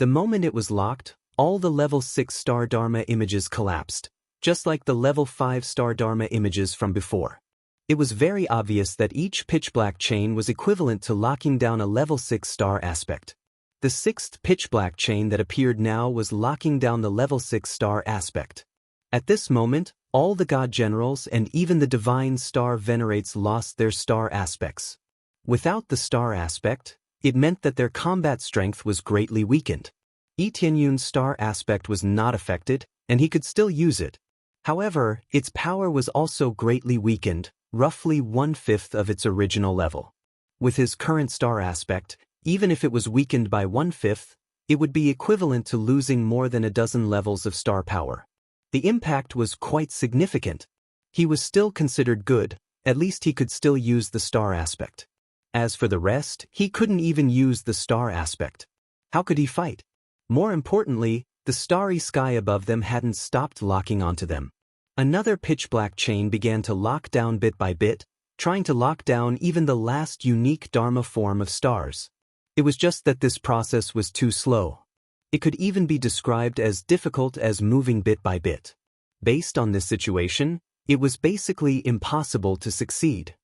The moment it was locked, all the level 6 star Dharma images collapsed, just like the level 5 star Dharma images from before. It was very obvious that each pitch black chain was equivalent to locking down a level 6 star aspect. The sixth pitch black chain that appeared now was locking down the level 6 star aspect. At this moment, all the god generals and even the divine star venerates lost their star aspects. Without the star aspect, it meant that their combat strength was greatly weakened. Yi Tianyun's star aspect was not affected, and he could still use it. However, its power was also greatly weakened, roughly 1/5 of its original level. With his current star aspect, even if it was weakened by 1/5, it would be equivalent to losing more than a dozen levels of star power. The impact was quite significant. He was still considered good, at least he could still use the star aspect. As for the rest, he couldn't even use the star aspect. How could he fight? More importantly, the starry sky above them hadn't stopped locking onto them. Another pitch black chain began to lock down bit by bit, trying to lock down even the last unique Dharma form of stars. It was just that this process was too slow. It could even be described as difficult as moving bit by bit. Based on this situation, it was basically impossible to succeed.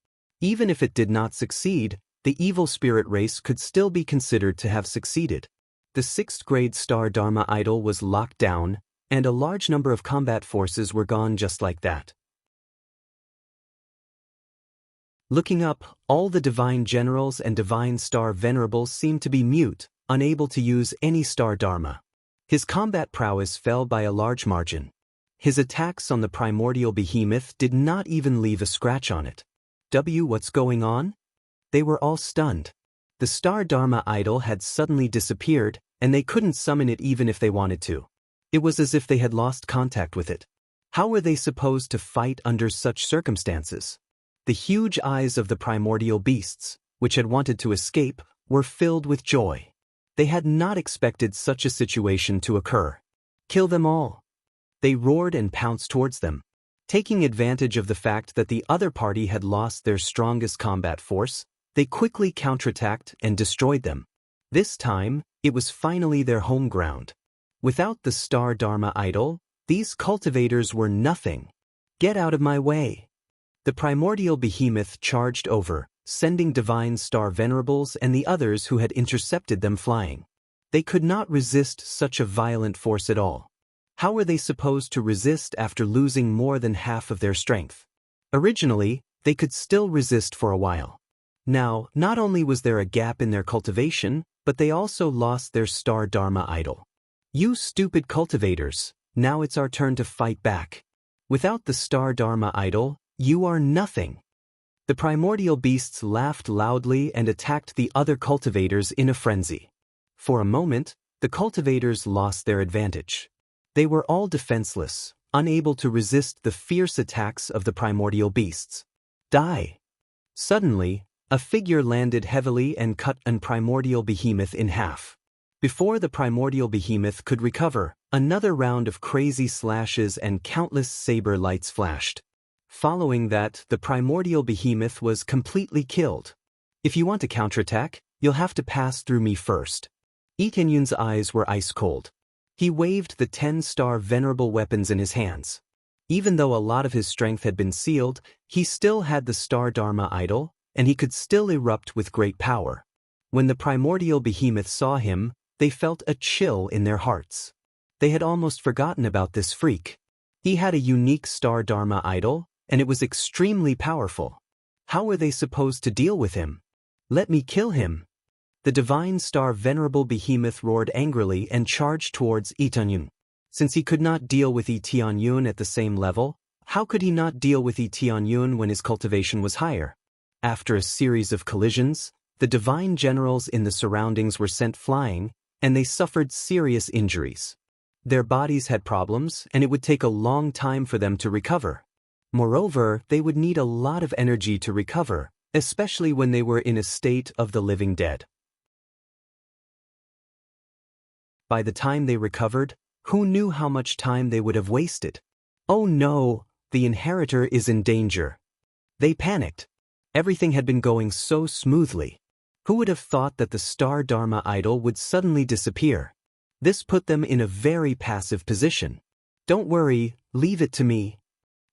Even if it did not succeed, the evil spirit race could still be considered to have succeeded. The 6th grade star Dharma idol was locked down, and a large number of combat forces were gone just like that. Looking up, all the divine generals and divine star venerables seemed to be mute, unable to use any star Dharma. His combat prowess fell by a large margin. His attacks on the primordial behemoth did not even leave a scratch on it. What's going on? They were all stunned. The star Dharma idol had suddenly disappeared, and they couldn't summon it even if they wanted to. It was as if they had lost contact with it. How were they supposed to fight under such circumstances? The huge eyes of the primordial beasts, which had wanted to escape, were filled with joy. They had not expected such a situation to occur. Kill them all. They roared and pounced towards them. Taking advantage of the fact that the other party had lost their strongest combat force, they quickly counterattacked and destroyed them. This time, it was finally their home ground. Without the star Dharma idol, these cultivators were nothing. Get out of my way. The primordial behemoth charged over, sending divine star venerables and the others who had intercepted them flying. They could not resist such a violent force at all. How were they supposed to resist after losing more than half of their strength? Originally, they could still resist for a while. Now, not only was there a gap in their cultivation, but they also lost their star Dharma idol. You stupid cultivators, now it's our turn to fight back. Without the star Dharma idol, you are nothing. The primordial beasts laughed loudly and attacked the other cultivators in a frenzy. For a moment, the cultivators lost their advantage. They were all defenseless, unable to resist the fierce attacks of the primordial beasts. Die! Suddenly, a figure landed heavily and cut an primordial behemoth in half. Before the primordial behemoth could recover, another round of crazy slashes and countless saber lights flashed. Following that, the primordial behemoth was completely killed. If you want to counterattack, you'll have to pass through me first. Yi Tianyun's eyes were ice cold. He waved the 10-star venerable weapons in his hands. Even though a lot of his strength had been sealed, he still had the star Dharma idol, and he could still erupt with great power. When the primordial behemoth saw him, they felt a chill in their hearts. They had almost forgotten about this freak. He had a unique star Dharma idol, and it was extremely powerful. How were they supposed to deal with him? Let me kill him. The divine star venerable behemoth roared angrily and charged towards Yi Tianyun. Since he could not deal with Yi Tianyun at the same level, how could he not deal with Yi Tianyun when his cultivation was higher? After a series of collisions, the divine generals in the surroundings were sent flying, and they suffered serious injuries. Their bodies had problems, and it would take a long time for them to recover. Moreover, they would need a lot of energy to recover, especially when they were in a state of the living dead. By the time they recovered, who knew how much time they would have wasted? Oh no, the inheritor is in danger. They panicked. Everything had been going so smoothly. Who would have thought that the star Dharma idol would suddenly disappear? This put them in a very passive position. Don't worry, leave it to me.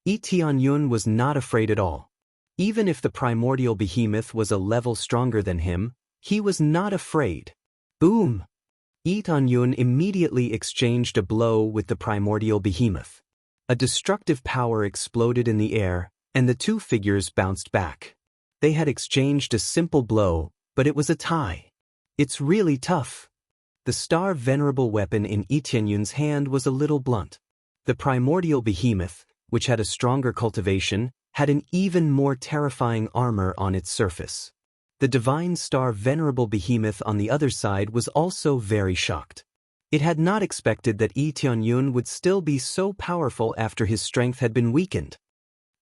Yi Tianyun was not afraid at all. Even if the primordial behemoth was a level stronger than him, he was not afraid. Boom! Yi Tianyun immediately exchanged a blow with the primordial behemoth. A destructive power exploded in the air, and the two figures bounced back. They had exchanged a simple blow, but it was a tie. It's really tough. The star venerable weapon in Yi Tianyun's hand was a little blunt. The primordial behemoth, which had a stronger cultivation, had an even more terrifying armor on its surface. The divine star venerable behemoth on the other side was also very shocked. It had not expected that Yi Tianyun would still be so powerful after his strength had been weakened.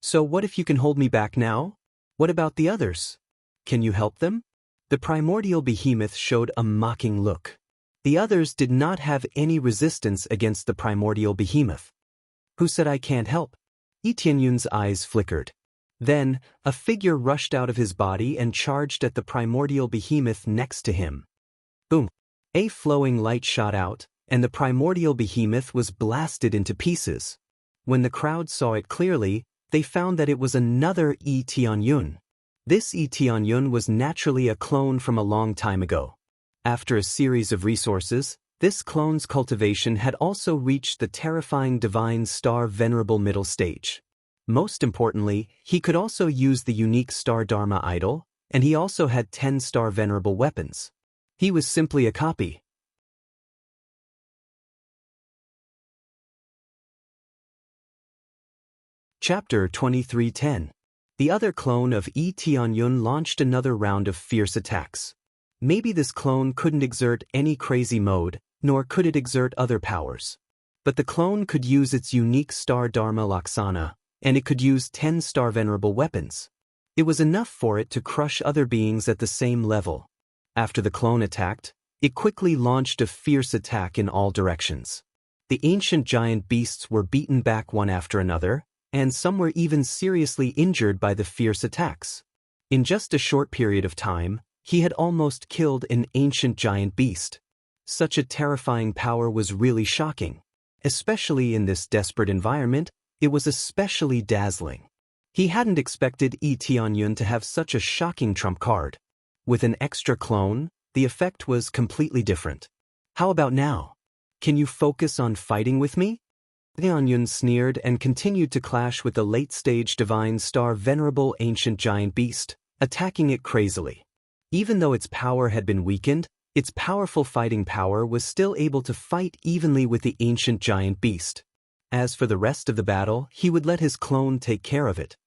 So what if you can hold me back now? What about the others? Can you help them? The primordial behemoth showed a mocking look. The others did not have any resistance against the primordial behemoth. Who said I can't help? Yi Tianyun's eyes flickered. Then, a figure rushed out of his body and charged at the primordial behemoth next to him. Boom! A flowing light shot out, and the primordial behemoth was blasted into pieces. When the crowd saw it clearly, they found that it was another Yi Tianyun. This Yi Tianyun was naturally a clone from a long time ago. After a series of resources, this clone's cultivation had also reached the terrifying divine star venerable middle stage. Most importantly, he could also use the unique star Dharma idol, and he also had 10 star venerable weapons. He was simply a copy. Chapter 23:10. The other clone of Yi Tianyun launched another round of fierce attacks. Maybe this clone couldn't exert any crazy mode, nor could it exert other powers. But the clone could use its unique star Dharma Laksana, and it could use 10 star venerable weapons. It was enough for it to crush other beings at the same level. After the clone attacked, it quickly launched a fierce attack in all directions. The ancient giant beasts were beaten back one after another, and some were even seriously injured by the fierce attacks. In just a short period of time, he had almost killed an ancient giant beast. Such a terrifying power was really shocking. Especially in this desperate environment, it was especially dazzling. He hadn't expected Yi Tianyun to have such a shocking trump card. With an extra clone, the effect was completely different. How about now? Can you focus on fighting with me? Tianyun sneered and continued to clash with the late-stage divine star venerable ancient giant beast, attacking it crazily. Even though its power had been weakened, its powerful fighting power was still able to fight evenly with the ancient giant beast. As for the rest of the battle, he would let his clone take care of it.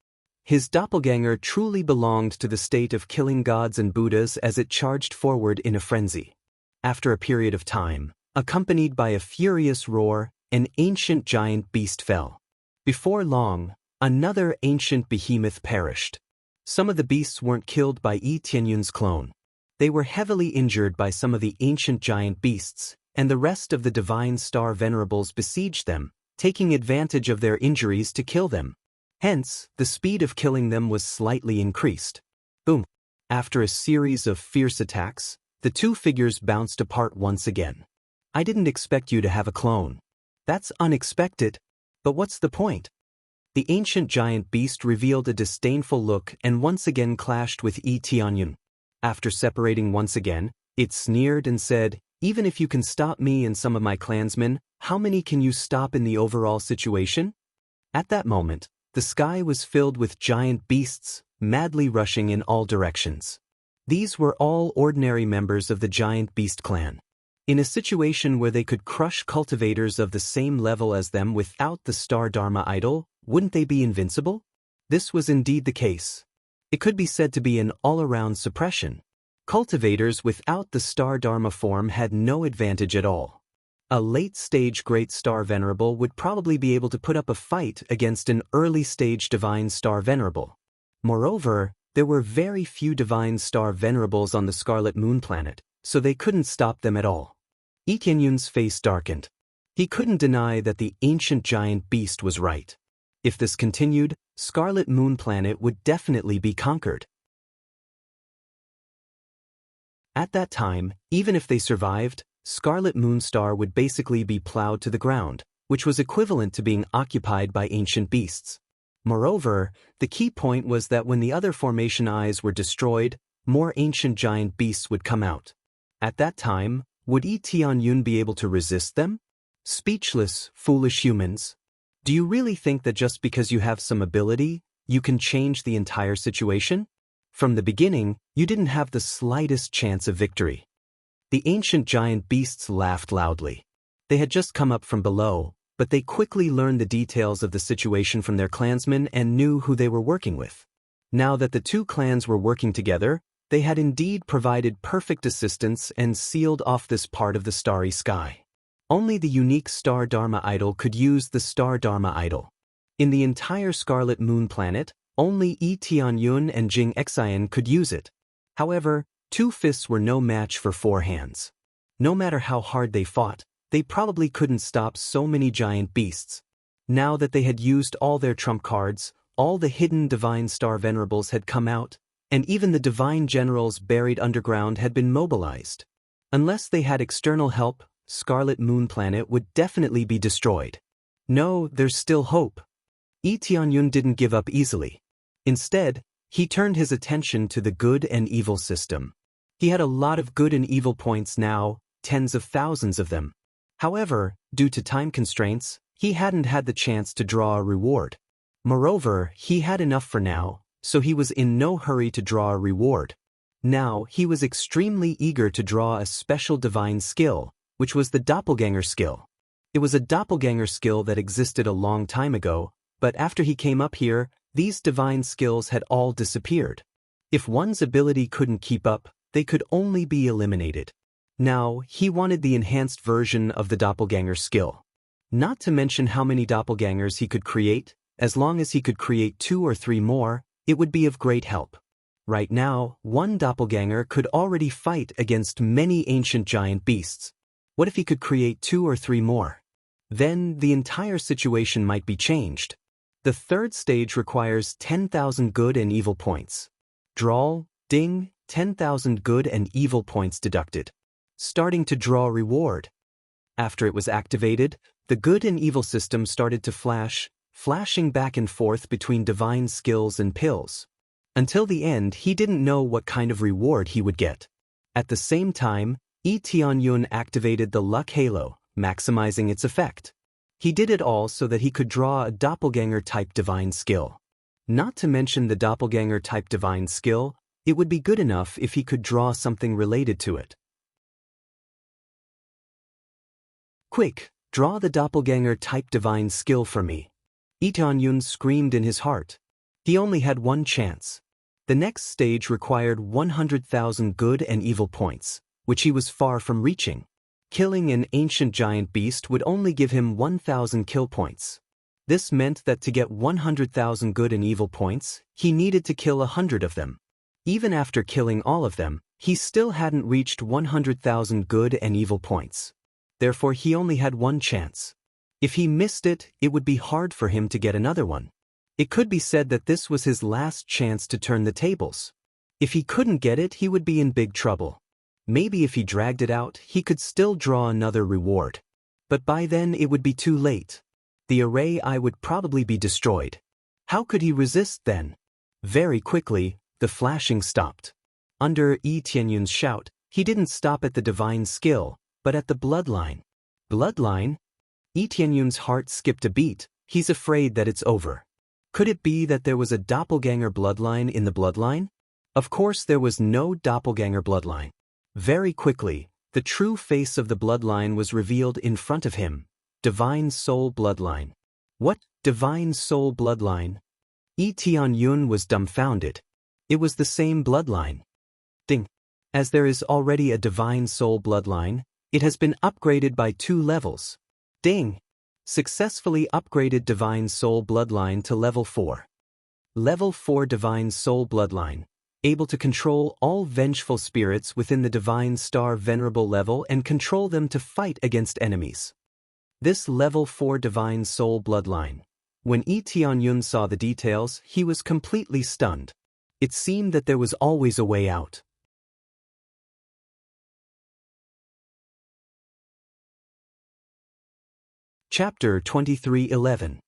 His doppelganger truly belonged to the state of killing gods and Buddhas as it charged forward in a frenzy. After a period of time, accompanied by a furious roar, an ancient giant beast fell. Before long, another ancient behemoth perished. Some of the beasts weren't killed by Yi Tianyun's clone. They were heavily injured by some of the ancient giant beasts, and the rest of the divine star venerables besieged them, taking advantage of their injuries to kill them. Hence, the speed of killing them was slightly increased. Boom! After a series of fierce attacks, the two figures bounced apart once again. I didn't expect you to have a clone. That's unexpected. But what's the point? The ancient giant beast revealed a disdainful look and once again clashed with Yi Tianyun. After separating once again, it sneered and said, "Even if you can stop me and some of my clansmen, how many can you stop in the overall situation?" At that moment, the sky was filled with giant beasts, madly rushing in all directions. These were all ordinary members of the giant beast clan. In a situation where they could crush cultivators of the same level as them without the star Dharma idol, wouldn't they be invincible? This was indeed the case. It could be said to be an all-around suppression. Cultivators without the star Dharma form had no advantage at all. A late-stage Great Star Venerable would probably be able to put up a fight against an early-stage Divine Star Venerable. Moreover, there were very few Divine Star Venerables on the Scarlet Moon planet, so they couldn't stop them at all. Yi Tianyun's face darkened. He couldn't deny that the ancient giant beast was right. If this continued, Scarlet Moon planet would definitely be conquered. At that time, even if they survived, Scarlet Moonstar would basically be plowed to the ground, which was equivalent to being occupied by ancient beasts. Moreover, the key point was that when the other formation eyes were destroyed, more ancient giant beasts would come out. At that time, would Tianyun be able to resist them? Speechless, foolish humans. Do you really think that just because you have some ability, you can change the entire situation? From the beginning, you didn't have the slightest chance of victory. The ancient giant beasts laughed loudly. They had just come up from below, but they quickly learned the details of the situation from their clansmen and knew who they were working with. Now that the two clans were working together, they had indeed provided perfect assistance and sealed off this part of the starry sky. Only the unique Star Dharma idol could use the Star Dharma idol. In the entire Scarlet Moon planet, only Tianyun and Jing Xian could use it. However, two fists were no match for four hands. No matter how hard they fought, they probably couldn't stop so many giant beasts. Now that they had used all their trump cards, all the hidden divine star venerables had come out, and even the divine generals buried underground had been mobilized. Unless they had external help, Scarlet Moon Planet would definitely be destroyed. No, there's still hope. Tianyun didn't give up easily. Instead, he turned his attention to the good and evil system. He had a lot of good and evil points now, tens of thousands of them. However, due to time constraints, he hadn't had the chance to draw a reward. Moreover, he had enough for now, so he was in no hurry to draw a reward. Now, he was extremely eager to draw a special divine skill, which was the doppelganger skill. It was a doppelganger skill that existed a long time ago, but after he came up here, these divine skills had all disappeared. If one's ability couldn't keep up, they could only be eliminated. Now, he wanted the enhanced version of the doppelganger skill. Not to mention how many doppelgangers he could create. As long as he could create 2 or 3 more, it would be of great help. Right now, one doppelganger could already fight against many ancient giant beasts. What if he could create 2 or 3 more? Then the entire situation might be changed. The third stage requires 10,000 good and evil points. Draw, ding, 10,000 good and evil points deducted. Starting to draw reward. After it was activated, the good and evil system started to flash, flashing back and forth between divine skills and pills. Until the end, he didn't know what kind of reward he would get. At the same time, Tianyun activated the luck halo, maximizing its effect. He did it all so that he could draw a doppelganger-type divine skill. Not to mention the doppelganger-type divine skill, it would be good enough if he could draw something related to it. Quick, draw the doppelganger-type divine skill for me. Tianyun screamed in his heart. He only had one chance. The next stage required 100,000 good and evil points, which he was far from reaching. Killing an ancient giant beast would only give him 1,000 kill points. This meant that to get 100,000 good and evil points, he needed to kill 100 of them. Even after killing all of them, he still hadn't reached 100,000 good and evil points. Therefore, he only had one chance. If he missed it, it would be hard for him to get another one. It could be said that this was his last chance to turn the tables. If he couldn't get it, he would be in big trouble. Maybe if he dragged it out, he could still draw another reward. But by then it would be too late. The array eye would probably be destroyed. How could he resist then? Very quickly, the flashing stopped. Under Tianyun's shout, he didn't stop at the divine skill, but at the bloodline. Bloodline? Tianyun's heart skipped a beat. He's afraid that it's over. Could it be that there was a doppelganger bloodline in the bloodline? Of course there was no doppelganger bloodline. Very quickly, the true face of the bloodline was revealed in front of him. Divine Soul Bloodline. What? Divine Soul Bloodline? Tianyun was dumbfounded. It was the same bloodline. Ding. As there is already a Divine Soul Bloodline, it has been upgraded by 2 levels. Ding. Successfully upgraded Divine Soul Bloodline to Level 4. Level 4 Divine Soul Bloodline. Able to control all vengeful spirits within the Divine Star Venerable level and control them to fight against enemies. This Level 4 Divine Soul Bloodline. When Tianyun saw the details, he was completely stunned. It seemed that there was always a way out. Chapter 23:11.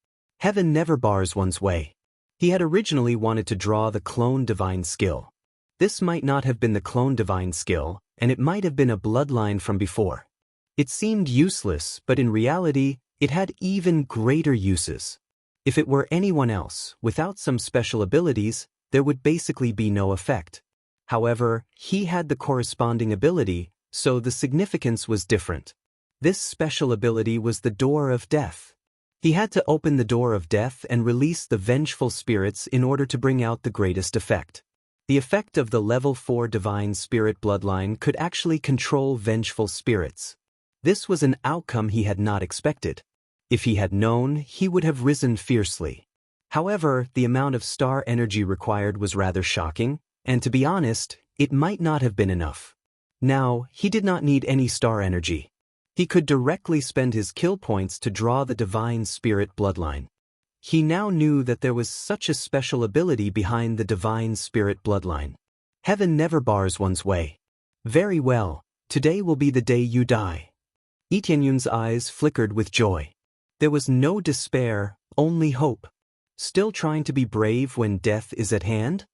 Heaven never bars one's way. He had originally wanted to draw the clone divine skill. This might not have been the clone divine skill, and it might have been a bloodline from before. It seemed useless, but in reality, it had even greater uses. If it were anyone else, without some special abilities, there would basically be no effect. However, he had the corresponding ability, so the significance was different. This special ability was the door of death. He had to open the door of death and release the vengeful spirits in order to bring out the greatest effect. The effect of the level 4 divine spirit bloodline could actually control vengeful spirits. This was an outcome he had not expected. If he had known, he would have risen fiercely. However, the amount of star energy required was rather shocking, and to be honest, it might not have been enough. Now, he did not need any star energy. He could directly spend his kill points to draw the divine spirit bloodline. He now knew that there was such a special ability behind the divine spirit bloodline. Heaven never bars one's way. Very well, today will be the day you die. Lee Tianyun's eyes flickered with joy. There was no despair, only hope. Still trying to be brave when death is at hand?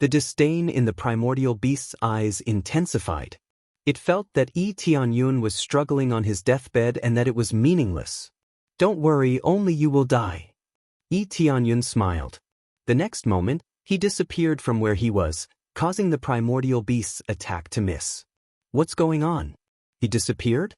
The disdain in the primordial beast's eyes intensified. It felt that Lee Tianyun was struggling on his deathbed and that it was meaningless. Don't worry, only you will die. Lee Tianyun smiled. The next moment, he disappeared from where he was, causing the primordial beast's attack to miss. What's going on? He disappeared?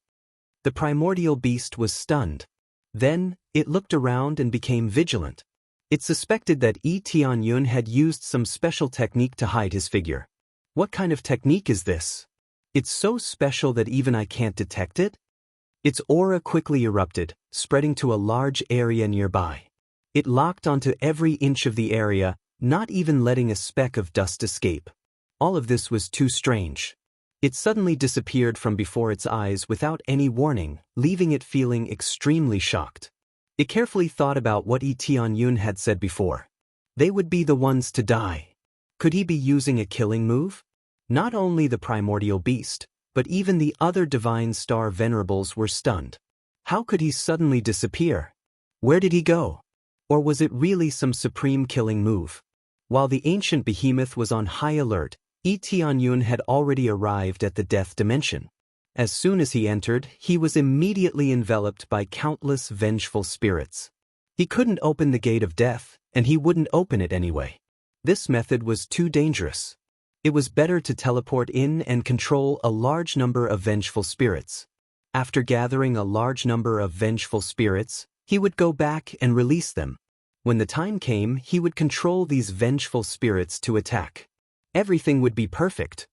The primordial beast was stunned. Then, it looked around and became vigilant. It suspected that Lee Tianyun had used some special technique to hide his figure. What kind of technique is this? It's so special that even I can't detect it? Its aura quickly erupted, spreading to a large area nearby. It locked onto every inch of the area, not even letting a speck of dust escape. All of this was too strange. It suddenly disappeared from before its eyes without any warning, leaving it feeling extremely shocked. It carefully thought about what Lee Tianyun had said before. They would be the ones to die. Could he be using a killing move? Not only the primordial beast, but even the other divine star venerables were stunned. How could he suddenly disappear? Where did he go? Or was it really some supreme killing move? While the ancient behemoth was on high alert, Lee Tianyun had already arrived at the death dimension. As soon as he entered, he was immediately enveloped by countless vengeful spirits. He couldn't open the gate of death, and he wouldn't open it anyway. This method was too dangerous. It was better to teleport in and control a large number of vengeful spirits. After gathering a large number of vengeful spirits, he would go back and release them. When the time came, he would control these vengeful spirits to attack. Everything would be perfect.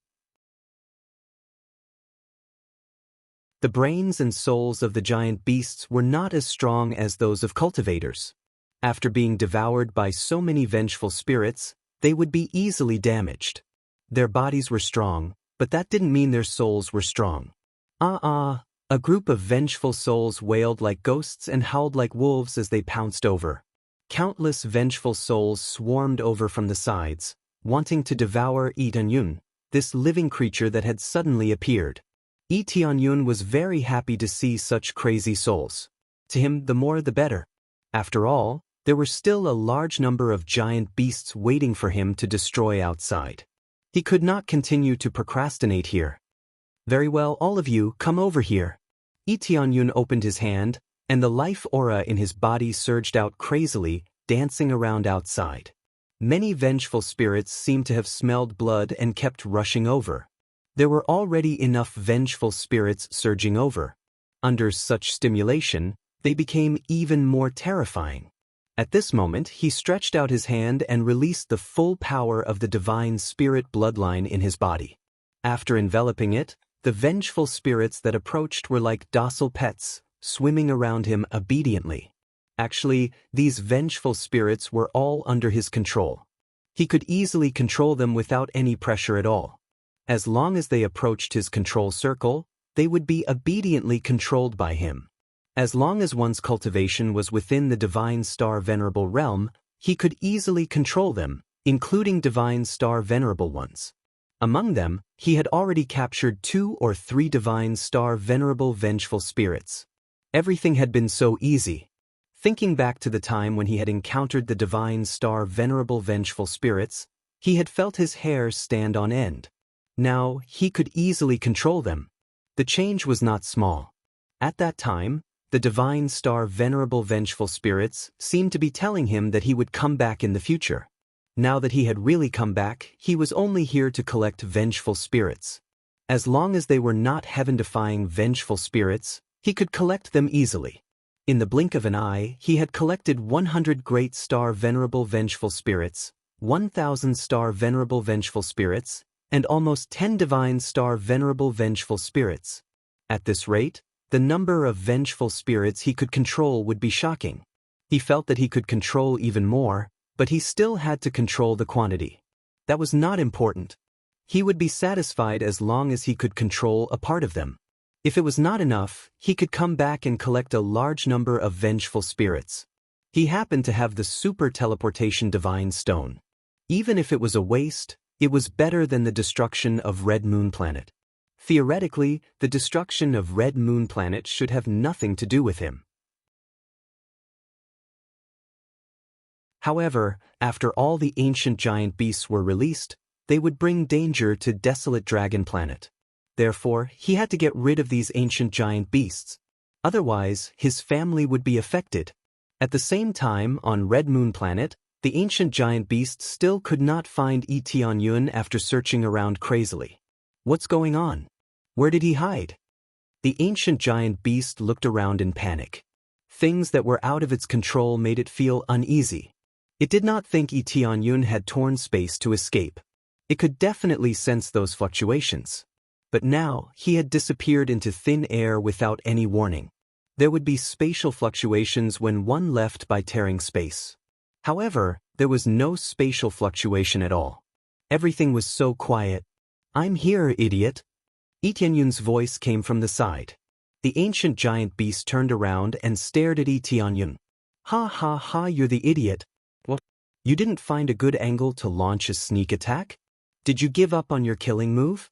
The brains and souls of the giant beasts were not as strong as those of cultivators. After being devoured by so many vengeful spirits, they would be easily damaged. Their bodies were strong, but that didn't mean their souls were strong. A group of vengeful souls wailed like ghosts and howled like wolves as they pounced over. Countless vengeful souls swarmed over from the sides, wanting to devour Lee Tianyun, this living creature that had suddenly appeared. Lee Tianyun was very happy to see such crazy souls. To him, the more the better. After all, there were still a large number of giant beasts waiting for him to destroy outside. He could not continue to procrastinate here. Very well, all of you, come over here. Lee Tianyun opened his hand, and the life aura in his body surged out crazily, dancing around outside. Many vengeful spirits seemed to have smelled blood and kept rushing over. There were already enough vengeful spirits surging over. Under such stimulation, they became even more terrifying. At this moment, he stretched out his hand and released the full power of the divine spirit bloodline in his body. After enveloping it, the vengeful spirits that approached were like docile pets, swimming around him obediently. Actually, these vengeful spirits were all under his control. He could easily control them without any pressure at all. As long as they approached his control circle, they would be obediently controlled by him. As long as one's cultivation was within the Divine Star Venerable realm, he could easily control them, including Divine Star Venerable ones. Among them, he had already captured 2 or 3 Divine Star Venerable vengeful spirits. Everything had been so easy. Thinking back to the time when he had encountered the divine star venerable vengeful spirits, he had felt his hair stand on end. Now, he could easily control them. The change was not small. At that time, the divine star venerable vengeful spirits seemed to be telling him that he would come back in the future. Now that he had really come back, he was only here to collect vengeful spirits. As long as they were not heaven-defying vengeful spirits, he could collect them easily. In the blink of an eye, he had collected 100 great star venerable vengeful spirits, 1,000 star venerable vengeful spirits, and almost 10 divine star venerable vengeful spirits. At this rate, the number of vengeful spirits he could control would be shocking. He felt that he could control even more, but he still had to control the quantity. That was not important. He would be satisfied as long as he could control a part of them. If it was not enough, he could come back and collect a large number of vengeful spirits. He happened to have the super teleportation divine stone. Even if it was a waste, it was better than the destruction of Red Moon Planet. Theoretically, the destruction of Red Moon Planet should have nothing to do with him. However, after all the ancient giant beasts were released, they would bring danger to desolate Dragon Planet. Therefore, he had to get rid of these ancient giant beasts. Otherwise, his family would be affected. At the same time, on Red Moon Planet, the ancient giant beast still could not find Tianyun after searching around crazily. What's going on? Where did he hide? The ancient giant beast looked around in panic. Things that were out of its control made it feel uneasy. It did not think Tianyun had torn space to escape. It could definitely sense those fluctuations. But now, he had disappeared into thin air without any warning. There would be spatial fluctuations when one left by tearing space. However, there was no spatial fluctuation at all. Everything was so quiet. "I'm here, idiot." Tianyun's voice came from the side. The ancient giant beast turned around and stared at Tianyun. "Ha ha ha, you're the idiot. What? You didn't find a good angle to launch a sneak attack? Did you give up on your killing move?"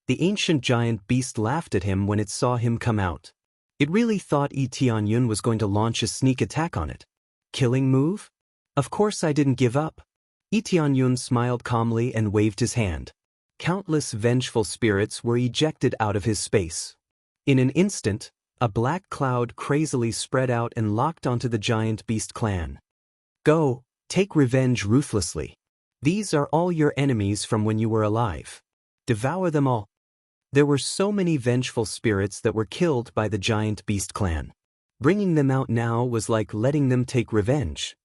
The ancient giant beast laughed at him when it saw him come out. It really thought Tianyun was going to launch a sneak attack on it. "Killing move? Of course I didn't give up." Tianyun smiled calmly and waved his hand. Countless vengeful spirits were ejected out of his space. In an instant, a black cloud crazily spread out and locked onto the giant beast clan. "Go, take revenge ruthlessly. These are all your enemies from when you were alive. Devour them all." There were so many vengeful spirits that were killed by the giant beast clan. Bringing them out now was like letting them take revenge.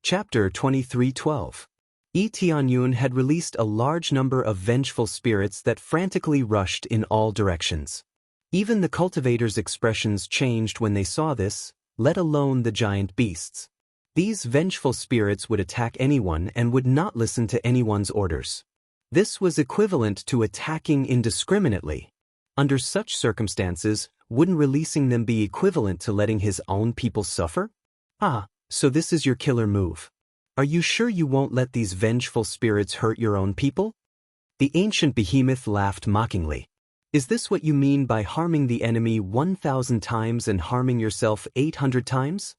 Chapter 23:12. Tianyun had released a large number of vengeful spirits that frantically rushed in all directions. Even the cultivators' expressions changed when they saw this, let alone the giant beasts. These vengeful spirits would attack anyone and would not listen to anyone's orders. This was equivalent to attacking indiscriminately. Under such circumstances, wouldn't releasing them be equivalent to letting his own people suffer? "Ah, so this is your killer move. Are you sure you won't let these vengeful spirits hurt your own people?" The ancient behemoth laughed mockingly. "Is this what you mean by harming the enemy 1,000 times and harming yourself 800 times?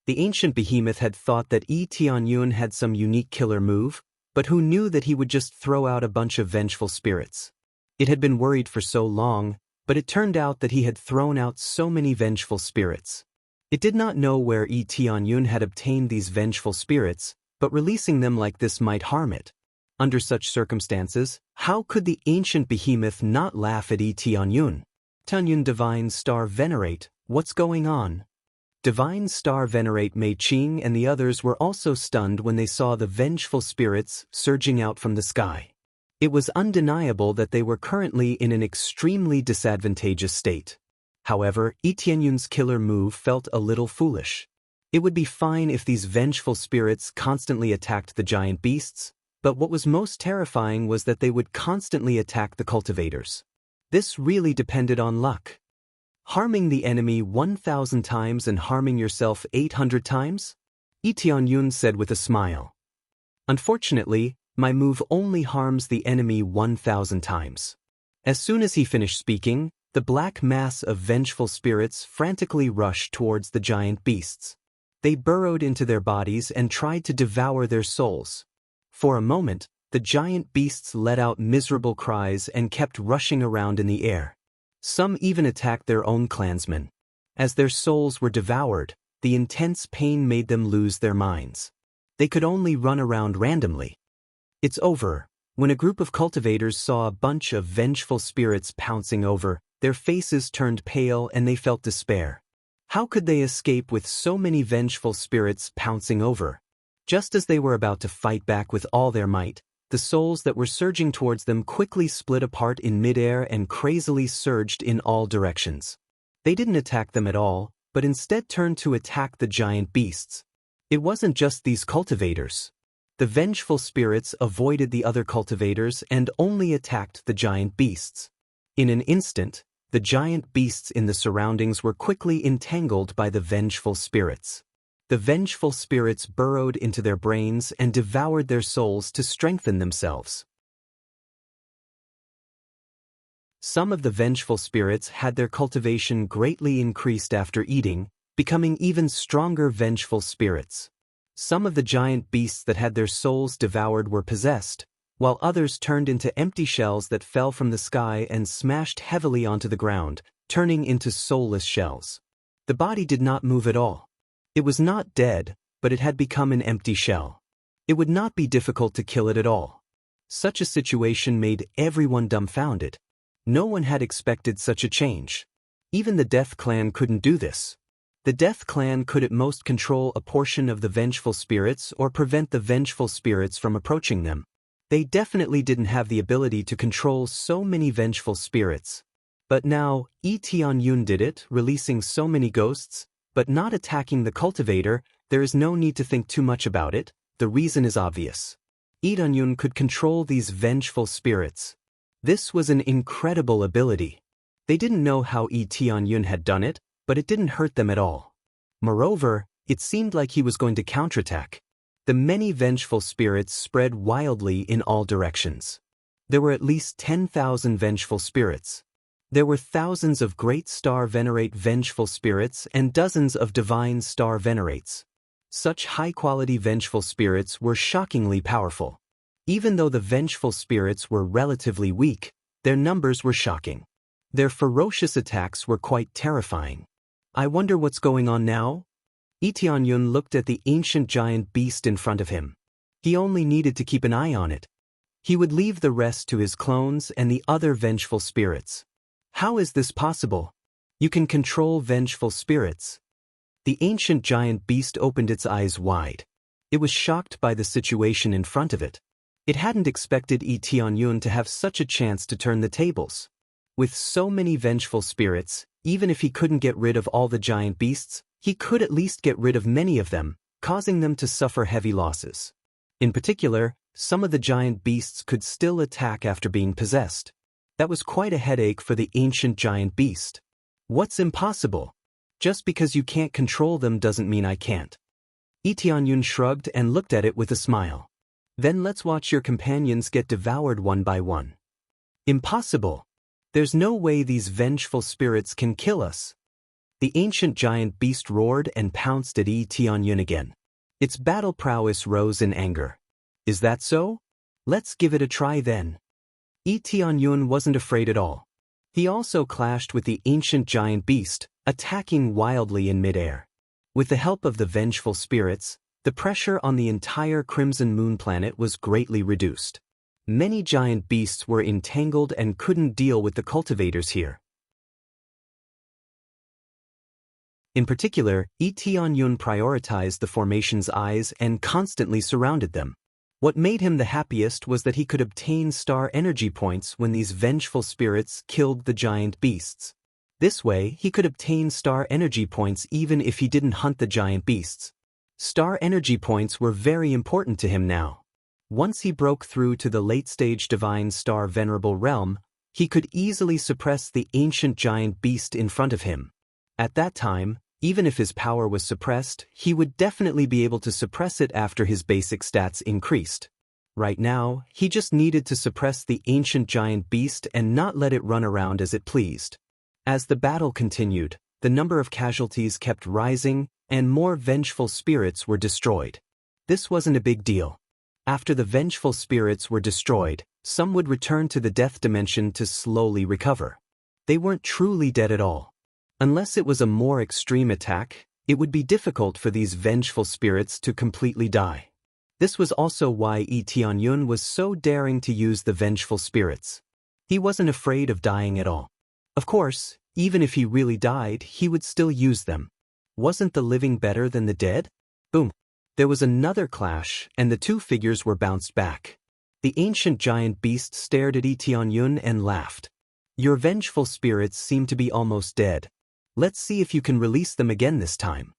The ancient behemoth had thought that Tianyun had some unique killer move, but who knew that he would just throw out a bunch of vengeful spirits? It had been worried for so long, but it turned out that he had thrown out so many vengeful spirits. It did not know where Tianyun had obtained these vengeful spirits, but releasing them like this might harm it. Under such circumstances, how could the ancient behemoth not laugh at Tianyun? "Tianyun Divine Star Venerate, what's going on?" Divine Star Venerate Mei Qing and the others were also stunned when they saw the vengeful spirits surging out from the sky. It was undeniable that they were currently in an extremely disadvantageous state. However, Tianyun's killer move felt a little foolish. It would be fine if these vengeful spirits constantly attacked the giant beasts, but what was most terrifying was that they would constantly attack the cultivators. This really depended on luck. Harming the enemy 1,000 times and harming yourself 800 times? Tianyun said with a smile. Unfortunately, My move only harms the enemy 1,000 times. As soon as he finished speaking, the black mass of vengeful spirits frantically rushed towards the giant beasts. They burrowed into their bodies and tried to devour their souls. For a moment, the giant beasts let out miserable cries and kept rushing around in the air. Some even attacked their own clansmen. As their souls were devoured, the intense pain made them lose their minds. They could only run around randomly. It's over. When a group of cultivators saw a bunch of vengeful spirits pouncing over, their faces turned pale and they felt despair. How could they escape with so many vengeful spirits pouncing over? Just as they were about to fight back with all their might, the souls that were surging towards them quickly split apart in midair and crazily surged in all directions. They didn't attack them at all, but instead turned to attack the giant beasts. It wasn't just these cultivators. The vengeful spirits avoided the other cultivators and only attacked the giant beasts. In an instant, the giant beasts in the surroundings were quickly entangled by the vengeful spirits. The vengeful spirits burrowed into their brains and devoured their souls to strengthen themselves. Some of the vengeful spirits had their cultivation greatly increased after eating, becoming even stronger vengeful spirits. Some of the giant beasts that had their souls devoured were possessed, while others turned into empty shells that fell from the sky and smashed heavily onto the ground, turning into soulless shells. The body did not move at all. It was not dead, but it had become an empty shell. It would not be difficult to kill it at all. Such a situation made everyone dumbfounded. No one had expected such a change. Even the Death Clan couldn't do this. The Death Clan could at most control a portion of the vengeful spirits or prevent the vengeful spirits from approaching them. They definitely didn't have the ability to control so many vengeful spirits. But now, Tianyun did it, releasing so many ghosts, but not attacking the cultivator. There is no need to think too much about it. The reason is obvious. Tianyun could control these vengeful spirits. This was an incredible ability. They didn't know how Tianyun had done it, but it didn't hurt them at all. Moreover, it seemed like he was going to counterattack. The many vengeful spirits spread wildly in all directions. There were at least 10,000 vengeful spirits. There were thousands of great star venerate vengeful spirits and dozens of divine star venerates. Such high-quality vengeful spirits were shockingly powerful. Even though the vengeful spirits were relatively weak, their numbers were shocking. Their ferocious attacks were quite terrifying. I wonder what's going on now? Tianyun looked at the ancient giant beast in front of him. He only needed to keep an eye on it. He would leave the rest to his clones and the other vengeful spirits. How is this possible? You can control vengeful spirits. The ancient giant beast opened its eyes wide. It was shocked by the situation in front of it. It hadn't expected Tianyun to have such a chance to turn the tables. With so many vengeful spirits, even if he couldn't get rid of all the giant beasts, he could at least get rid of many of them, causing them to suffer heavy losses. In particular, some of the giant beasts could still attack after being possessed. That was quite a headache for the ancient giant beast. What's impossible? Just because you can't control them doesn't mean I can't. Tianyun shrugged and looked at it with a smile. Then let's watch your companions get devoured one by one. Impossible. There's no way these vengeful spirits can kill us. The ancient giant beast roared and pounced at Tianyun again. Its battle prowess rose in anger. Is that so? Let's give it a try then. Tianyun wasn't afraid at all. He also clashed with the ancient giant beast, attacking wildly in midair. With the help of the vengeful spirits, the pressure on the entire Crimson Moon planet was greatly reduced. Many giant beasts were entangled and couldn't deal with the cultivators here. In particular, Tianyun prioritized the formation's eyes and constantly surrounded them. What made him the happiest was that he could obtain star energy points when these vengeful spirits killed the giant beasts. This way, he could obtain star energy points even if he didn't hunt the giant beasts. Star energy points were very important to him now. Once he broke through to the late-stage divine star venerable realm, he could easily suppress the ancient giant beast in front of him. At that time, even if his power was suppressed, he would definitely be able to suppress it after his basic stats increased. Right now, he just needed to suppress the ancient giant beast and not let it run around as it pleased. As the battle continued, the number of casualties kept rising, and more vengeful spirits were destroyed. This wasn't a big deal. After the vengeful spirits were destroyed, some would return to the death dimension to slowly recover. They weren't truly dead at all. Unless it was a more extreme attack, it would be difficult for these vengeful spirits to completely die. This was also why Yi Tianyun was so daring to use the vengeful spirits. He wasn't afraid of dying at all. Of course, even if he really died, he would still use them. Wasn't the living better than the dead? Boom. There was another clash, and the two figures were bounced back. The ancient giant beast stared at Yi Tianyun and laughed. Your vengeful spirits seem to be almost dead. Let's see if you can release them again this time.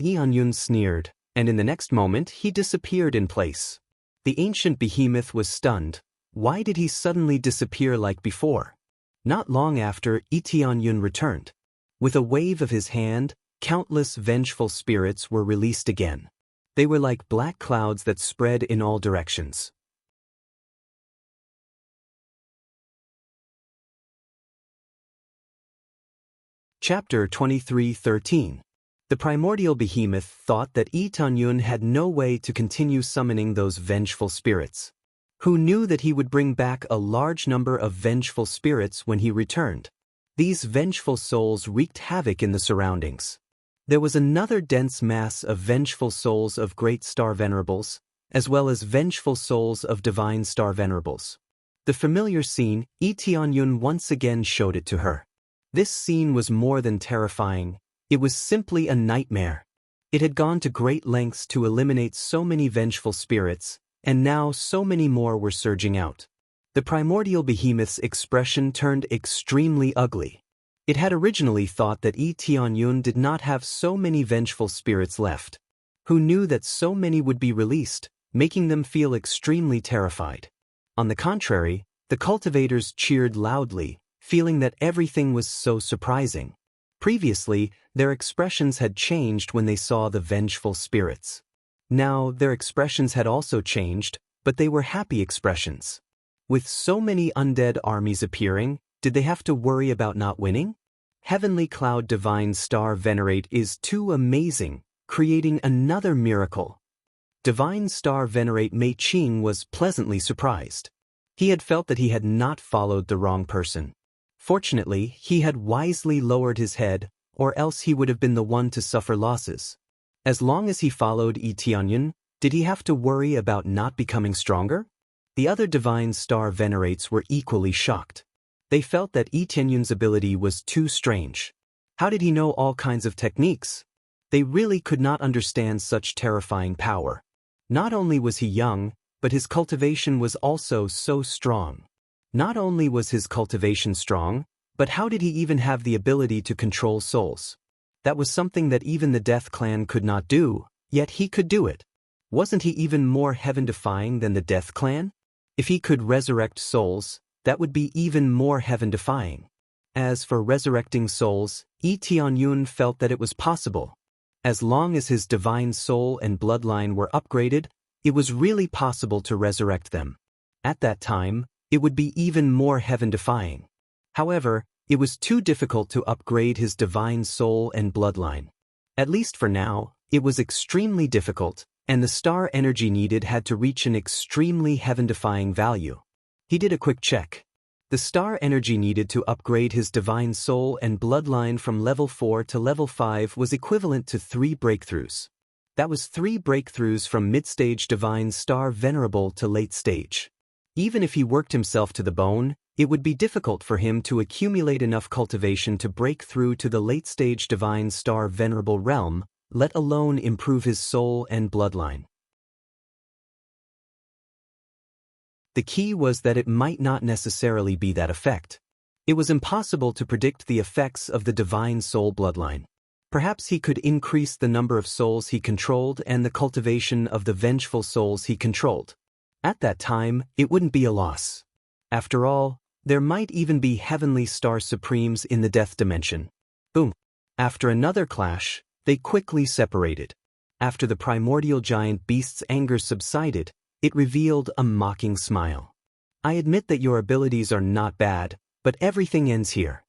Yi Tianyun sneered, and in the next moment he disappeared in place. The ancient behemoth was stunned. Why did he suddenly disappear like before? Not long after, Yi Tianyun returned. With a wave of his hand, countless vengeful spirits were released again. They were like black clouds that spread in all directions. Chapter 23:13. The primordial behemoth thought that Yi Tianyun had no way to continue summoning those vengeful spirits. Who knew that he would bring back a large number of vengeful spirits when he returned? These vengeful souls wreaked havoc in the surroundings. There was another dense mass of vengeful souls of great star venerables, as well as vengeful souls of divine star venerables. The familiar scene, Yi Tianyun once again showed it to her. This scene was more than terrifying. It was simply a nightmare. It had gone to great lengths to eliminate so many vengeful spirits, and now so many more were surging out. The primordial behemoth's expression turned extremely ugly. It had originally thought that Yi Tianyun did not have so many vengeful spirits left. Who knew that so many would be released, making them feel extremely terrified. On the contrary, the cultivators cheered loudly, feeling that everything was so surprising. Previously, their expressions had changed when they saw the vengeful spirits. Now, their expressions had also changed, but they were happy expressions. With so many undead armies appearing, did they have to worry about not winning? Heavenly Cloud Divine Star Venerate is too amazing, creating another miracle. Divine Star Venerate Mei Qing was pleasantly surprised. He had felt that he had not followed the wrong person. Fortunately, he had wisely lowered his head, or else he would have been the one to suffer losses. As long as he followed Yi Tianyun, did he have to worry about not becoming stronger? The other Divine Star Venerates were equally shocked. They felt that Yi Tianyun's ability was too strange. How did he know all kinds of techniques? They really could not understand such terrifying power. Not only was he young, but his cultivation was also so strong. Not only was his cultivation strong, but how did he even have the ability to control souls? That was something that even the Death Clan could not do, yet he could do it. Wasn't he even more heaven-defying than the Death Clan? If he could resurrect souls, that would be even more heaven-defying. As for resurrecting souls, Yi Tianyun felt that it was possible. As long as his divine soul and bloodline were upgraded, it was really possible to resurrect them. At that time, it would be even more heaven-defying. However, it was too difficult to upgrade his divine soul and bloodline. At least for now, it was extremely difficult, and the star energy needed had to reach an extremely heaven-defying value. He did a quick check. The star energy needed to upgrade his divine soul and bloodline from level 4 to level 5 was equivalent to 3 breakthroughs. That was 3 breakthroughs from mid-stage divine star venerable to late stage. Even if he worked himself to the bone, it would be difficult for him to accumulate enough cultivation to break through to the late-stage divine star venerable realm, let alone improve his soul and bloodline. The key was that it might not necessarily be that effect. It was impossible to predict the effects of the divine soul bloodline. Perhaps he could increase the number of souls he controlled and the cultivation of the vengeful souls he controlled. At that time, it wouldn't be a loss. After all, there might even be heavenly star supremes in the death dimension. Boom. After another clash, they quickly separated. After the primordial giant beast's anger subsided, It revealed a mocking smile. I admit that your abilities are not bad, but everything ends here.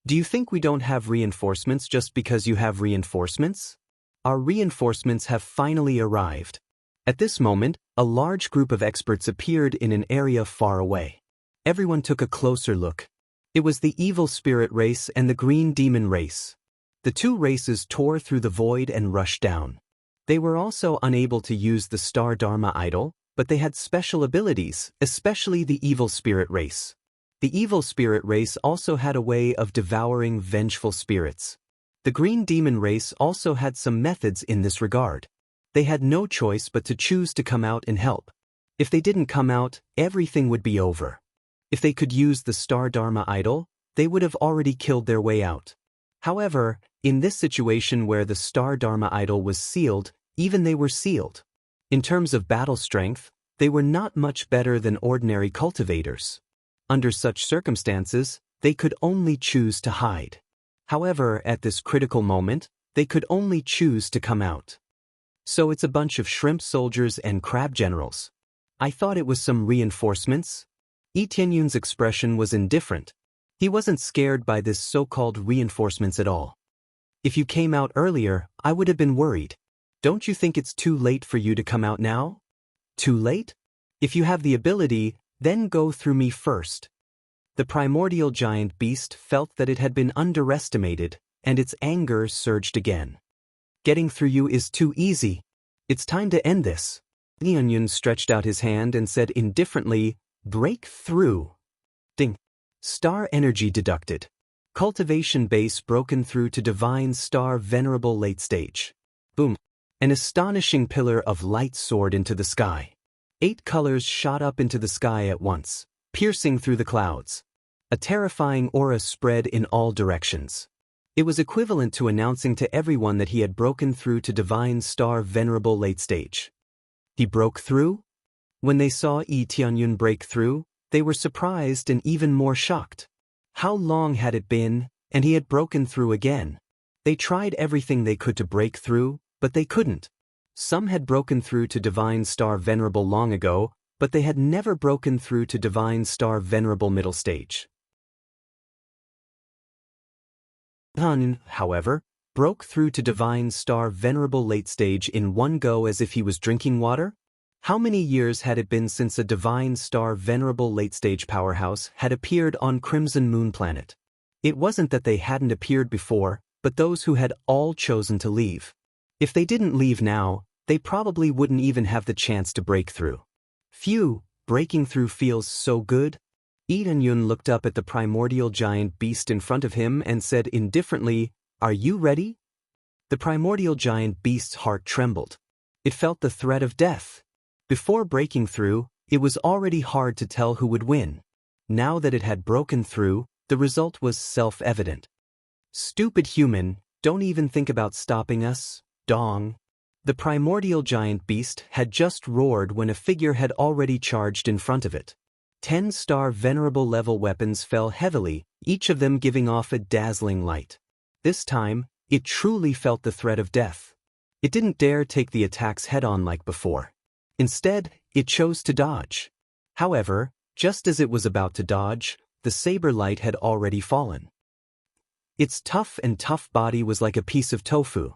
Do you think we don't have reinforcements just because you have reinforcements? Our reinforcements have finally arrived. At this moment, a large group of experts appeared in an area far away. Everyone took a closer look. It was the evil spirit race and the green demon race. The two races tore through the void and rushed down. They were also unable to use the Star Dharma idol, but they had special abilities, especially the evil spirit race. The evil spirit race also had a way of devouring vengeful spirits. The green demon race also had some methods in this regard. They had no choice but to choose to come out and help. If they didn't come out, everything would be over. If they could use the Star Dharma idol, they would have already killed their way out. However, in this situation where the Star Dharma idol was sealed, even they were sealed. In terms of battle strength, they were not much better than ordinary cultivators. Under such circumstances, they could only choose to hide. However, at this critical moment, they could only choose to come out. So it's a bunch of shrimp soldiers and crab generals. I thought it was some reinforcements. Yi Tianyun's expression was indifferent. He wasn't scared by this so-called reinforcements at all. If you came out earlier, I would have been worried. Don't you think it's too late for you to come out now? Too late? If you have the ability, then go through me first. The primordial giant beast felt that it had been underestimated, and its anger surged again. Getting through you is too easy. It's time to end this. Yi Tianyun stretched out his hand and said indifferently, break through. Ding. Star energy deducted. Cultivation base broken through to divine star venerable late stage. Boom. An astonishing pillar of light soared into the sky. 8 colors shot up into the sky at once, piercing through the clouds. A terrifying aura spread in all directions. It was equivalent to announcing to everyone that he had broken through to divine star venerable late stage. He broke through? When they saw Yi Tianyun break through, they were surprised and even more shocked. How long had it been, and he had broken through again? They tried everything they could to break through, but they couldn't. Some had broken through to divine star venerable long ago, but they had never broken through to divine star venerable middle stage. Han, however, broke through to divine star venerable late stage in one go as if he was drinking water. How many years had it been since a divine star venerable late stage powerhouse had appeared on Crimson Moon Planet? It wasn't that they hadn't appeared before, but those who had all chosen to leave. If they didn't leave now, they probably wouldn't even have the chance to break through. Phew, breaking through feels so good. Yi Tianyun looked up at the primordial giant beast in front of him and said indifferently, "Are you ready?" The primordial giant beast's heart trembled. It felt the threat of death. Before breaking through, it was already hard to tell who would win. Now that it had broken through, the result was self-evident. Stupid human, don't even think about stopping us, Dong. The primordial giant beast had just roared when a figure had already charged in front of it. 10-star venerable level weapons fell heavily, each of them giving off a dazzling light. This time, it truly felt the threat of death. It didn't dare take the attacks head-on like before. Instead, it chose to dodge. However, just as it was about to dodge, the saber light had already fallen. Its tough body was like a piece of tofu.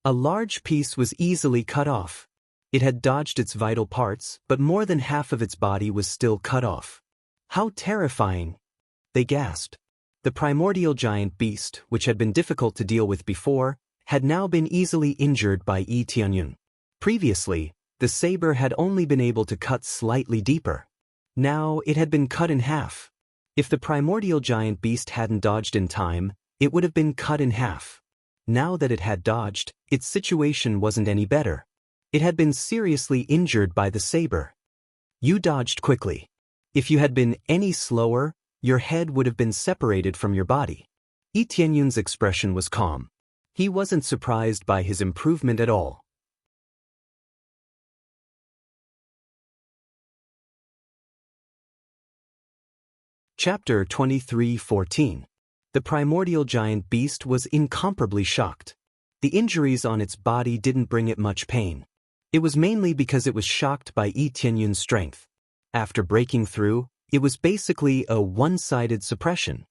A large piece was easily cut off. It had dodged its vital parts, but more than half of its body was still cut off. How terrifying! They gasped. The primordial giant beast, which had been difficult to deal with before, had now been easily injured by Yi Tianyun. Previously, the saber had only been able to cut slightly deeper. Now it had been cut in half. If the primordial giant beast hadn't dodged in time, it would have been cut in half. Now that it had dodged, its situation wasn't any better. It had been seriously injured by the saber. You dodged quickly. If you had been any slower, your head would have been separated from your body. Yi Tianyun's expression was calm. He wasn't surprised by his improvement at all. Chapter 23:14. The primordial giant beast was incomparably shocked. The injuries on its body didn't bring it much pain. It was mainly because it was shocked by Yi Tianyun's strength. After breaking through, it was basically a one-sided suppression.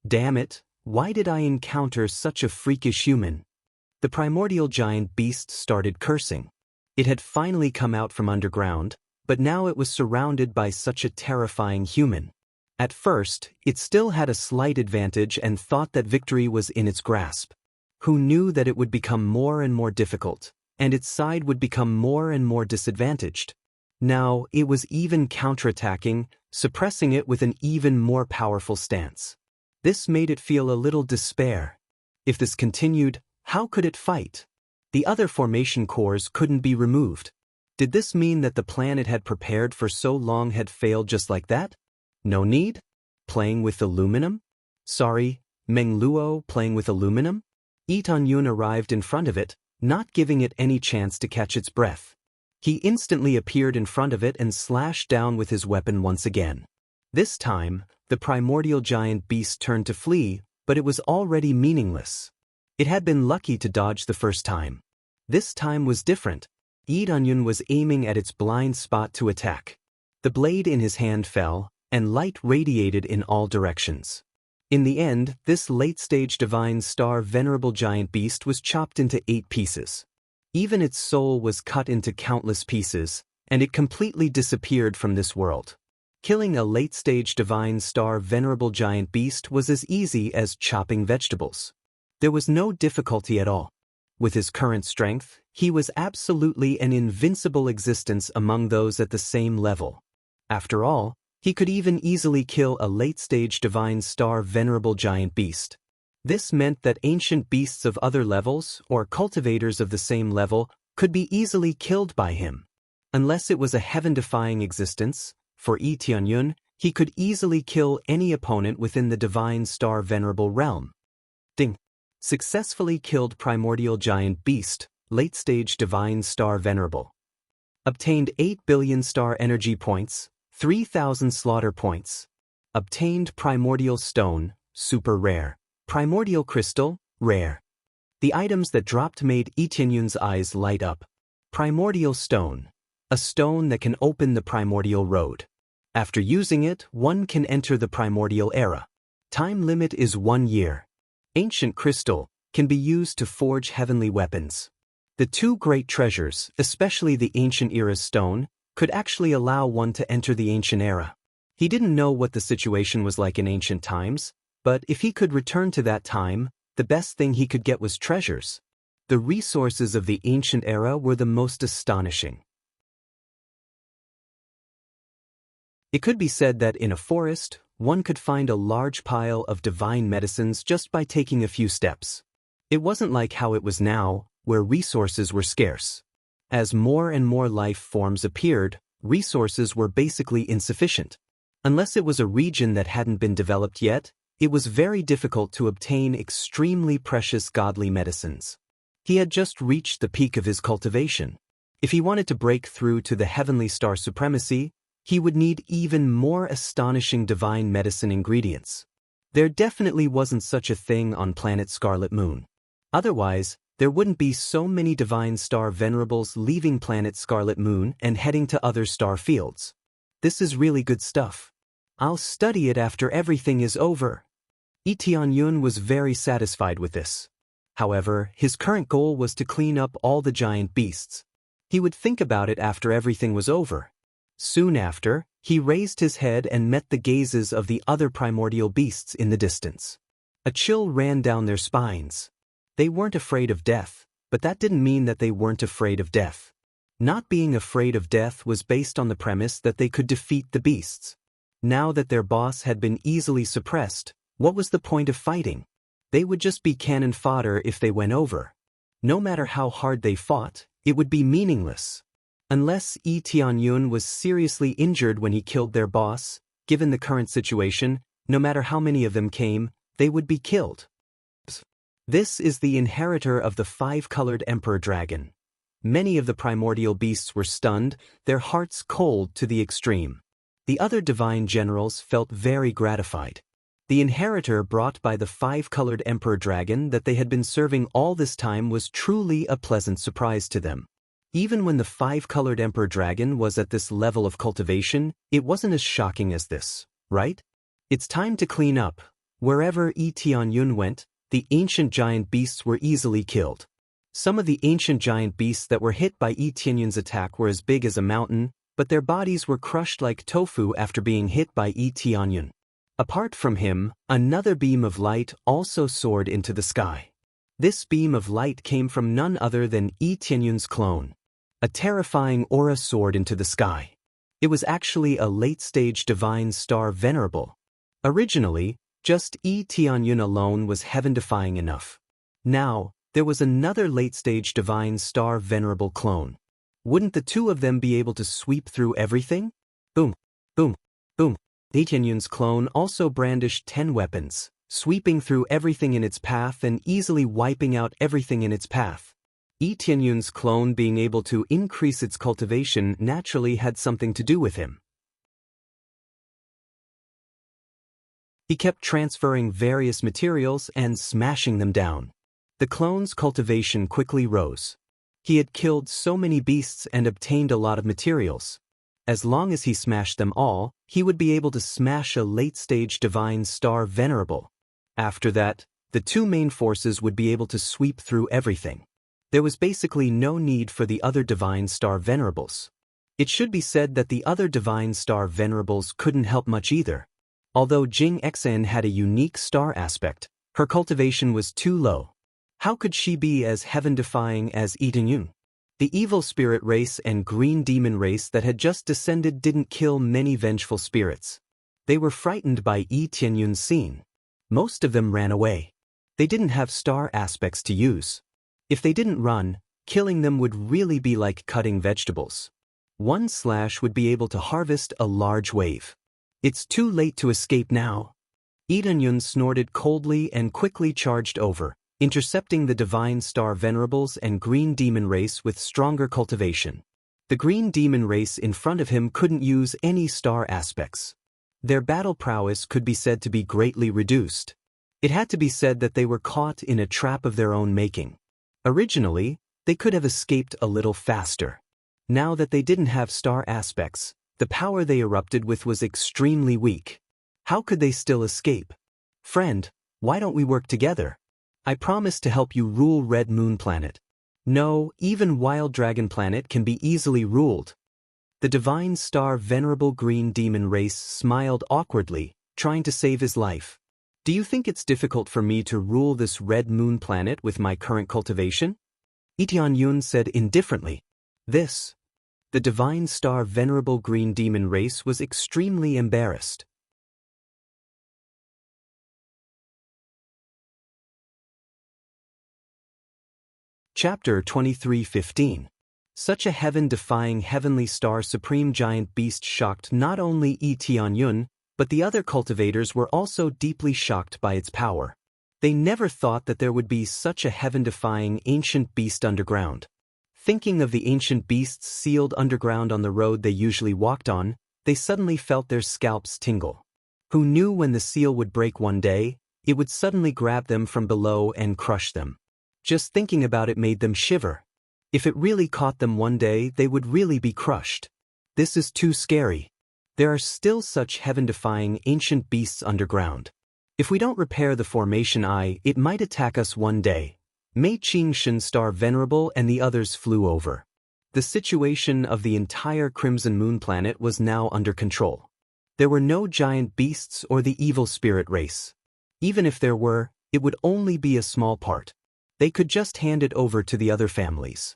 Damn it, why did I encounter such a freakish human? The primordial giant beast started cursing. It had finally come out from underground, but now it was surrounded by such a terrifying human. At first, it still had a slight advantage and thought that victory was in its grasp. Who knew that it would become more and more difficult, and its side would become more and more disadvantaged? Now, it was even counterattacking, suppressing it with an even more powerful stance. This made it feel a little despair. If this continued, how could it fight? The other formation cores couldn't be removed. Did this mean that the plan it had prepared for so long had failed just like that? No need? Playing with aluminum? Sorry, Meng Luo playing with aluminum? Yi Tianyun arrived in front of it, not giving it any chance to catch its breath. He instantly appeared in front of it and slashed down with his weapon once again. This time, the primordial giant beast turned to flee, but it was already meaningless. It had been lucky to dodge the first time. This time was different. Yi Tianyun was aiming at its blind spot to attack. The blade in his hand fell, and light radiated in all directions. In the end, this late-stage divine star venerable giant beast was chopped into 8 pieces. Even its soul was cut into countless pieces, and it completely disappeared from this world. Killing a late-stage divine star venerable giant beast was as easy as chopping vegetables. There was no difficulty at all. With his current strength, he was absolutely an invincible existence among those at the same level. After all, he could even easily kill a late-stage divine star venerable giant beast. This meant that ancient beasts of other levels, or cultivators of the same level, could be easily killed by him. Unless it was a heaven-defying existence, for Yi Tianyun, he could easily kill any opponent within the divine star venerable realm. Ding! Successfully killed primordial giant beast, late-stage divine star venerable. Obtained 8 billion star energy points, 3,000 slaughter points. Obtained primordial stone, super rare. Primordial crystal, rare. The items that dropped made Yi Tianyun's eyes light up. Primordial stone. A stone that can open the primordial road. After using it, one can enter the primordial era. Time limit is 1 year. Ancient crystal can be used to forge heavenly weapons. The 2 great treasures, especially the ancient era's stone, could actually allow one to enter the ancient era. He didn't know what the situation was like in ancient times, but if he could return to that time, the best thing he could get was treasures. The resources of the ancient era were the most astonishing. It could be said that in a forest, one could find a large pile of divine medicines just by taking a few steps. It wasn't like how it was now, where resources were scarce. As more and more life forms appeared, resources were basically insufficient. Unless it was a region that hadn't been developed yet, it was very difficult to obtain extremely precious godly medicines. He had just reached the peak of his cultivation. If he wanted to break through to the heavenly star supremacy, he would need even more astonishing divine medicine ingredients. There definitely wasn't such a thing on planet Scarlet Moon. Otherwise, there wouldn't be so many divine star venerables leaving planet Scarlet Moon and heading to other star fields. This is really good stuff. I'll study it after everything is over. Yi Tianyun was very satisfied with this. However, his current goal was to clean up all the giant beasts. He would think about it after everything was over. Soon after, he raised his head and met the gazes of the other primordial beasts in the distance. A chill ran down their spines. They weren't afraid of death, but that didn't mean that they weren't afraid of death. Not being afraid of death was based on the premise that they could defeat the beasts. Now that their boss had been easily suppressed, what was the point of fighting? They would just be cannon fodder if they went over. No matter how hard they fought, it would be meaningless. Unless Yi Tianyun was seriously injured when he killed their boss, given the current situation, no matter how many of them came, they would be killed. This is the inheritor of the 5-colored emperor dragon. Many of the primordial beasts were stunned, their hearts cold to the extreme. The other divine generals felt very gratified. The inheritor brought by the 5-colored emperor dragon that they had been serving all this time was truly a pleasant surprise to them. Even when the five-colored Emperor Dragon was at this level of cultivation, it wasn't as shocking as this, right? It's time to clean up. Wherever Yi Tianyun went, the ancient giant beasts were easily killed. Some of the ancient giant beasts that were hit by Yi Tianyun's attack were as big as a mountain, but their bodies were crushed like tofu after being hit by Yi Tianyun. Apart from him, another beam of light also soared into the sky. This beam of light came from none other than Yi Tianyun's clone. A terrifying aura soared into the sky. It was actually a late-stage divine star venerable. Originally, just Yi Tianyun alone was heaven-defying enough. Now, there was another late-stage divine star venerable clone. Wouldn't the two of them be able to sweep through everything? Boom, boom, boom. Yi Tianyun's clone also brandished 10 weapons, sweeping through everything in its path and easily wiping out everything in its path. Yi Tianyun's clone being able to increase its cultivation naturally had something to do with him. He kept transferring various materials and smashing them down. The clone's cultivation quickly rose. He had killed so many beasts and obtained a lot of materials. As long as he smashed them all, he would be able to smash a late-stage divine star venerable. After that, the two main forces would be able to sweep through everything. There was basically no need for the other divine star venerables. It should be said that the other divine star venerables couldn't help much either. Although Jing Xen had a unique star aspect, her cultivation was too low. How could she be as heaven-defying as Yi Tianyun? The evil spirit race and green demon race that had just descended didn't kill many vengeful spirits. They were frightened by Yi Tianyun's scene. Most of them ran away. They didn't have star aspects to use. If they didn't run, killing them would really be like cutting vegetables. One slash would be able to harvest a large wave. It's too late to escape now. Yi Tianyun snorted coldly and quickly charged over, intercepting the divine star venerables and green demon race with stronger cultivation. The green demon race in front of him couldn't use any star aspects. Their battle prowess could be said to be greatly reduced. It had to be said that they were caught in a trap of their own making. Originally, they could have escaped a little faster. Now that they didn't have star aspects, the power they erupted with was extremely weak. How could they still escape? Friend, why don't we work together? I promise to help you rule Red Moon Planet. No, even Wild Dragon Planet can be easily ruled. The divine star venerable green demon race smiled awkwardly, trying to save his life. Do you think it's difficult for me to rule this Red Moon Planet with my current cultivation? Yi Tianyun said indifferently. The divine star venerable green demon race was extremely embarrassed. Chapter 23:15. Such a heaven-defying heavenly star supreme giant beast shocked not only Yi Tianyun, but the other cultivators were also deeply shocked by its power. They never thought that there would be such a heaven-defying ancient beast underground. Thinking of the ancient beasts sealed underground on the road they usually walked on, they suddenly felt their scalps tingle. Who knew when the seal would break one day, it would suddenly grab them from below and crush them. Just thinking about it made them shiver. If it really caught them one day, they would really be crushed. This is too scary. There are still such heaven-defying ancient beasts underground. If we don't repair the formation eye, it might attack us one day. Mei Qing Star Venerable and the others flew over. The situation of the entire Crimson Moon Planet was now under control. There were no giant beasts or the evil spirit race. Even if there were, it would only be a small part. They could just hand it over to the other families.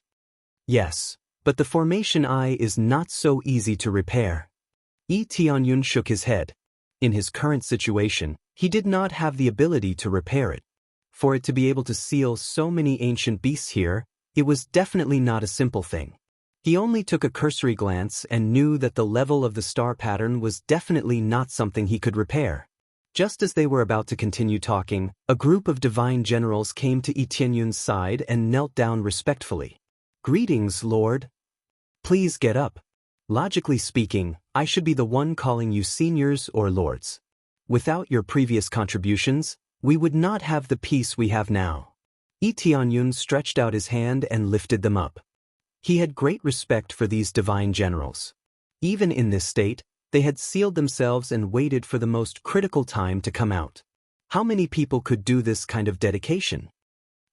Yes, but the formation eye is not so easy to repair. Yi Tianyun shook his head. In his current situation, he did not have the ability to repair it. For it to be able to seal so many ancient beasts here, it was definitely not a simple thing. He only took a cursory glance and knew that the level of the star pattern was definitely not something he could repair. Just as they were about to continue talking, a group of divine generals came to Yi Tianyun's side and knelt down respectfully. "Greetings, Lord. Please get up. Logically speaking, I should be the one calling you seniors or lords. Without your previous contributions, we would not have the peace we have now." Yi Tianyun stretched out his hand and lifted them up. He had great respect for these divine generals. Even in this state, they had sealed themselves and waited for the most critical time to come out. How many people could do this kind of dedication?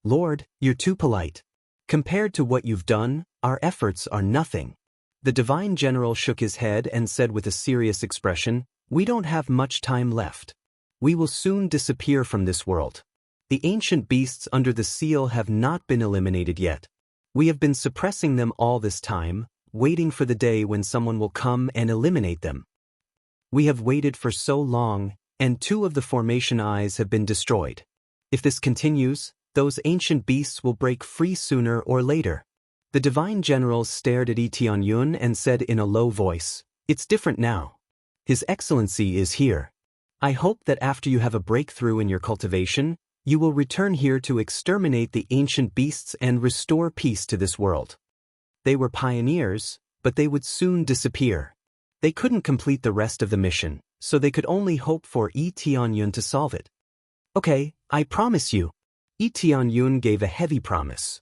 Lord, you're too polite. Compared to what you've done, our efforts are nothing. The divine general shook his head and said with a serious expression, "We don't have much time left. We will soon disappear from this world. The ancient beasts under the seal have not been eliminated yet. We have been suppressing them all this time, waiting for the day when someone will come and eliminate them. We have waited for so long, and 2 of the formation eyes have been destroyed. If this continues, those ancient beasts will break free sooner or later." The divine generals stared at Tianyun and said in a low voice, "It's different now. His Excellency is here. I hope that after you have a breakthrough in your cultivation, you will return here to exterminate the ancient beasts and restore peace to this world." They were pioneers, but they would soon disappear. They couldn't complete the rest of the mission, so they could only hope for Tianyun to solve it. "Okay, I promise you." Tianyun gave a heavy promise.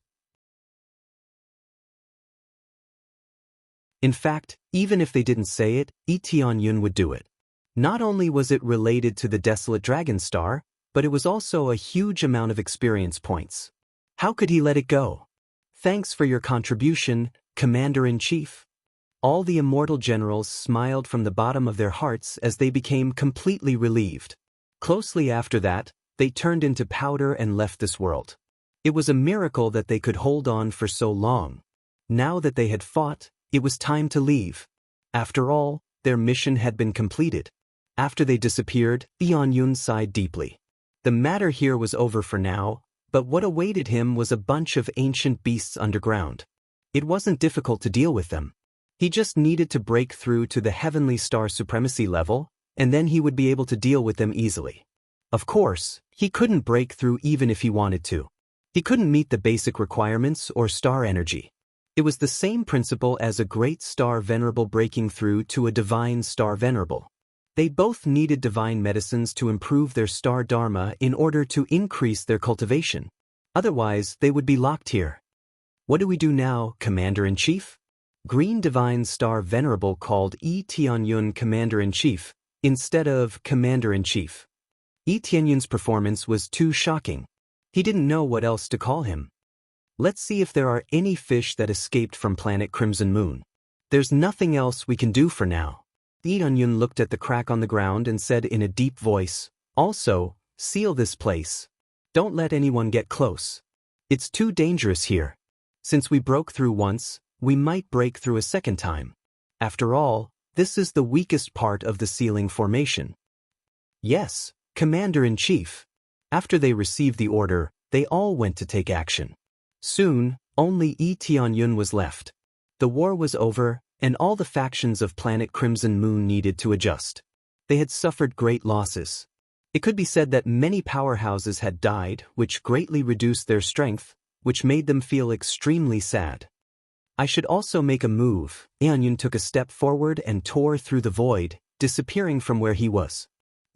In fact, even if they didn't say it, Tianyun would do it. Not only was it related to the desolate dragon star, but it was also a huge amount of experience points. How could he let it go? "Thanks for your contribution, Commander-in-Chief." All the immortal generals smiled from the bottom of their hearts as they became completely relieved. Closely after that, they turned into powder and left this world. It was a miracle that they could hold on for so long. Now that they had fought, it was time to leave. After all, their mission had been completed. After they disappeared, Tianyun sighed deeply. The matter here was over for now, but what awaited him was a bunch of ancient beasts underground. It wasn't difficult to deal with them. He just needed to break through to the heavenly star supremacy level, and then he would be able to deal with them easily. Of course, he couldn't break through even if he wanted to. He couldn't meet the basic requirements or star energy. It was the same principle as a great star venerable breaking through to a divine star venerable. They both needed divine medicines to improve their star dharma in order to increase their cultivation. Otherwise, they would be locked here. "What do we do now, Commander-in-Chief?" Green Divine Star Venerable called Tianyun Commander-in-Chief, instead of Commander-in-Chief. Tianyun's performance was too shocking. He didn't know what else to call him. "Let's see if there are any fish that escaped from planet Crimson Moon. There's nothing else we can do for now." Tianyun looked at the crack on the ground and said in a deep voice, "Also, seal this place. Don't let anyone get close. It's too dangerous here. Since we broke through once, we might break through a second time. After all, this is the weakest part of the sealing formation." "Yes, Commander-in-Chief." After they received the order, they all went to take action. Soon, only Tianyun was left. The war was over, and all the factions of planet Crimson Moon needed to adjust. They had suffered great losses. It could be said that many powerhouses had died, which greatly reduced their strength, which made them feel extremely sad. "I should also make a move." Tianyun took a step forward and tore through the void, disappearing from where he was.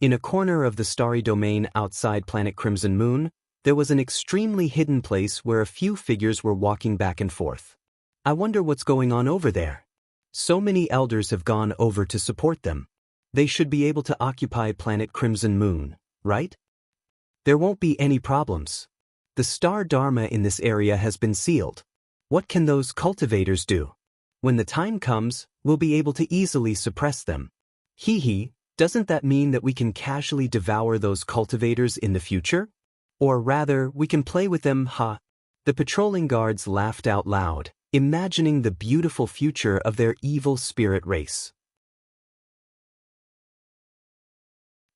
In a corner of the starry domain outside planet Crimson Moon, there was an extremely hidden place where a few figures were walking back and forth. "I wonder what's going on over there." So many elders have gone over to support them. They should be able to occupy planet Crimson Moon, right? There won't be any problems. The star dharma in this area has been sealed. What can those cultivators do? When the time comes, we'll be able to easily suppress them. Hee, doesn't that mean that we can casually devour those cultivators in the future? Or rather, we can play with them, ha? The patrolling guards laughed out loud, imagining the beautiful future of their evil spirit race.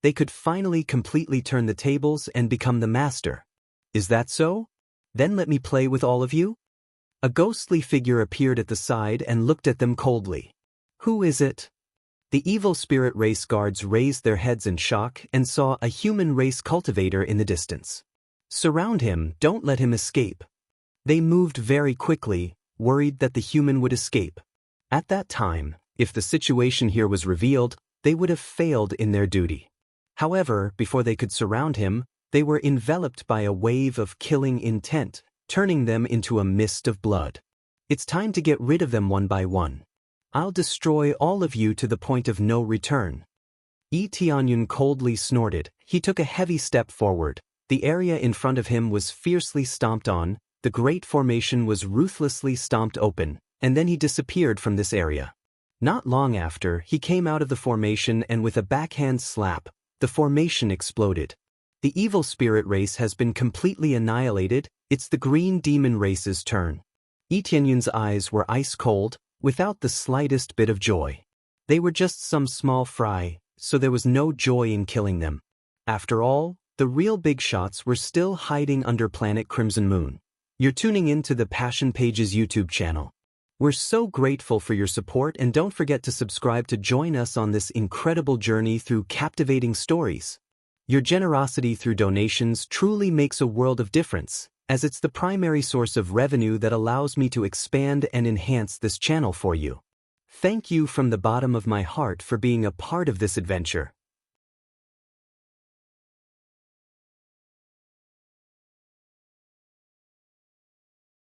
They could finally completely turn the tables and become the master. Is that so? Then let me play with all of you? A ghostly figure appeared at the side and looked at them coldly. Who is it? The evil spirit race guards raised their heads in shock and saw a human race cultivator in the distance. Surround him, don't let him escape. They moved very quickly, worried that the human would escape. At that time, if the situation here was revealed, they would have failed in their duty. However, before they could surround him, they were enveloped by a wave of killing intent, turning them into a mist of blood. It's time to get rid of them one by one. I'll destroy all of you to the point of no return. Tianyun coldly snorted. He took a heavy step forward. The area in front of him was fiercely stomped on, the great formation was ruthlessly stomped open, and then he disappeared from this area. Not long after, he came out of the formation and with a backhand slap, the formation exploded. The evil spirit race has been completely annihilated. It's the green demon race's turn. Tianyun's eyes were ice cold, without the slightest bit of joy. They were just some small fry, so there was no joy in killing them. After all, the real big shots were still hiding under planet Crimson Moon. You're tuning in to the Passion Pages YouTube channel. We're so grateful for your support, and don't forget to subscribe to join us on this incredible journey through captivating stories. Your generosity through donations truly makes a world of difference, as it's the primary source of revenue that allows me to expand and enhance this channel for you. Thank you from the bottom of my heart for being a part of this adventure.